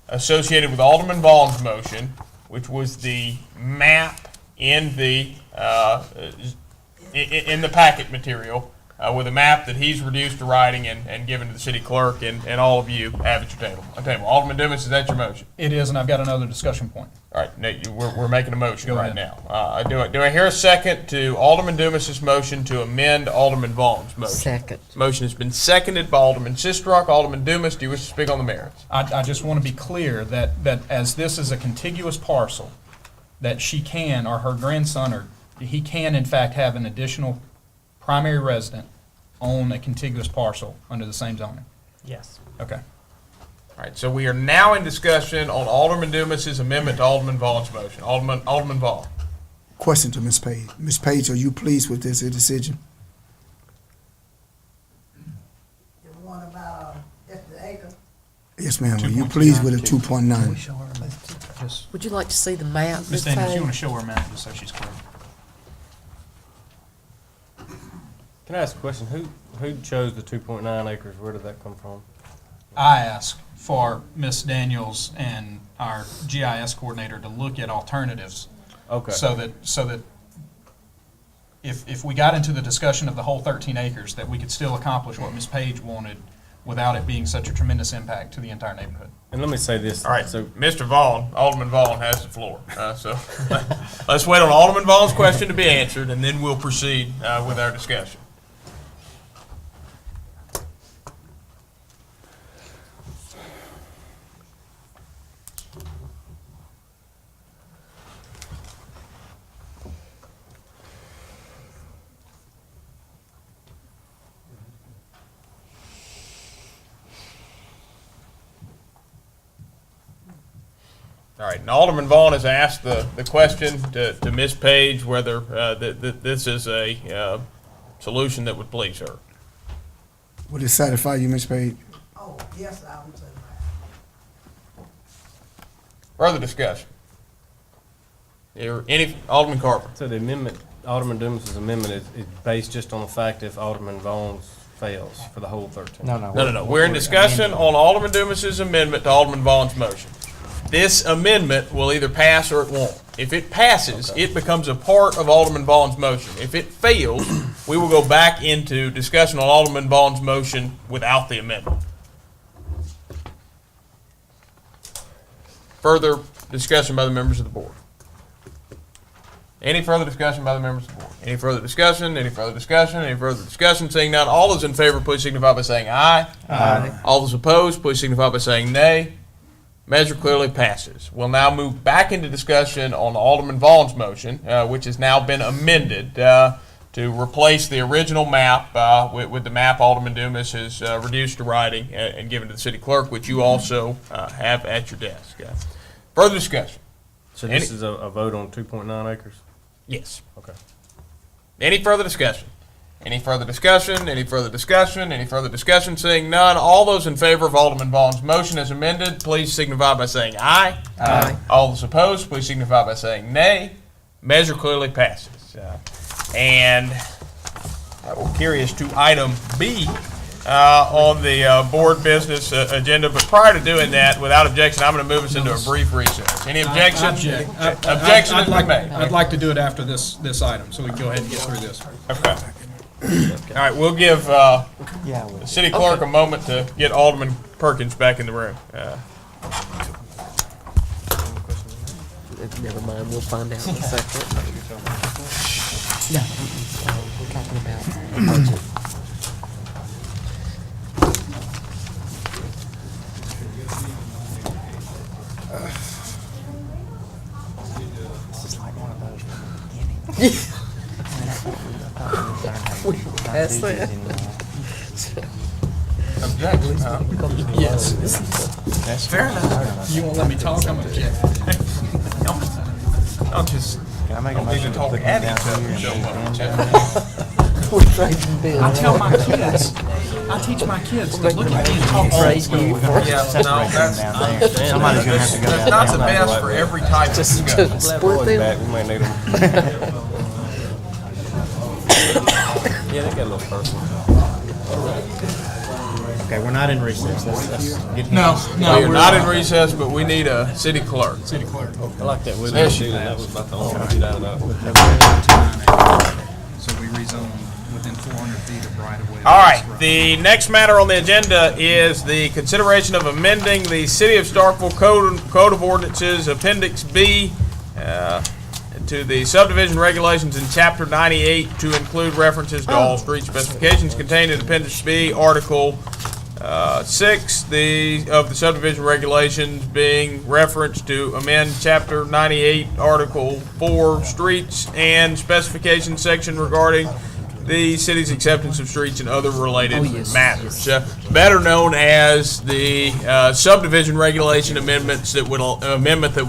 associated with Alderman Vaughn's motion, which was the map in the packet material, with a map that he's reduced to writing and given to the city clerk, and all of you have at your table. Alderman Dumas, is that your motion? It is, and I've got another discussion point. All right, Nate, we're making a motion Go right ahead. now. Do I hear a second to Alderman Dumas's motion to amend Alderman Vaughn's motion? second. Motion has been seconded by Alderman Sistrunk. Alderman Dumas, do you wish to speak on the merits? I just want to be clear that as this is a contiguous parcel, that she can, or her grandson, or he can in fact have an additional primary resident own a contiguous parcel under the same zoning. Yes. Okay. All right, so we are now in discussion on Alderman Dumas's amendment to Alderman Vaughn's motion. Alderman Vaughn. Question to Ms. Page. Ms. Page, are you pleased with this decision? The one about, just the acre, Yes, ma'am. Are you pleased with the 2.9? Would you like to see the map, Ms. Ms. Daniels, you Page? want to show her map just so she's clear? Can I ask a question? Who chose the 2.9 acres? Where did that come from? I asked for Ms. Daniels and our GIS coordinator to look at alternatives. Okay. So that if we got into the discussion of the whole 13 acres, that we could still accomplish what Ms. Page wanted without it being such a tremendous impact to the entire neighborhood. And let me say this. All right, so Mr. Vaughn, Alderman Vaughn has the floor. So let's wait on Alderman Vaughn's question to be answered, and then we'll proceed with our discussion. All right, and Alderman Vaughn has asked the question to Ms. Page whether this is a solution that would please her. Would it satisfy you, Ms. Page? Oh, yes, I would say that. Further discussion? Any, Alderman Carver? So the amendment, Alderman Dumas's amendment is based just on the fact if Alderman Vaughn's fails for the whole 13. No. We're in discussion on Alderman Dumas's amendment to Alderman Vaughn's motion. This amendment will either pass or it won't. If it passes, it becomes a part of Alderman Vaughn's motion. If it fails, we will go back into discussion on Alderman Vaughn's motion without the amendment. Further discussion by the members of the board? Any further discussion by the members of the board? Any further discussion? Any further discussion? Any further discussion? Seeing none, all those in favor, please signify by saying aye. Aye. All those opposed, please signify by saying nay. Measure clearly passes. We'll now move back into discussion on Alderman Vaughn's motion, which has now been amended to replace the original map with the map Alderman Dumas has reduced to writing and given to the city clerk, which you also have at your desk. Further discussion? So this is a vote on 2.9 acres? Yes. Okay. Any further discussion? Any further discussion? Any further discussion? Any further discussion? Seeing none, all those in favor of Alderman Vaughn's motion as amended, please signify by saying aye. Aye. All those opposed, please signify by saying nay. Measure clearly passes. And I will carry us to item B on the board business agenda. But prior to doing that, without objection, I'm going to move us into a brief recess. Any objection? Objection has been made. I'd like to do it after this item, so we can go ahead and get through this. Okay. All right, we'll give the city clerk a moment to get Alderman Perkins back in the room. Never mind, we'll find out in a second. No, we're talking about budget. This is like one of those from the beginning. That's it. Objection, huh? Yes. That's fair enough. You won't let me talk, I'm objecting. I'll just, Can I make a don't need to motion to talk put at them each down other here so and much. I tell my kids, I teach my kids to look at me and talk Praise straight. you for Yeah, Separate no, them that's, down I there. understand Somebody's that. gonna have to go That's down not the there. best for every type of discussion. split them. Back, we might need them. Yeah, they got a little personal. Okay, we're not in recess. Let's get him. No, We are not in recess, but we need a city clerk. City clerk. I like that. We Yes, didn't do that. That was about the only one we did out of that. So we rezone within 400 feet of right of way. All right, the next matter on the agenda is the consideration of amending the City of Starkville Code of Ordinances, Appendix B, to the subdivision regulations in Chapter 98 to include references to all street specifications contained in Appendix B, Article 6 of the subdivision regulations being referenced to amend Chapter 98, Article 4, Streets and Specification section regarding the city's acceptance of streets and other related matters. Better known as the subdivision regulation amendment that would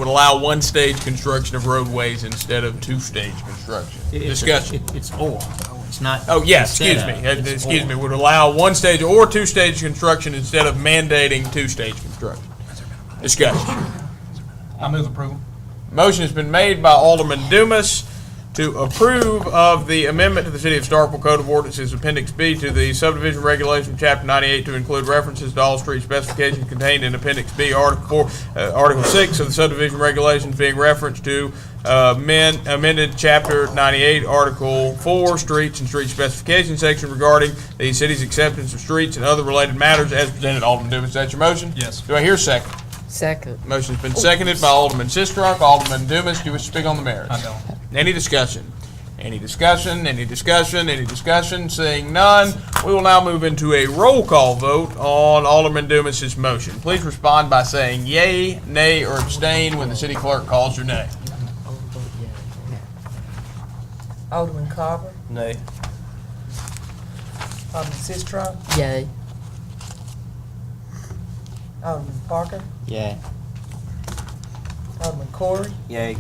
allow one-stage construction of roadways instead of two-stage construction. Discussion. It's or. It's not. Oh, yes, excuse me. instead of. It's Excuse or. me. Would allow one-stage or two-stage construction instead of mandating two-stage construction. Discussion. I move approval. Motion has been made by Alderman Dumas to approve of the amendment to the City of Starkville Code of Ordinances Appendix B to the subdivision regulation Chapter 98 to include references to all street specifications contained in Appendix B, Article 6 of the subdivision regulations being referenced to amended Chapter 98, Article 4, Streets and Street Specification section regarding the city's acceptance of streets and other related matters as presented. Alderman Dumas, is that your motion? Yes. Do I hear a second? Second. Motion's been seconded by Alderman Sistrunk. Alderman Dumas, do you wish to speak on the merits? I don't. Any discussion? Any discussion? Any discussion? Any discussion? Seeing none, we will now move into a roll call vote on Alderman Dumas's motion. Please respond by saying yay, nay, or abstain when the city clerk calls your name. Alderman Carver, Nay. Alderman Sistrunk, Yay. Alderman Parker, Yeah. Alderman Corey, Yay.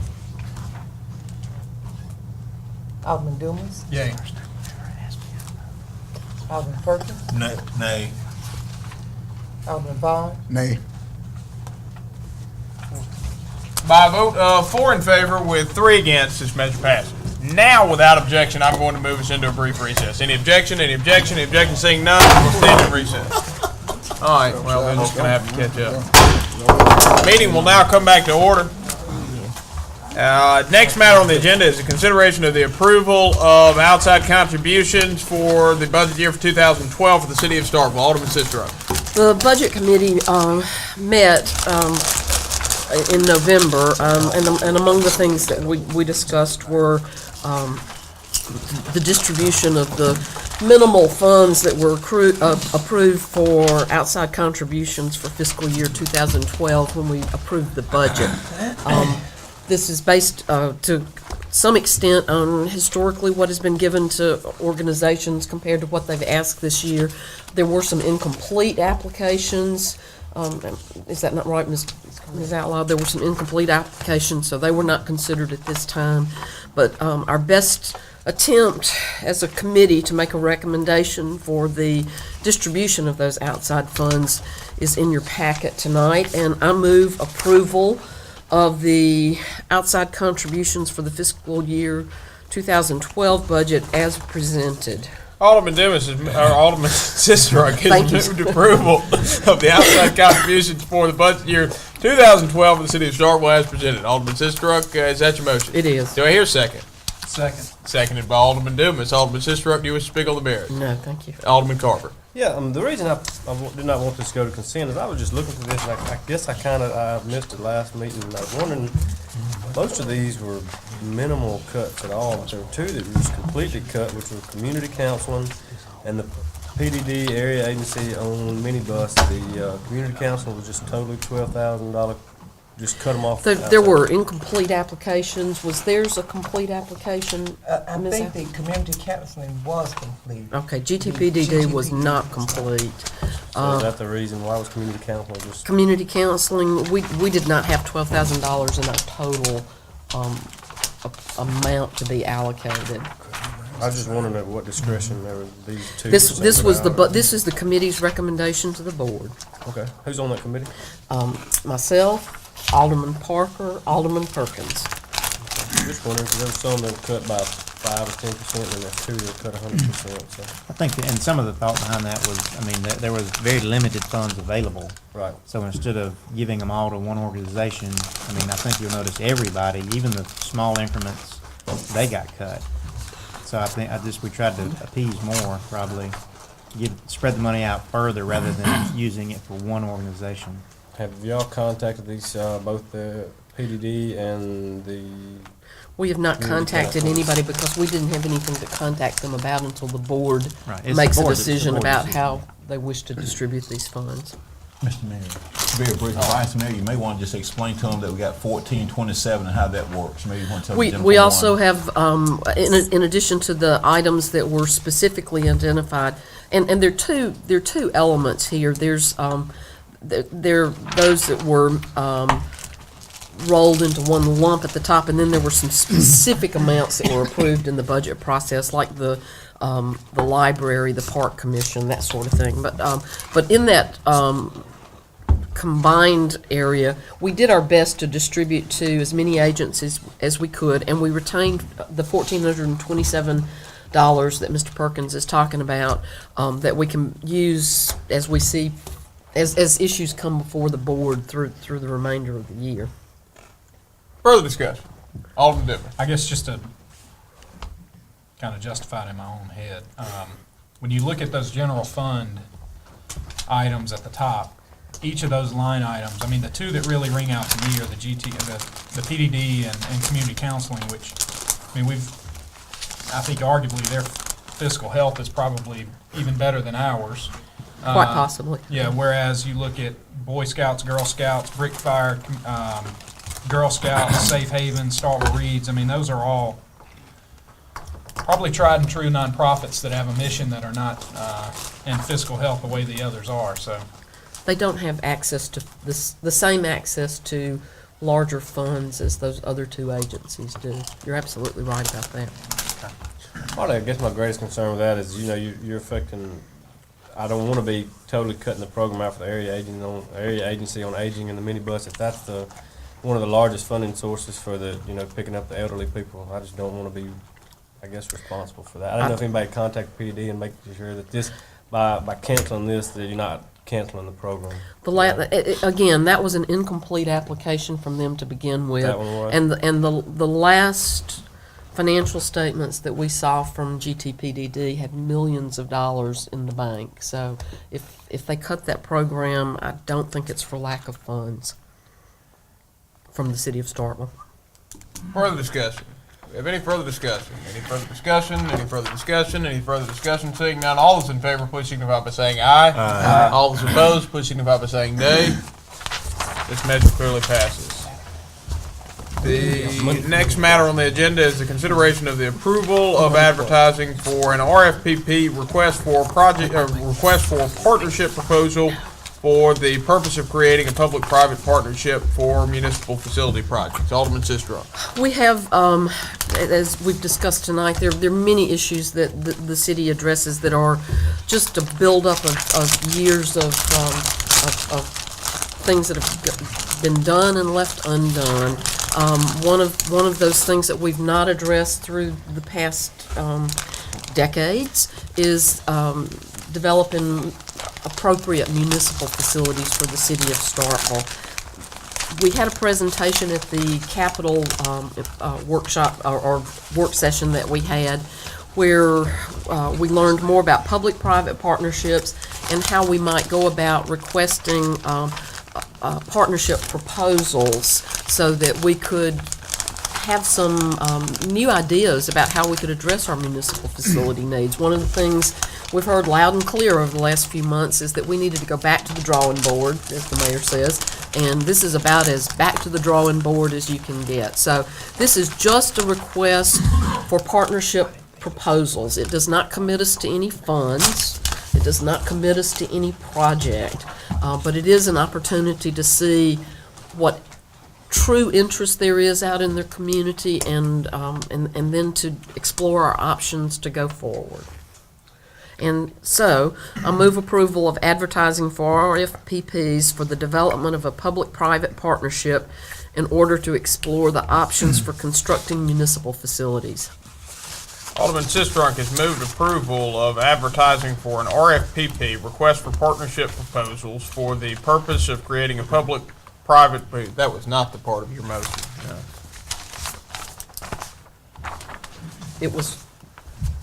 Alderman Dumas, Yay. Alderman Perkins, Nay. Alderman Vaughn, Nay. By a vote of 4 in favor with 3 against, this measure passes. Now, without objection, I'm going to move us into a brief recess. Any objection? Any objection? Any objection? Seeing none, we'll stand in recess. All right, well, we're just going to have to catch up. Meeting will now come back to order. Next matter on the agenda is a consideration of the approval of outside contributions for the budget year for 2012 for the city of Starkville. Alderman Sistrunk. The Budget Committee met in November, and among the things that we discussed were the distribution of the minimal funds that were approved for outside contributions for fiscal year 2012 when we approved the budget. This is based to some extent on historically what has been given to organizations compared to what they've asked this year. There were some incomplete applications. Is that not right, Ms. Outlaw? There were some incomplete applications, so they were not considered at this time. But our best attempt as a committee to make a recommendation for the distribution of those outside funds is in your packet tonight, and I move approval of the outside contributions for the fiscal year 2012 budget as presented. Alderman Dumas, or Alderman Sistrunk has moved approval of the outside contributions for the budget year 2012 for the city of Starkville as presented. Alderman Sistrunk, is that your motion? It is. Do I hear a second? Second. Seconded by Alderman Dumas. Alderman Sistrunk, do you wish to speak on the merits? No, thank you. Alderman Carver. Yeah, the reason I did not want this to go to consent is I was just looking through this, and I guess I missed it last meeting, and I was wondering, most of these were minimal cuts at all, but there were 2 that were just completely cut, which were community counseling and the PDD area agency on minibus. The community counseling was just totally $12,000. Just cut them off. There were incomplete applications. Was theirs a complete application? I think the community counseling was complete. Okay, GTPDD was not complete. So is that the reason why was community counseling just? Community counseling, we did not have $12,000 in our total amount to be allocated. I was just wondering at what discretion there were these 2. This is the committee's recommendation to the board. Okay, who's on that committee? Myself, Alderman Parker, Alderman Perkins. Just wondering, because there were some that were cut by 5 or 10%, and there's 2 that cut 100%, so. I think, and some of the thought behind that was, I mean, there was very limited funds available. Right. So instead of giving them all to one organization, I mean, I think you'll notice everybody, even the small increments, they got cut. So I think we tried to appease more, probably, spread the money out further rather than using it for one organization. Have y'all contacted these, both the PDD and the? We have not contacted anybody because we didn't have anything to contact them about until the board makes a decision about how they wish to distribute these funds. Mr. Mayor, very brief advice, Mayor, you may want to just explain to them that we got 1427 and how that works. Maybe you want to tell them. We also have, in addition to the items that were specifically identified, and there are two elements here. There's there are those that were rolled into one lump at the top, and then there were some specific amounts that were approved in the budget process, like the library, the park commission, that sort of thing. But in that combined area, we did our best to distribute to as many agencies as we could, and we retained the $1,427 that Mr. Perkins is talking about, that we can use as we see, as issues come before the board through the remainder of the year. Further discussion. Alderman Dibble. I guess just to kind of justify it in my own head, when you look at those general fund items at the top, each of those line items, I mean, the 2 that really ring out to me are the PDD and community counseling, which, I mean, I think arguably their fiscal health is probably even better than ours. Quite possibly. Yeah, whereas you look at Boy Scouts, Girl Scouts, Brick Fire, Girl Scouts, Safe Haven, Starkville Reads, I mean, those are all probably tried and true nonprofits that have a mission that are not in fiscal health the way the others are. So they don't have access to the same access to larger funds as those other two agencies do. You're absolutely right about that. Well, I guess my greatest concern with that is, you're affecting, I don't want to be totally cutting the program out for the area agency on aging and the minibus. If that's one of the largest funding sources for the, picking up the elderly people, I just don't want to be, I guess, responsible for that. I don't know if anybody contacted PD and making sure that this, by canceling this, that you're not canceling the program. Again, that was an incomplete application from them to begin with. That one was? And the last financial statements that we saw from GTPDD had millions of dollars in the bank. So if they cut that program, I don't think it's for lack of funds from the city of Starkville. Further discussion. We have any further discussion? Any further discussion? Any further discussion? Any further discussion? Seeing none, all those in favor, please signify by saying aye. Aye. All those opposed, please signify by saying nay. This measure clearly passes. The next matter on the agenda is the consideration of the approval of advertising for an RFPP request for partnership proposal for the purpose of creating a public-private partnership for municipal facility projects. Alderman Sistrum. We have, as we've discussed tonight, there are many issues that the city addresses that are just a buildup of years of things that have been done and left undone. One of those things that we've not addressed through the past decades is developing appropriate municipal facilities for the city of Starkville. We had a presentation at the Capitol workshop or work session that we had where we learned more about public-private partnerships and how we might go about requesting partnership proposals so that we could have some new ideas about how we could address our municipal facility needs. One of the things we've heard loud and clear over the last few months is that we needed to go back to the drawing board, as the mayor says, and this is about as back to the drawing board as you can get. So this is just a request for partnership proposals. It does not commit us to any funds. It does not commit us to any project, but it is an opportunity to see what true interest there is out in their community and then to explore our options to go forward. And so, I move approval of advertising for RFPPs for the development of a public-private partnership in order to explore the options for constructing municipal facilities. Alderman Sistrunk has moved approval of advertising for an RFPP, request for partnership proposals, for the purpose of creating a public-private, that was not the part of your motion. No. It was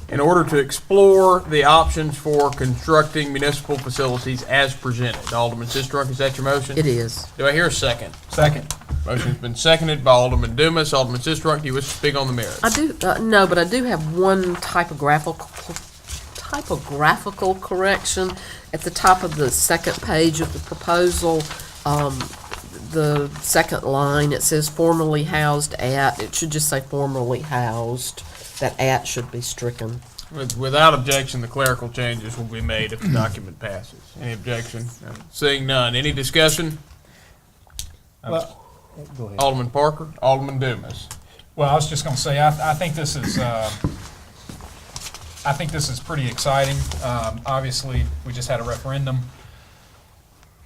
in order to explore the options for constructing municipal facilities as presented. Alderman Sistrunk, is that your motion? It is. Do I hear a second? Second. Motion's been seconded by Alderman Dumas. Alderman Sistrunk, do you wish to speak on the merits? I do, no, but I do have one typographical correction. At the top of the second page of the proposal, the second line, it says formerly housed at. It should just say formerly housed. That at should be stricken. Without objection, the clerical changes will be made if the document passes. Any objection? Seeing none. Any discussion? Well, go ahead. Alderman Parker, Alderman Dumas. Well, I was just going to say, I think this is pretty exciting. Obviously, we just had a referendum,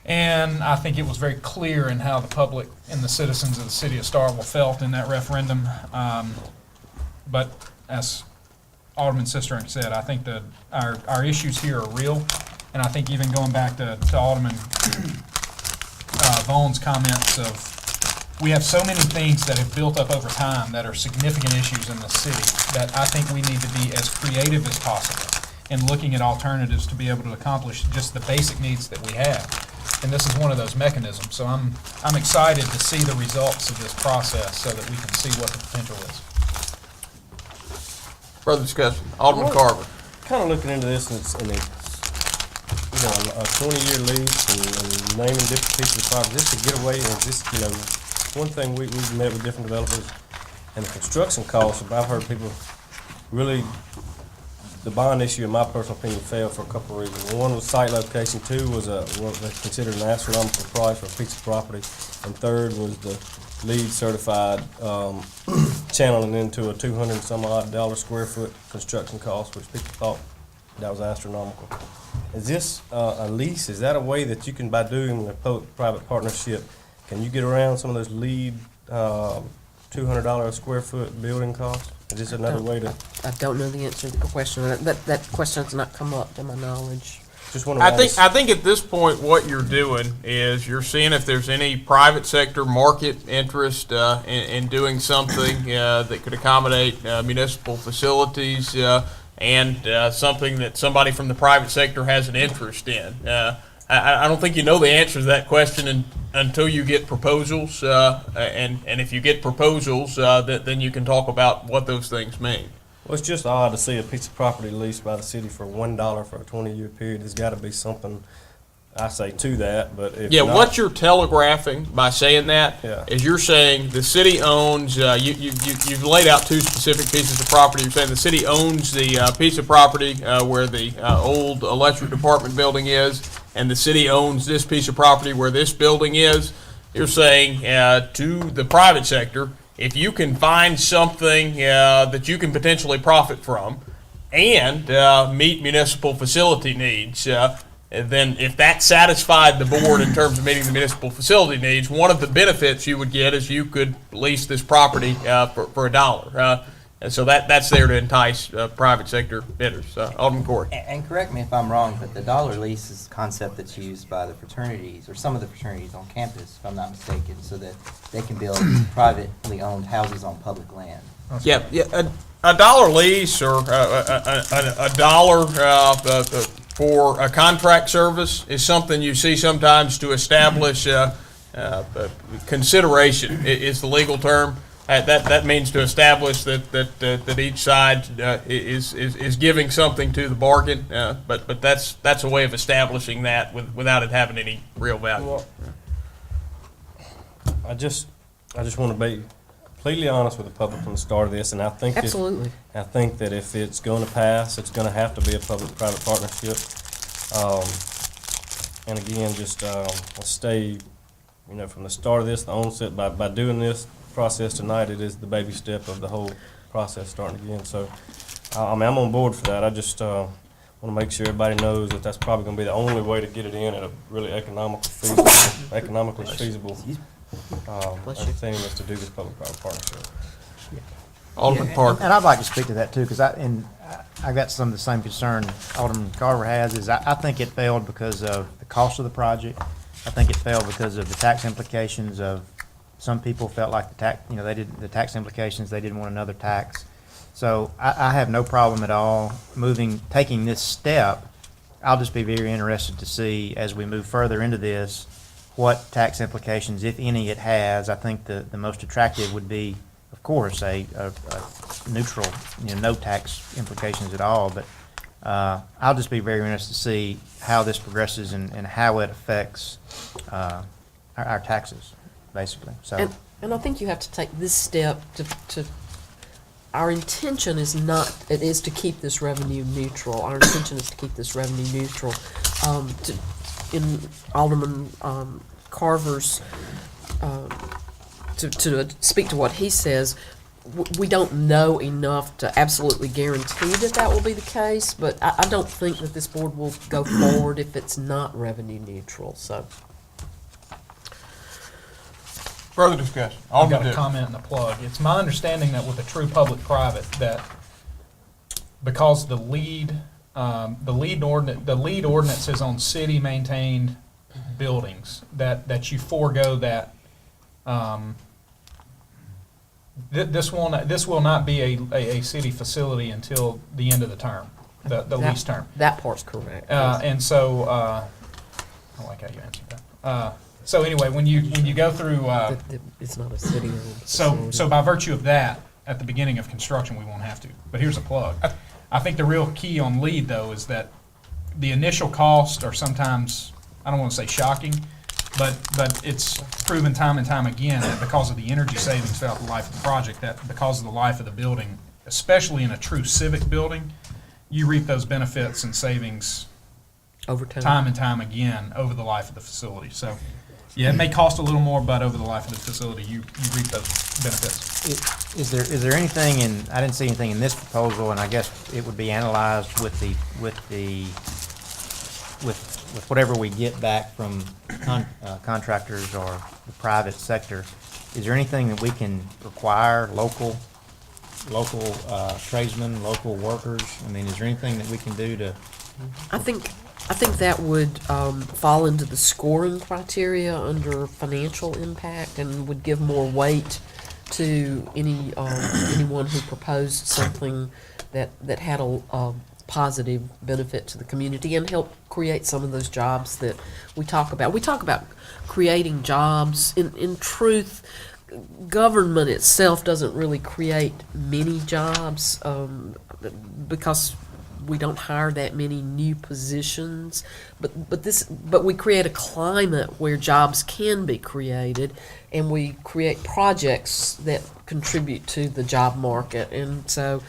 and I think it was very clear in how the public and the citizens of the city of Starkville felt in that referendum. But as Alderman Sistrunk said, I think that our issues here are real, and I think even going back to Alderman Vaughn's comments of, we have so many things that have built up over time that are significant issues in the city that I think we need to be as creative as possible in looking at alternatives to be able to accomplish just the basic needs that we have. And this is one of those mechanisms. So I'm excited to see the results of this process so that we can see what the potential is. Further discussion. Alderman Carver. Kind of looking into this, and it's a 20-year lease and naming different pieces of property, just to get away and just, one thing we've met with different developers and the construction costs, I've heard people really the bond issue, in my personal opinion, failed for a couple of reasons. One was site location, two was what they considered an astronomical price for a piece of property, and third was the LEED certified channeling into a $200-some-odd square foot construction cost, which people thought that was astronomical. Is this a lease? Is that a way that you can, by doing a public-private partnership, can you get around some of those LEED $200 a square foot building costs? Is this another way to? I don't know the answer to the question. That question has not come up to my knowledge. Just want I think at this point, what you're doing is you're seeing if there's any private sector market interest in doing something that could accommodate municipal facilities and something that somebody from the private sector has an interest in. I don't think you know the answer to that question until you get proposals, and if you get proposals, then you can talk about what those things mean. Well, it's just odd to see a piece of property leased by the city for $1 for a 20-year period. There's got to be something, I say, to that, but if not, what you're telegraphing by saying that Yeah. is you're saying the city owns, you've laid out two specific pieces of property. You're saying the city owns the piece of property where the old electric department building is, and the city owns this piece of property where this building is. You're saying to the private sector, if you can find something that you can potentially profit from and meet municipal facility needs, then if that satisfied the board in terms of meeting the municipal facility needs, one of the benefits you would get is you could lease this property for $1. And so that's there to entice private sector bidders. Alderman Corey. And correct me if I'm wrong, but the dollar lease is a concept that's used by the fraternities, or some of the fraternities on campus, if I'm not mistaken, so that they can build privately owned houses on public land. Yeah, a dollar lease or a dollar for a contract service is something you see sometimes to establish consideration is the legal term. That means to establish that each side is giving something to the bargain, but that's a way of establishing that without it having any real value. Well, I just want to be completely honest with the public from the start of this, and I think Absolutely. I think that if it's going to pass, it's going to have to be a public-private partnership. And again, just I'll stay, from the start of this, the onset, by doing this process tonight, it is the baby step of the whole process starting again. So, I'm on board for that. I just want to make sure everybody knows that that's probably going to be the only way to get it in at a really economically feasible thing is to do this public-private partnership. Alderman Parker. And I'd like to speak to that too, because I got some of the same concern Alderman Carver has. Is I think it failed because of the cost of the project. I think it failed because of the tax implications of. Some people felt like the tax implications, they didn't want another tax. So I have no problem at all taking this step. I'll just be very interested to see as we move further into this, what tax implications, if any, it has. I think the most attractive would be, of course, a neutral, no tax implications at all. But I'll just be very interested to see how this progresses and how it affects our taxes. Basically, so. And I think you have to take this step to our intention is to keep this revenue neutral. Our intention is to keep this revenue neutral. In Alderman Carver's, to speak to what he says, we don't know enough to absolutely guarantee that will be the case, but I don't think that this board will go forward if it's not revenue neutral, so. Further discussion. I've got a comment and a plug. It's my understanding that with a true public-private, that because the lead ordinance is on city-maintained buildings, that you forego that. This will not be a city facility until the end of the term, the lease term. That part's correct. And so I like how you answered that. So anyway, when you go through, it's not a city. So by virtue of that, at the beginning of construction, we won't have to. But here's a plug. I think the real key on LEED though is that the initial costs are sometimes, I don't want to say shocking, but it's proven time and time again that because of the energy savings throughout the life of the project, that because of the life of the building, especially in a true civic building, you reap those benefits and savings Over time. time and time again over the life of the facility. So, yeah, it may cost a little more, but over the life of the facility, you reap those benefits. Is there anything in, I didn't see anything in this proposal, and I guess it would be analyzed with whatever we get back from contractors or the private sector. Is there anything that we can require local tradesmen, local workers? I mean, is there anything that we can do to? I think that would fall into the scoring criteria under financial impact and would give more weight to anyone who proposed something that had a positive benefit to the community and help create some of those jobs that we talk about. We talk about creating jobs. In truth, government itself doesn't really create many jobs because we don't hire that many new positions, but we create a climate where jobs can be created, and we create projects that contribute to the job market. And so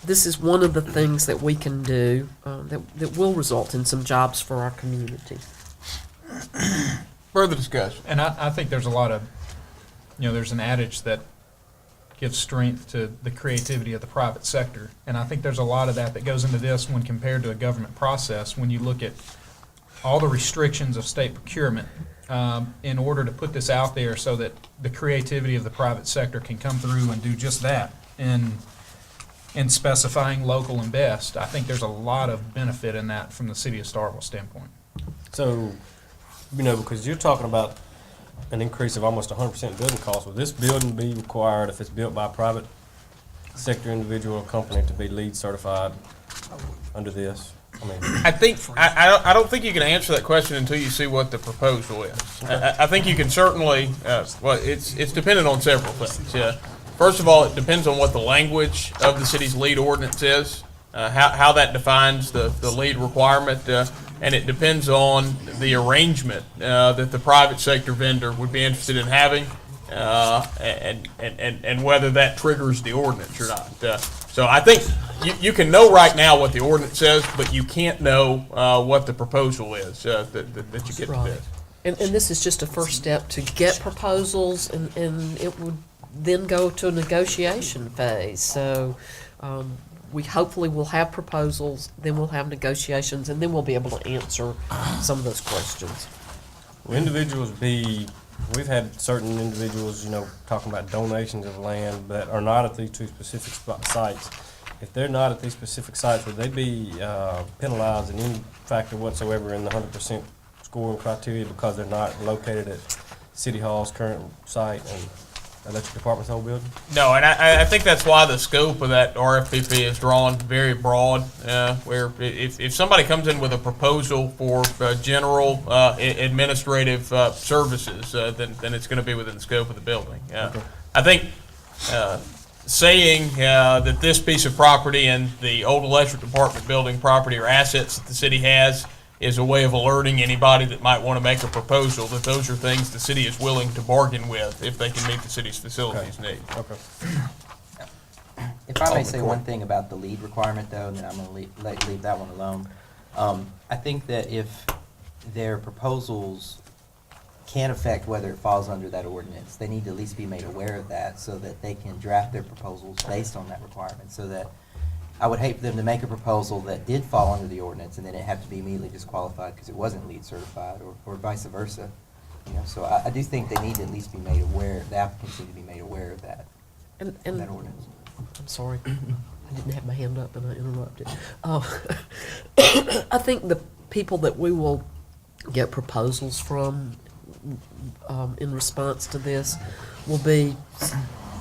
this is one of the things that we can do that will result in some jobs for our community. Further discussion. And I think there's a lot of, there's an adage that gives strength to the creativity of the private sector. And I think there's a lot of that goes into this when compared to a government process. When you look at all the restrictions of state procurement, in order to put this out there so that the creativity of the private sector can come through and do just that in specifying local and best, I think there's a lot of benefit in that from the city of Starkville standpoint. So, because you're talking about an increase of almost 100% building costs, will this building be required, if it's built by a private sector individual or company, to be LEED certified under this? I don't think you can answer that question until you see what the proposal is. I think you can certainly, it's dependent on several things. Yeah. First of all, it depends on what the language of the city's LEED ordinance is, how that defines the LEED requirement, and it depends on the arrangement that the private sector vendor would be interested in having, and whether that triggers the ordinance or not. So I think you can know right now what the ordinance says, but you can't know what the proposal is that you get to this. And this is just a first step to get proposals, and it would then go to a negotiation phase. So we hopefully will have proposals, then we'll have negotiations, and then we'll be able to answer some of those questions. Will individuals we've had certain individuals, talking about donations of land that are not at these two specific sites. If they're not at these specific sites, would they be penalized in any factor whatsoever in the 100% scoring criteria because they're not located at City Hall's current site and Electric Department's old building? No, and I think that's why the scope of that RFPP is drawn very broad, where if somebody comes in with a proposal for general administrative services, then it's going to be within the scope of the building. Okay. I think saying that this piece of property and the old Electric Department building property are assets that the city has is a way of alerting anybody that might want to make a proposal that those are things the city is willing to bargain with if they can meet the city's facilities needs. Okay. If I may say one thing about the LEED requirement, though, and then I'm going to leave that one alone. I think that if their proposals can affect whether it falls under that ordinance, they need to at least be made aware of that so that they can draft their proposals based on that requirement. So that I would hate for them to make a proposal that did fall under the ordinance and then it have to be immediately disqualified because it wasn't LEED certified, or vice versa. So I do think they need to at least be made aware. The applicants need to be made aware of that. And that ordinance. I'm sorry, I didn't have my hand up and I interrupted. I think the people that we will get proposals from in response to this will be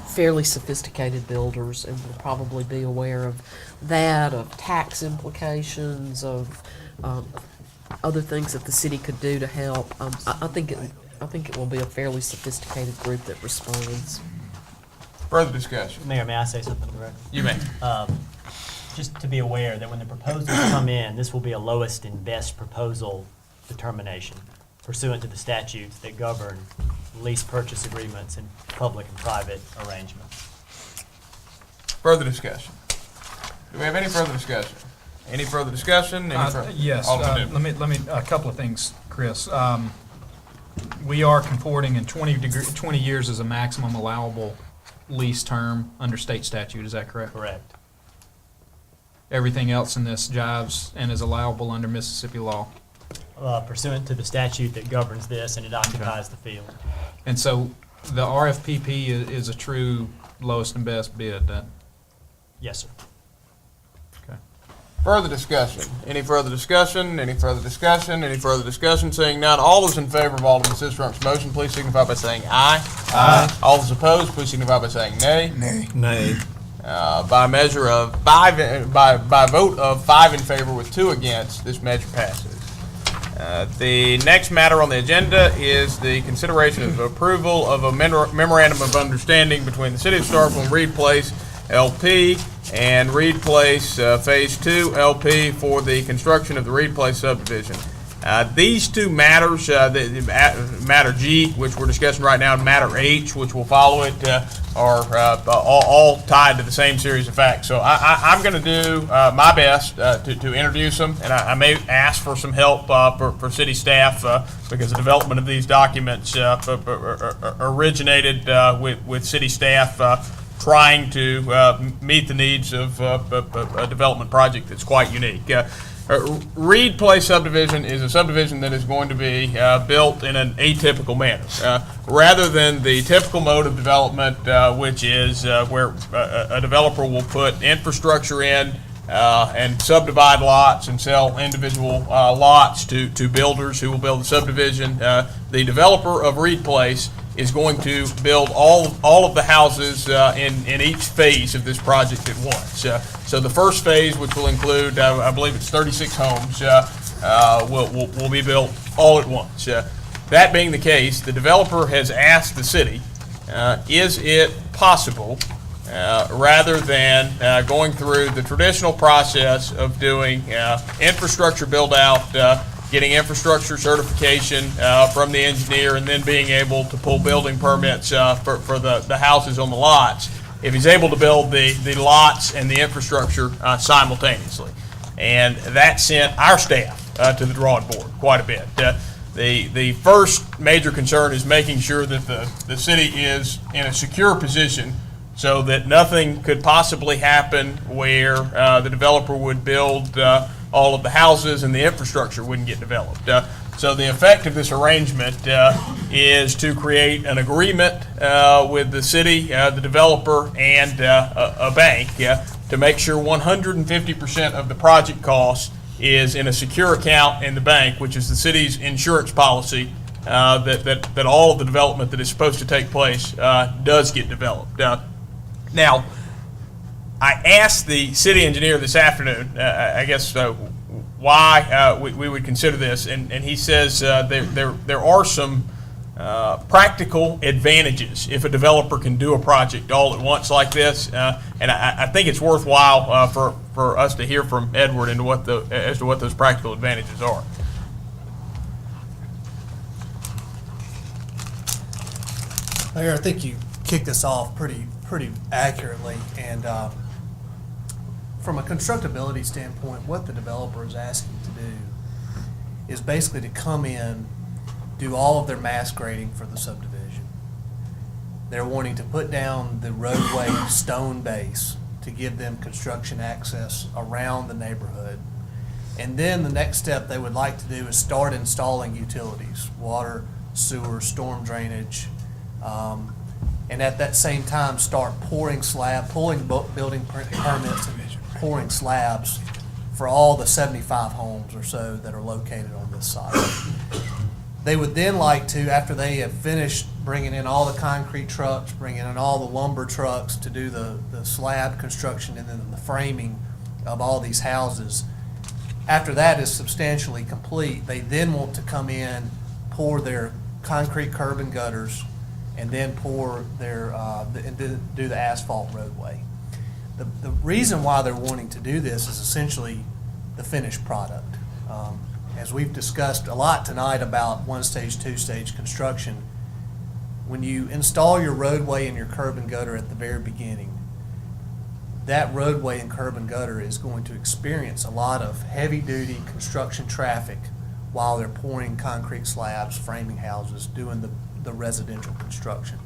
fairly sophisticated builders and will probably be aware of that, of tax implications, of other things that the city could do to help. I think it will be a fairly sophisticated group that responds. Further discussion. Mayor, may I say something directly? You may. Just to be aware that when the proposals come in, this will be a lowest and best proposal determination pursuant to the statutes that govern lease purchase agreements and public and private arrangements. Further discussion. Do we have any further discussion? Any further discussion? Yes, Alderman Newman. let me, a couple of things, Chris. We are comporting in 20 years as a maximum allowable lease term under state statute, is that correct? Correct. Everything else in this jives and is allowable under Mississippi law. Pursuant to the statute that governs this, and it occupies the field. And so the RFPP is a true lowest and best bid, then? Yes, sir. Okay. Further discussion? Any further discussion? Any further discussion? Any further discussion? Seeing none, all those in favor of Alderman Sistrunks' motion, please signify by saying aye. Aye. All those opposed, please signify by saying nay. Nay. Nay. By measure of five, by vote of 5 in favor with 2 against, this measure passes. The next matter on the agenda is the consideration of approval of a memorandum of understanding between the City of Starkville and Reed Place LP and Reed Place Phase 2 LP for the construction of the Reed Place subdivision. These two matters, matter G, which we're discussing right now, and matter H, which will follow it, are all tied to the same series of facts. So I'm going to do my best to introduce them, and I may ask for some help for city staff because the development of these documents originated with city staff trying to meet the needs of a development project that's quite unique. Reed Place subdivision is a subdivision that is going to be built in an atypical manner. Rather than the typical mode of development, which is where a developer will put infrastructure in and subdivide lots and sell individual lots to builders who will build the subdivision, the developer of Reed Place is going to build all of the houses in each phase of this project at once. So the first phase, which will include, I believe it's 36 homes, will be built all at once. That being the case, the developer has asked the city, is it possible, rather than going through the traditional process of doing infrastructure build-out, getting infrastructure certification from the engineer, and then being able to pull building permits for the houses on the lots, if he's able to build the lots and the infrastructure simultaneously. And that sent our staff to the drawing board quite a bit. The first major concern is making sure that the city is in a secure position so that nothing could possibly happen where the developer would build all of the houses and the infrastructure wouldn't get developed. So the effect of this arrangement is to create an agreement with the city, the developer, and a bank to make sure 150% of the project cost is in a secure account in the bank, which is the city's insurance policy, that all of the development that is supposed to take place does get developed. Now, I asked the city engineer this afternoon, I guess, why we would consider this, and he says there are some practical advantages if a developer can do a project all at once like this, and I think it's worthwhile for us to hear from Edward into as to what those practical advantages are. Mayor, I think you kicked this off pretty accurately, and from a constructability standpoint, what the developer is asking to do is basically to come in, do all of their mass grading for the subdivision. They're wanting to put down the roadway stone base to give them construction access around the neighborhood. And then the next step they would like to do is start installing utilities, water, sewer, storm drainage, and at that same time start pulling building permits and pouring slabs for all the 75 homes or so that are located on this site. They would then like to, after they have finished bringing in all the concrete trucks, bringing in all the lumber trucks to do the slab construction and then the framing of all these houses, after that is substantially complete, they then want to come in, pour their concrete curb and gutters, and then pour their do the asphalt roadway. The reason why they're wanting to do this is essentially the finished product. As we've discussed a lot tonight about one-stage, two-stage construction, when you install your roadway and your curb and gutter at the very beginning, that roadway and curb and gutter is going to experience a lot of heavy-duty construction traffic while they're pouring concrete slabs, framing houses, doing the residential construction.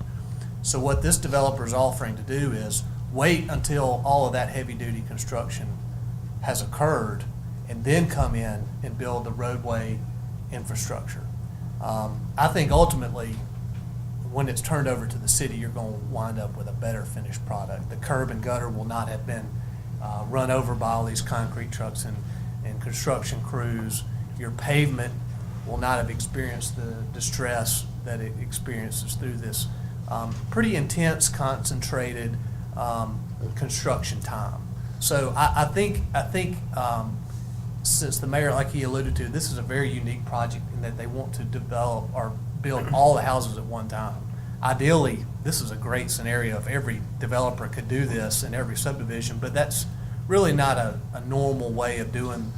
So what this developer is offering to do is wait until all of that heavy-duty construction has occurred and then come in and build the roadway infrastructure. I think ultimately, when it's turned over to the city, you're going to wind up with a better finished product. The curb and gutter will not have been run over by all these concrete trucks and construction crews. Your pavement will not have experienced the distress that it experiences through this pretty intense, concentrated construction time. So I think since the mayor, like he alluded to, this is a very unique project in that they want to develop or build all the houses at one time. Ideally, this is a great scenario if every developer could do this in every subdivision, but that's really not a normal way of doing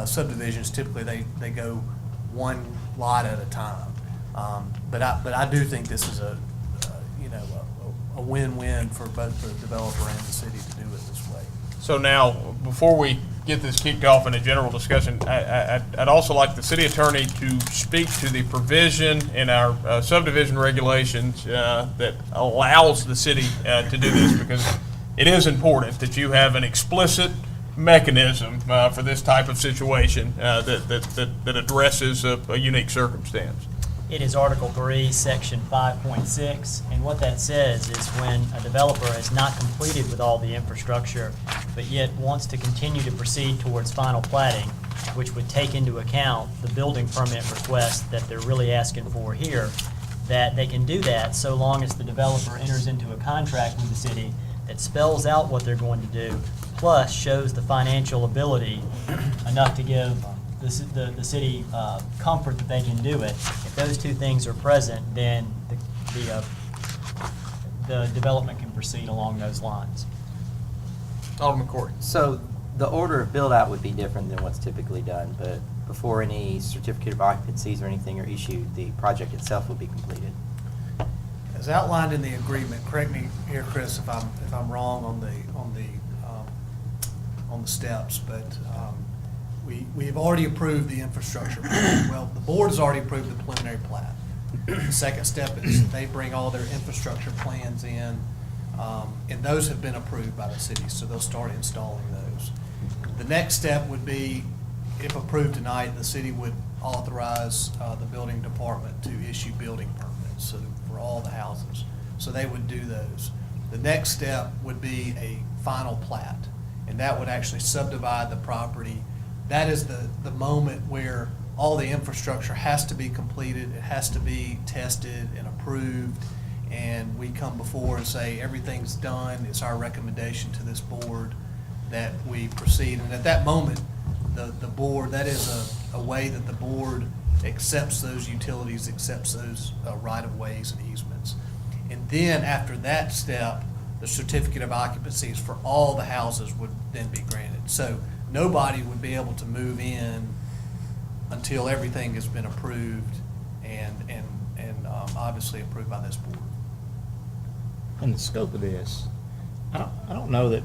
subdivisions. Typically, they go one lot at a time. But I do think this is a win-win for both the developer and the city to do it this way. So now, before we get this kicked off in a general discussion, I'd also like the city attorney to speak to the provision in our subdivision regulations that allows the city to do this, because it is important that you have an explicit mechanism for this type of situation that addresses a unique circumstance. It is Article 3, Section 5.6, and what that says is when a developer has not completed with all the infrastructure, but yet wants to continue to proceed towards final platting, which would take into account the building permit request that they're really asking for here, that they can do that so long as the developer enters into a contract with the city that spells out what they're going to do, plus shows the financial ability enough to give the city comfort that they can do it. If those two things are present, then the development can proceed along those lines. Alderman Corey. So the order of build-out would be different than what's typically done, but before any certificate of occupancies or anything are issued, the project itself will be completed. As outlined in the agreement, correct me here, Chris, if I'm wrong on the steps, but we have already approved the infrastructure plan. Well, the board has already approved the preliminary plat. The second step is they bring all their infrastructure plans in, and those have been approved by the city, so they'll start installing those. The next step would be, if approved tonight, the city would authorize the building department to issue building permits for all the houses. So they would do those. The next step would be a final plat, and that would actually subdivide the property. That is the moment where all the infrastructure has to be completed, it has to be tested and approved, and we come before and say, everything's done, it's our recommendation to this board that we proceed. And at that moment, the board, that is a way that the board accepts those utilities, accepts those right-of-ways and easements. And then after that step, the certificate of occupancies for all the houses would then be granted. So nobody would be able to move in until everything has been approved and obviously approved by this board. And the scope of this, I don't know that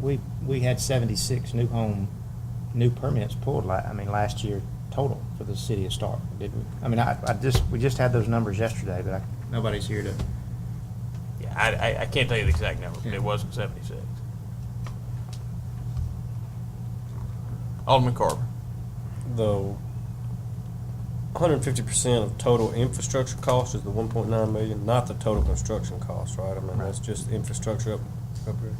we had 76 new permits pulled last year total for the city of Starkville, didn't we? I mean, we just had those numbers yesterday, but nobody's here to. Yeah, I can't tell you the exact number, but it wasn't 76. Alderman Carver. The 150% of total infrastructure cost is the 1.9 million, not the total construction cost, right? I mean, that's just infrastructure up here.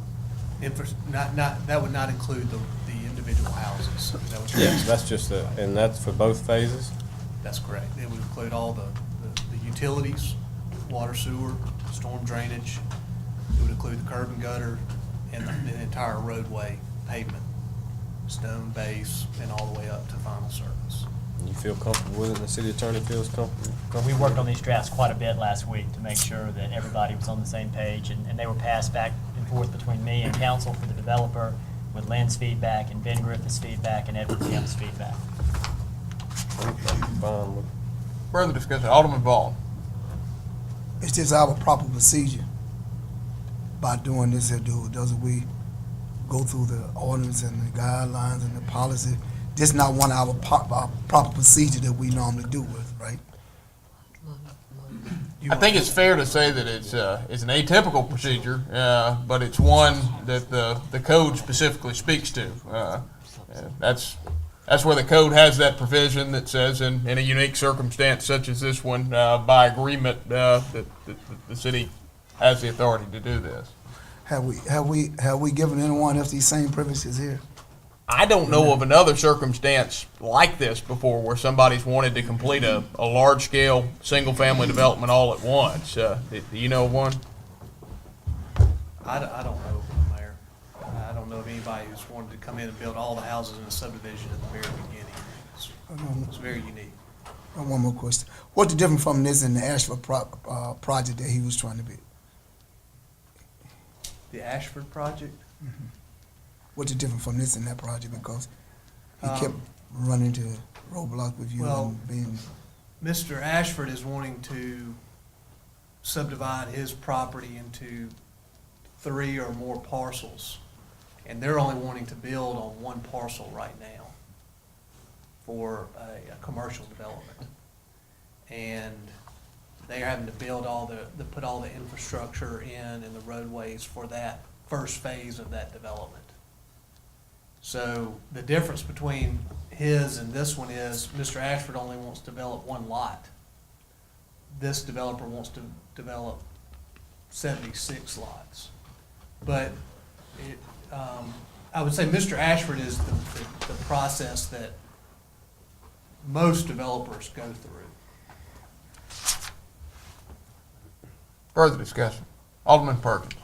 That would not include the individual houses. That would Yes, that's just and that's for both phases? That's correct. It would include all the utilities, water, sewer, storm drainage. It would include the curb and gutter and the entire roadway pavement, stone base, and all the way up to final service. You feel comfortable with it, and the city attorney feels comfortable? We worked on these drafts quite a bit last week to make sure that everybody was on the same page, and they were passed back and forth between me and counsel for the developer, with Lynn's feedback and Ben Griffith's feedback and Edward Kemp's feedback. I'm fine with it. Further discussion, Alderman Vaughn. It's just our proper procedure by doing this here, doesn't we go through the ordinance and the guidelines and the policy. This is not one of our proper procedure that we normally do with, right? I think it's fair to say that it's an atypical procedure, but it's one that the code specifically speaks to. That's where the code has that provision that says in a unique circumstance such as this one, by agreement, that the city has the authority to do this. Have we given anyone else these same privileges here? I don't know of another circumstance like this before where somebody's wanted to complete a large-scale, single-family development all at once. Do you know of one? I don't know, Mayor. I don't know of anybody who's wanted to come in and build all the houses in a subdivision at the very beginning. It's very unique. One more question. What's the difference from this and the Ashford project that he was trying to build? The Ashford project? What's the difference from this and that project? Because he kept running into roadblocks with you and being... Mr. Ashford is wanting to subdivide his property into 3 or more parcels, and they're only wanting to build on one parcel right now for a commercial development. And they're having to build put all the infrastructure in and the roadways for that first phase of that development. So the difference between his and this one is Mr. Ashford only wants to develop one lot. This developer wants to develop 76 lots. But I would say Mr. Ashford is the process that most developers go through. Further discussion. Alderman Perkins.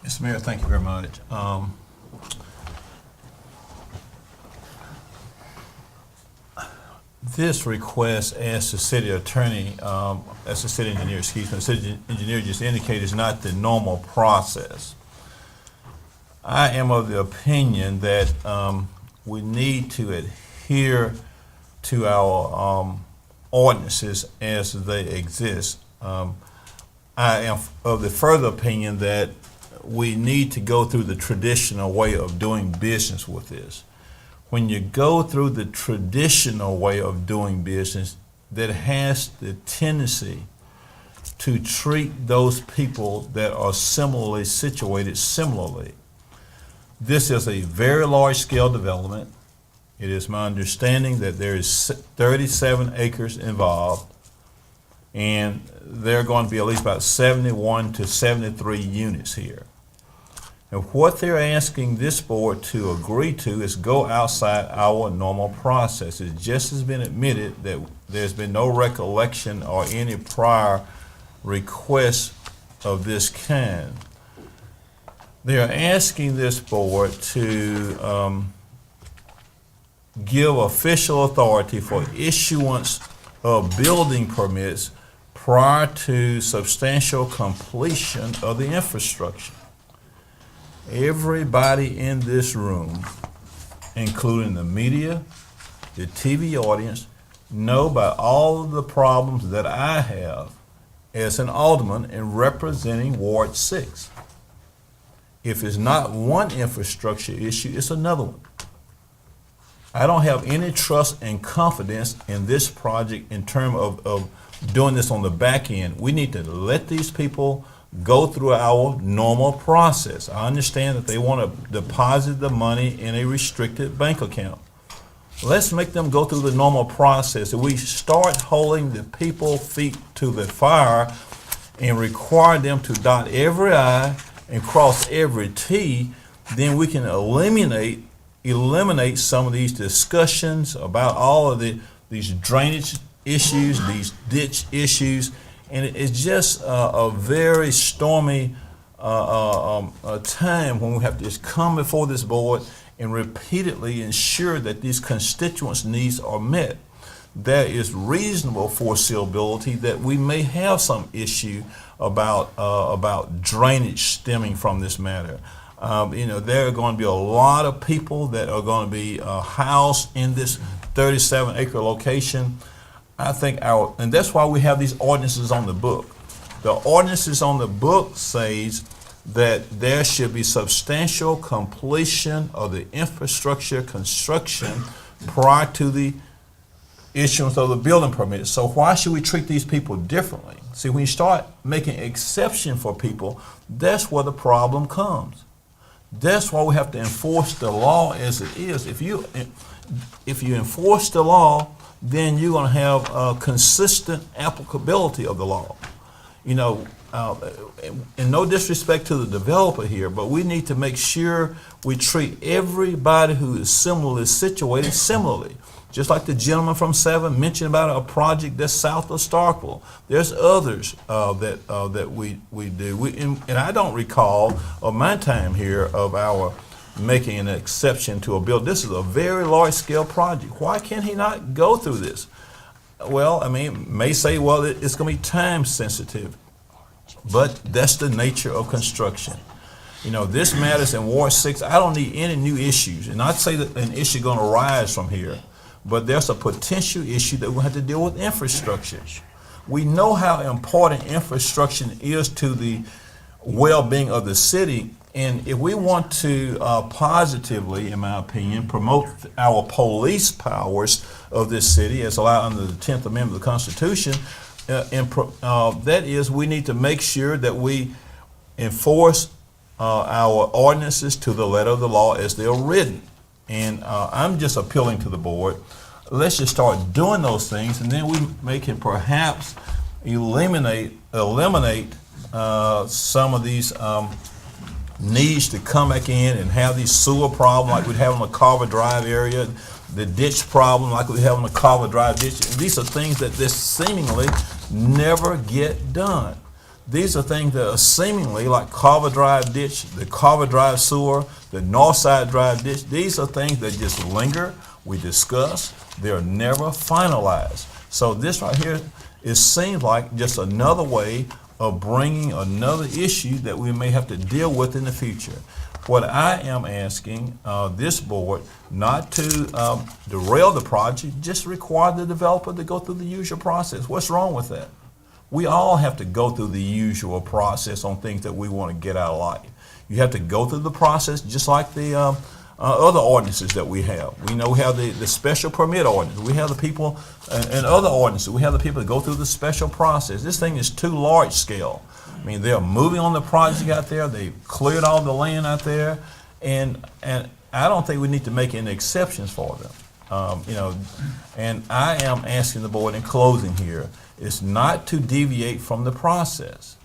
Mr. Mayor, thank you very much. This request, as the city attorney, as the city engineer, excuse me, the city engineer just indicated, is not the normal process. I am of the opinion that we need to adhere to our ordinances as they exist. I am of the further opinion that we need to go through the traditional way of doing business with this. When you go through the traditional way of doing business, that has the tendency to treat those people that are similarly situated similarly. This is a very large-scale development. It is my understanding that there is 37 acres involved, and there are going to be at least about 71 to 73 units here. And what they're asking this board to agree to is go outside our normal process. It just has been admitted that there's been no recollection or any prior request of this kind. They are asking this board to give official authority for issuance of building permits prior to substantial completion of the infrastructure. Everybody in this room, including the media, the TV audience, know about all of the problems that I have as an alderman in representing Ward 6. If it's not one infrastructure issue, it's another one. I don't have any trust and confidence in this project in terms of doing this on the back end. We need to let these people go through our normal process. I understand that they want to deposit the money in a restricted bank account. Let's make them go through the normal process. If we start holding the people feet to the fire and require them to dot every I and cross every T, then we can eliminate some of these discussions about all of these drainage issues, these ditch issues, and it's just a very stormy time when we have to just come before this board and repeatedly ensure that these constituents' needs are met. There is reasonable foreseeability that we may have some issue about drainage stemming from this matter. There are going to be a lot of people that are going to be housed in this 37-acre location. I think and that's why we have these ordinances on the book. The ordinances on the book says that there should be substantial completion of the infrastructure construction prior to the issuance of the building permit. So why should we treat these people differently? See, when you start making exception for people, that's where the problem comes. That's why we have to enforce the law as it is. If you enforce the law, then you're going to have consistent applicability of the law. You know, and no disrespect to the developer here, but we need to make sure we treat everybody who is similarly situated similarly. Just like the gentleman from 7 mentioned about a project that's south of Starkville. There's others that we do. And I don't recall of my time here of our making an exception to a bill. This is a very large scale project. Why can he not go through this? Well, I mean, may say, well, it's going to be time sensitive, but that's the nature of construction. You know, this matters in Ward 6. I don't need any new issues, and I'd say that an issue going to rise from here, but there's a potential issue that we'll have to deal with infrastructure. We know how important infrastructure is to the well-being of the city, and if we want to positively, in my opinion, promote our police powers of this city as allowed under the 10th Amendment of the Constitution, that is, we need to make sure that we enforce our ordinances to the letter of the law as they are written. And I'm just appealing to the board. Let's just start doing those things, and then we can perhaps eliminate some of these needs to come back in and have these sewer problems like we have in the Carver Drive area, the ditch problem like we have in the Carver Drive ditch. And these are things that seemingly never get done. These are things that are seemingly like Carver Drive ditch, the Carver Drive sewer, the Northside Drive ditch. These are things that just linger, we discuss, they're never finalized. So this right here, it seems like just another way of bringing another issue that we may have to deal with in the future. What I am asking this board not to derail the project, just require the developer to go through the usual process. What's wrong with that? We all have to go through the usual process on things that we want to get out of life. You have to go through the process just like the other ordinances that we have. We know we have the special permit ordinance. We have the people and other ordinances. We have the people that go through the special process. This thing is too large scale. I mean, they're moving on the project out there. They've cleared all the land out there, and I don't think we need to make any exceptions for them. You know, and I am asking the board in closing here is not to deviate from the process.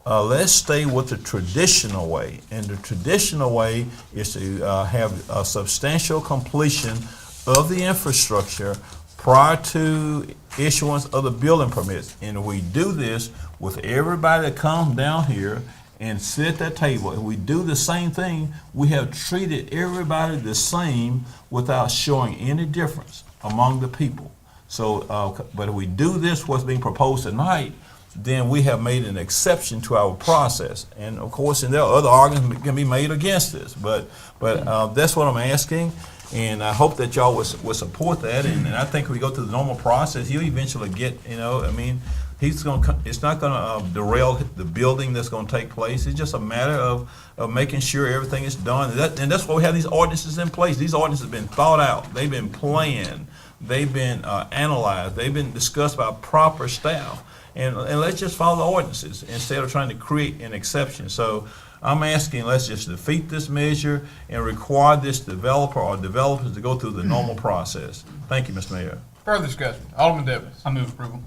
Let's stay with the traditional way, and the traditional way is to have a substantial completion of the infrastructure prior to issuance of the building permits. And we do this with everybody that comes down here and sit at that table. If we do the same thing, we have treated everybody the same without showing any difference among the people. So, but if we do this, what's being proposed tonight, then we have made an exception to our process. And of course, and there are other arguments that can be made against this, but that's what I'm asking. And I hope that y'all will support that. And I think if we go through the normal process, you'll eventually get, you know, I mean, it's not going to derail the building that's going to take place. It's just a matter of making sure everything is done. And that's why we have these ordinances in place. These ordinances have been thought out. They've been planned. They've been analyzed. They've been discussed by proper staff. And let's just follow the ordinances instead of trying to create an exception. So I'm asking, let's just defeat this measure and require this developer or developers to go through the normal process. Thank you, Mr. Mayor. Further discussion. Alderman Davis. I move approval.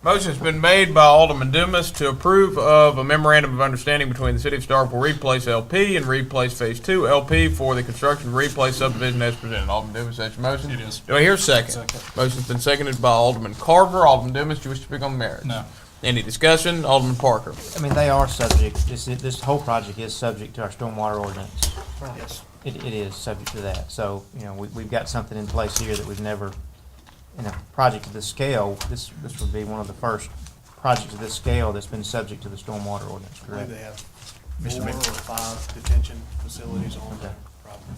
Motion's been made by Alderman Dumas to approve of a memorandum of understanding between the City of Starkville Reed Place LP and Reed Place Phase 2 LP for the construction of Reed Place subdivision as presented. Alderman Dumas, that's your motion? It is. Do I hear a second? Second. Motion's been seconded by Alderman Carver. Alderman Dumas, do you wish to speak on the merits? No. Any discussion? Alderman Parker. I mean, they are subject, this whole project is subject to our stormwater ordinance. Yes. It is subject to that. So, you know, we've got something in place here that we've never, in a project of this scale, this would be one of the first projects of this scale that's been subject to the stormwater ordinance, I believe correct? they have 4 or 5 detention facilities on the property.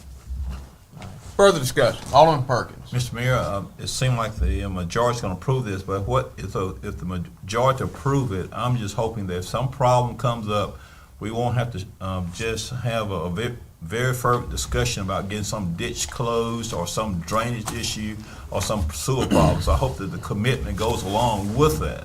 Further discussion. Alderman Perkins. Mr. Mayor, it seemed like the majority's going to approve this, but if the majority approve it, I'm just hoping that if some problem comes up we won't have to just have a very fervent discussion about getting some ditch closed or some drainage issue or some sewer problems. I hope that the commitment goes along with that.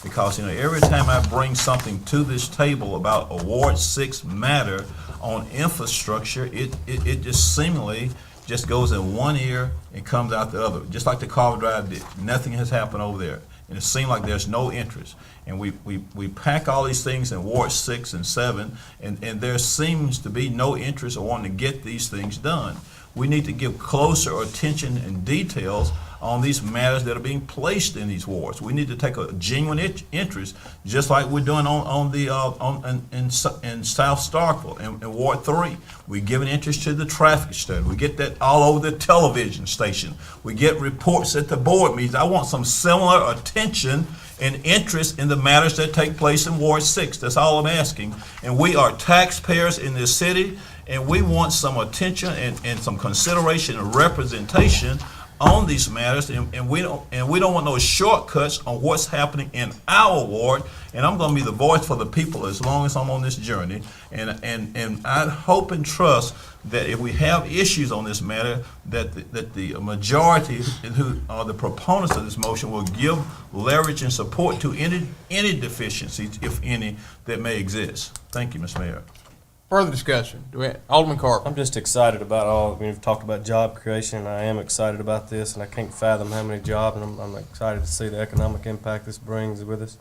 Because, every time I bring something to this table about a Ward 6 matter on infrastructure, it just seemingly just goes in one ear and comes out the other. Just like the Carver Drive did. Nothing has happened over there. And it seems like there's no interest. And we pack all these things in Ward 6 and 7, and there seems to be no interest or wanting to get these things done. We need to give closer attention and details on these matters that are being placed in these wards. We need to take a genuine interest, just like we're doing in South Starkville in Ward 3. We give an interest to the traffic study. We get that all over the television station. We get reports at the board meetings. I want some similar attention and interest in the matters that take place in Ward 6. That's all I'm asking. And we are taxpayers in this city, and we want some attention and some consideration and representation on these matters, and we don't want no shortcuts on what's happening in our ward. And I'm going to be the voice for the people as long as I'm on this journey. And I hope and trust that if we have issues on this matter, that the majority who are the proponents of this motion will give leverage and support to any deficiencies, if any, that may exist. Thank you, Mr. Mayor. Further discussion. Alderman Carver. I'm just excited about we've talked about job creation, and I am excited about this, and I can't fathom how many jobs, and I'm excited to see the economic impact this brings with us.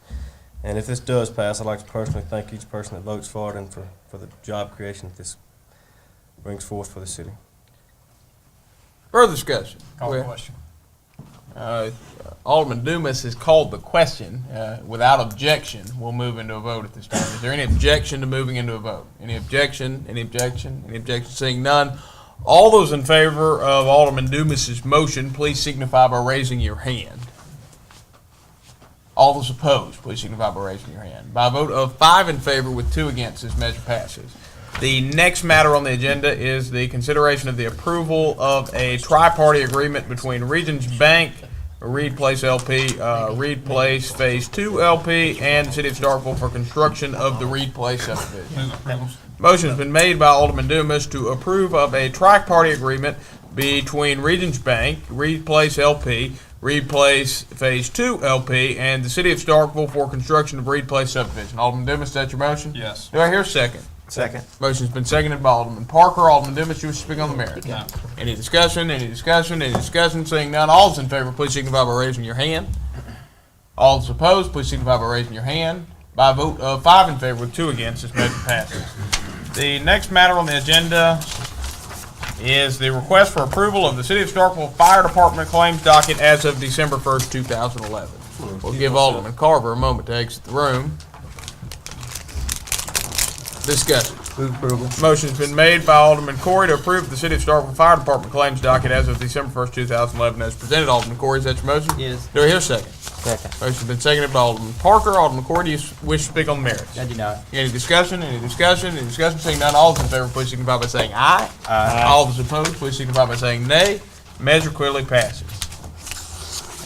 And if this does pass, I'd like to personally thank each person that votes for it and for the job creation that this brings forth for the city. Further discussion. Call the question. Alderman Dumas has called the question. Without objection, we'll move into a vote at this time. Is there any objection to moving into a vote? Any objection? Any objection? Any objection? Seeing none. All those in favor of Alderman Dumas's motion, please signify by raising your hand. All those opposed, please signify by raising your hand. By a vote of 5 in favor with 2 against, this measure passes. The next matter on the agenda is the consideration of the approval of a tri-party agreement between Regions Bank, Reed Place LP, Reed Place Phase 2 LP, and the City of Starkville for construction of the Reed Place subdivision. Motion has been made by Alderman Dumas to approve of a tri-party agreement between Regions Bank, Reed Place LP, Reed Place Phase 2 LP, and the City of Starkville for construction of Reed Place subdivision. Alderman Dumas, is that your motion? Yes. Do I hear a second? Second. Motion's been seconded by Alderman Parker. Alderman Dumas, you wish to speak on the merits? No. Any discussion? Any discussion? Any discussion? Seeing none, all those in favor, please signify by raising your hand. All those opposed, please signify by raising your hand. By a vote of 5 in favor with 2 against, this motion passes. The next matter on the agenda is the request for approval of the City of Starkville Fire Department claims docket as of December 1st, 2011. We'll give Alderman Carver a moment to exit the room. Discussion. Motion's been made by Alderman Corey to approve the City of Starkville Fire Department claims docket as of December 1st, 2011 as presented. Alderman Corey, is that your motion? Yes. Do I hear a second? Second. Motion's been seconded by Alderman Parker. Alderman Corey, do you wish to speak on the merits? I do not. Any discussion? Any discussion? Any discussion? Seeing none, all those in favor, please signify by saying aye. Aye. All those opposed, please signify by saying nay. Measure clearly passes.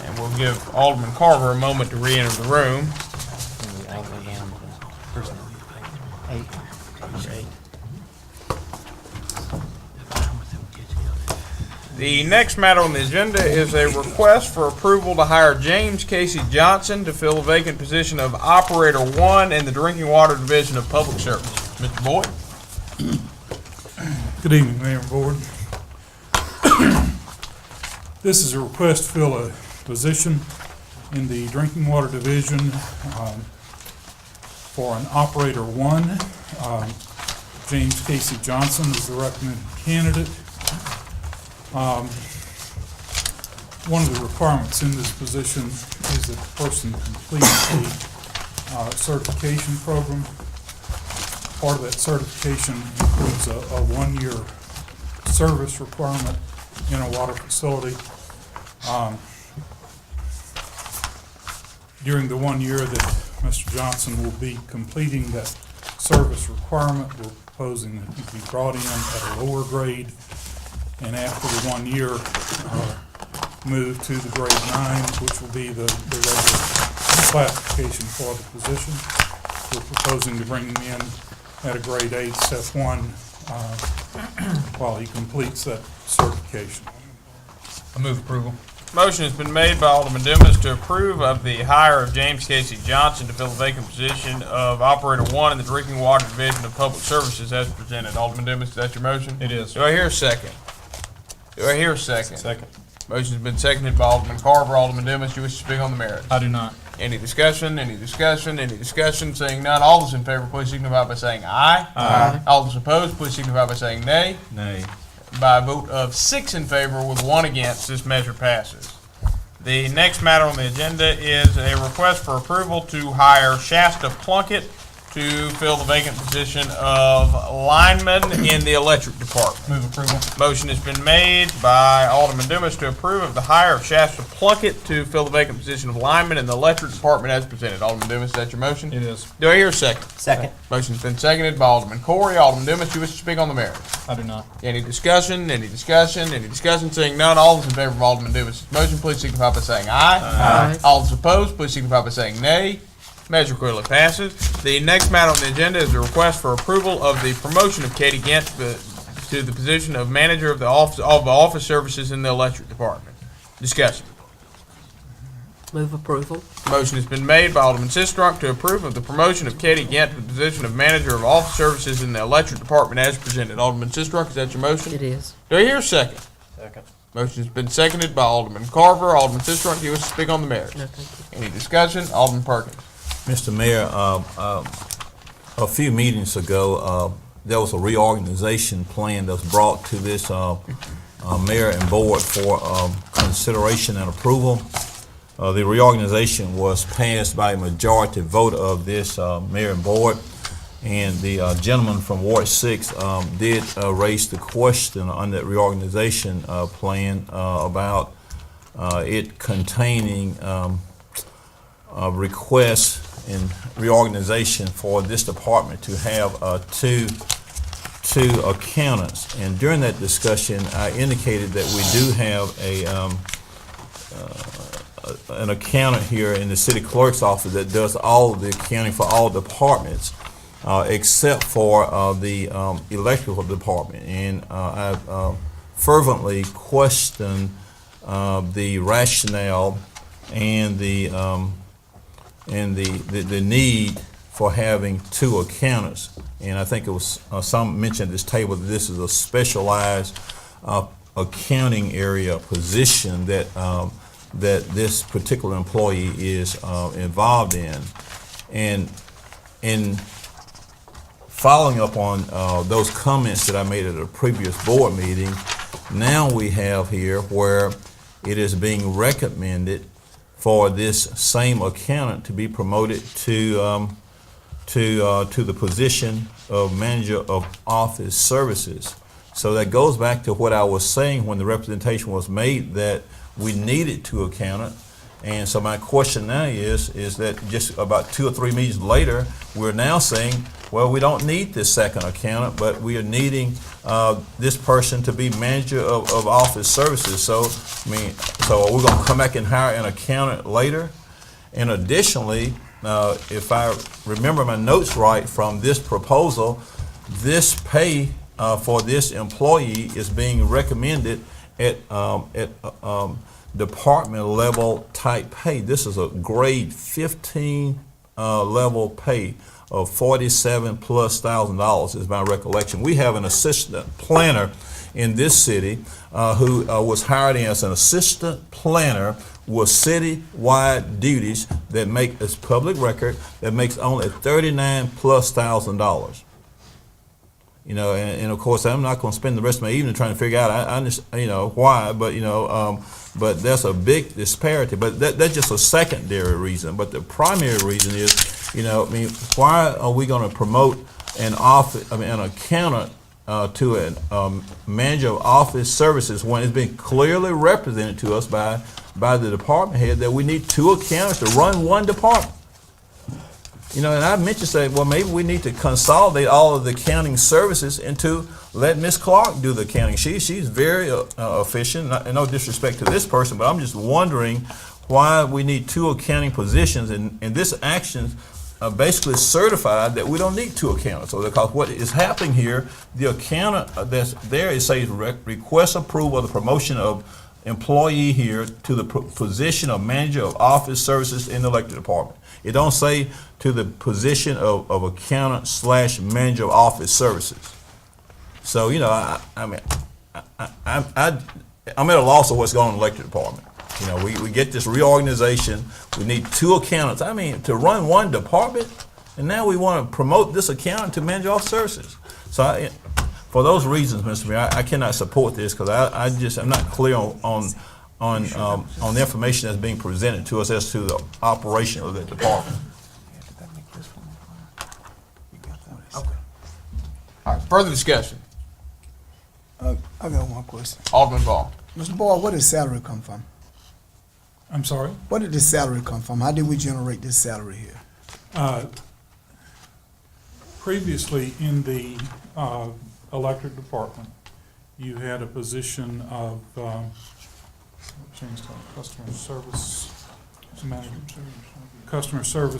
And we'll give Alderman Carver a moment to re-enter the room. The next matter on the agenda is a request for approval to hire James Casey Johnson to fill the vacant position of Operator 1 in the Drinking Water Division of Public Service. Mr. Boyd? Good evening, Mayor and Board. This is a request to fill a position in the Drinking Water Division for an Operator 1. James Casey Johnson is the recommended candidate. One of the requirements in this position is that the person complete a certification program. Part of that certification includes a 1-year service requirement in a water facility. During the 1 year that Mr. Johnson will be completing that service requirement, we're proposing that he be brought in at a lower grade, and after the 1 year, move to the grade 9, which will be the regular classification for the position. We're proposing to bring him in at a grade 8, step 1, while he completes that certification. I move approval. Motion has been made by Alderman Dumas to approve of the hire of James Casey Johnson to fill the vacant position of Operator 1 in the Drinking Water Division of Public Services as presented. Alderman Dumas, is that your motion? It is. Do I hear a second? Do I hear a second? Second. Motion's been seconded by Alderman Carver. Alderman Dumas, you wish to speak on the merits? I do not. Any discussion? Any discussion? Any discussion? Seeing none, all those in favor, please signify by saying aye. Aye. All those opposed, please signify by saying nay. Nay. By a vote of 6 in favor with 1 against, this measure passes. The next matter on the agenda is a request for approval to hire Shasta Plunkett to fill the vacant position of lineman in the electric department. Move approval. Motion has been made by Alderman Dumas to approve of the hire of Shasta Plunkett to fill the vacant position of lineman in the electric department as presented. Alderman Dumas, is that your motion? It is. Do I hear a second? Second. Motion's been seconded by Alderman Corey. Alderman Dumas, you wish to speak on the merits? I do not. Any discussion? Any discussion? Any discussion? Seeing none, all those in favor of Alderman Dumas' motion, please signify by saying aye. Aye. All those opposed, please signify by saying nay. Measure clearly passes. The next matter on the agenda is a request for approval of the promotion of Katie Gant to the position of manager of the office services in the electric department. Discussion. Move approval. Motion has been made by Alderman Sistrunk to approve of the promotion of Katie Gant to the position of manager of office services in the electric department as presented. Alderman Sistrunk, is that your motion? It is. Do I hear a second? Second. Motion has been seconded by Alderman Carver. Alderman Sistrunk, do you wish to speak on the merits? No, thank you. Any discussion? Alderman Perkins. Mr. Mayor, a few meetings ago, there was a reorganization plan that was brought to this mayor and board for consideration and approval. The reorganization was passed by a majority vote of this mayor and board, and the gentleman from Ward 6 did raise the question on that reorganization plan about it containing requests in reorganization for this department to have two accountants. And during that discussion, I indicated that we do have an accountant here in the city clerk's office that does all of the accounting for all departments except for the electrical department. And I fervently question the rationale and the need for having two accountants. And I think it was some mentioned at this table that this is a specialized accounting area position that that this particular employee is involved in. And in following up on those comments that I made at a previous board meeting, now we have here where it is being recommended for this same accountant to be promoted to the position of manager of office services. So that goes back to what I was saying when the representation was made that we needed two accountants. And so my question now is that just about 2 or 3 meetings later, we're now saying, well, we don't need this second accountant, but we are needing this person to be manager of office services. So, so are we going to come back and hire an accountant later? And additionally, if I remember my notes right from this proposal, this pay for this employee is being recommended at department level type pay. This is a grade 15 level pay of $47,000+ is my recollection. We have an assistant planner in this city who was hired as an assistant planner with city-wide duties that make as public record that makes only $39,000+. You know, and of course, I'm not going to spend the rest of my evening trying to figure out, I why, but but that's a big disparity. But that's just a secondary reason. But the primary reason is, why are we going to promote an accountant to a manager of office services when it's been clearly represented to us by the department head that we need two accountants to run one department? And I mentioned saying, well, maybe we need to consolidate all of the accounting services into let Ms. Clark do the accounting. She's very efficient. No disrespect to this person, but I'm just wondering why we need two accounting positions. And this action basically certified that we don't need two accountants. So because what is happening here, the accountant that's there, it says request approval of the promotion of employee here to the position of manager of office services in the electric department. It don't say to the position of accountant / manager of office services. So, you know, I'm at a loss of what's going on in the electric department. You know, we get this reorganization. We need two accountants. I mean, to run one department, and now we want to promote this accountant to manager of services. So, for those reasons, Mr. Mayor, I cannot support this because I'm not clear on the information that's being presented to us as to the operation of the department. Okay. All right, further discussion. I got one question. Alderman Ball. Mr. Boyd, where did salary come from? I'm sorry? Where did this salary come from? How did we generate this salary here? Previously, in the electric department, you had a position of customer service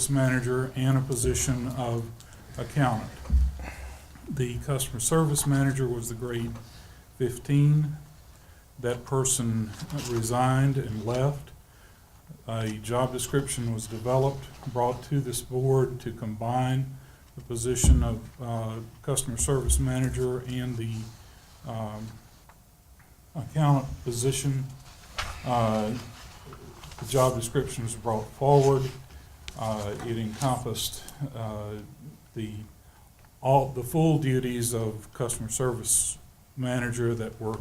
manager and a position of accountant. The customer service manager was the grade 15. That person resigned and left. A job description was developed, brought to this board to combine the position of customer service manager and the accountant position. The job description was brought forward. It encompassed the full duties of customer service manager that were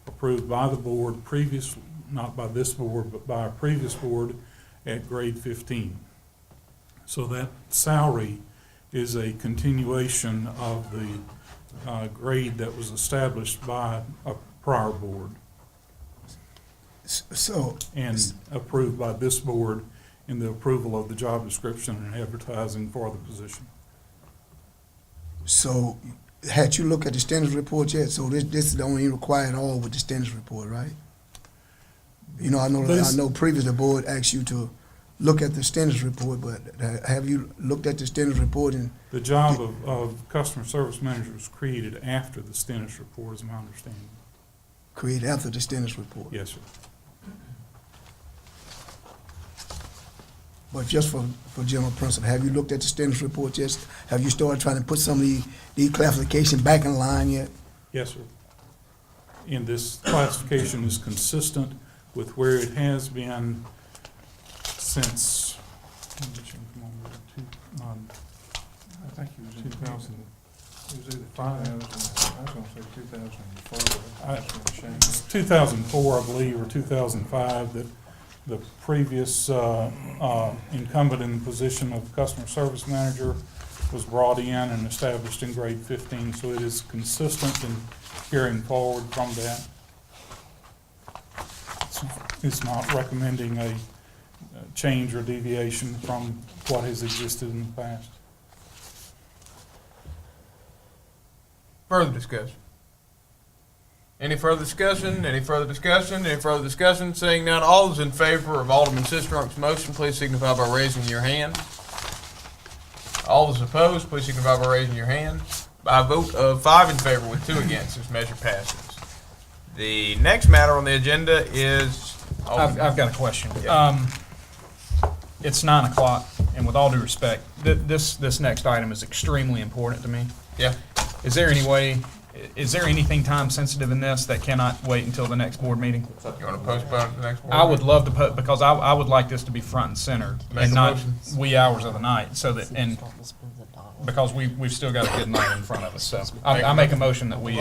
approved by the board previous, not by this board, but by a previous board at grade 15. So that salary is a continuation of the grade that was established by a prior board and approved by this board in the approval of the job description and advertising for the position. So, had you looked at the standards report yet? So this don't even require at all with the standards report, right? You know, I know previously the board asked you to look at the standards report, but have you looked at the standards report? And the job of customer service manager was created after the standards report, is my understanding. Created after the standards report? Yes, sir. But just for general principle, have you looked at the standards report yet? Have you started trying to put some of the classification back in line yet? Yes, sir. And this classification is consistent with where it has been since, I think it was in 2000. It was either 5. I was going to say 2004. 2004, I believe, or 2005, that the previous incumbent in the position of customer service manager was brought in and established in grade 15, so it is consistent in carrying forward from that. It's not recommending a change or deviation from what has existed in the past. Further discussion? Any further discussion? Any further discussion? Any further discussion? Seeing none, all those in favor of Alderman Sistrunk's motion, please signify by raising your hand. All those opposed, please signify by raising your hand. By a vote of 5 in favor with 2 against, this measure passes. The next matter on the agenda is... I've got a question. Yeah. It's 9 o'clock, and with all due respect, this next item is extremely important to me. Yeah. Is there anything time sensitive in this that cannot wait until the next board meeting? You want to postpone it to the next board I would meeting? love to put, because I would like this to be front and center Make and a not motion. wee hours of the night, so that, and because we've still got a good night in front of us, so I make a motion that we,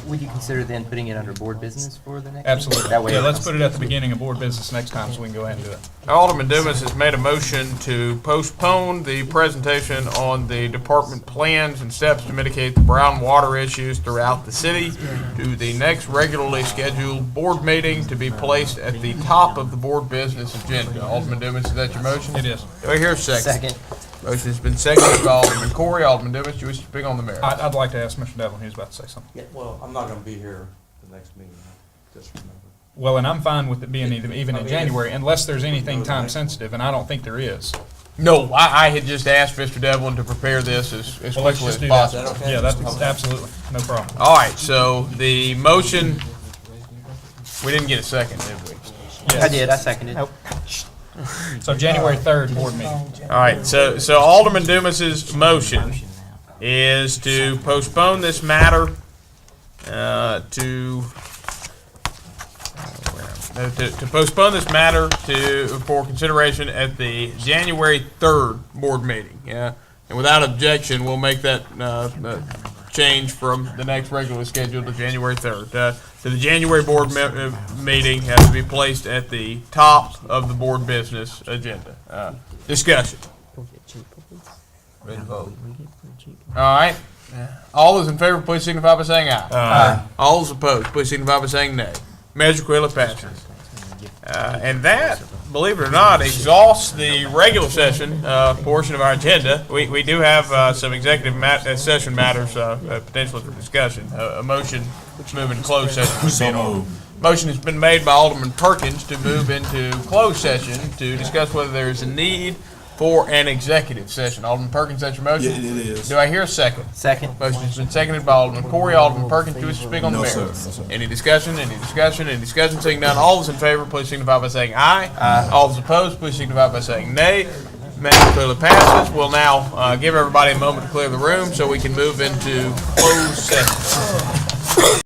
Would you consider then putting it under board business for the next? absolutely. That way. Yeah, let's put it at the beginning of board business next time so we can go ahead and do it. Alderman Dumas has made a motion to postpone the presentation on the department plans and steps to mitigate the brown water issues throughout the city to the next regularly scheduled board meeting to be placed at the top of the board business agenda. Alderman Dumas, is that your motion? It is. Do I hear a second? Second. Motion has been seconded by Alderman Corey. Alderman Dumas, you wish to speak on the merits? I'd like to ask Mr. Devlin, he was about to say something. Yeah, well, I'm not gonna be here the next meeting, just remember. Well, and I'm fine with it being even in January, unless there's anything time sensitive, and I don't think there is. No, I had just asked Mr. Devlin to prepare this as Well, let's quickly just as do that. possible. Yeah, that's absolutely, no problem. All right, so the motion, we didn't get a second, did we? I did, I seconded. So January 3rd, board meeting. All right, so Alderman Dumas's motion is to postpone this matter to postpone this matter for consideration at the January 3rd board meeting. Yeah, and without objection, we'll make that change from the next regularly scheduled to January 3rd. So the January board meeting has to be placed at the top of the board business agenda. Discussion. Ready to vote. All right. All those in favor, please signify by saying aye. Aye. All those opposed, please signify by saying nay. Measure clearly passes. And that, believe it or not, exhausts the regular session portion of our agenda. We do have some executive session matters potentially for discussion. A motion to move into closed session. So moved. Motion has been made by Alderman Perkins to move into closed session to discuss whether there is a need for an executive session. Alderman Perkins, that's your motion? Yeah, it is. Do I hear a second? Second. Motion has been seconded by Alderman Corey. Alderman Perkins, do you wish to speak on the No, merits? sir. No, sir. Any discussion? Any discussion? Any discussion? Seeing none, all those in favor, please signify by saying aye. Aye. All those opposed, please signify by saying nay. Measure clearly passes. We'll now give everybody a moment to clear the room so we can move into closed session.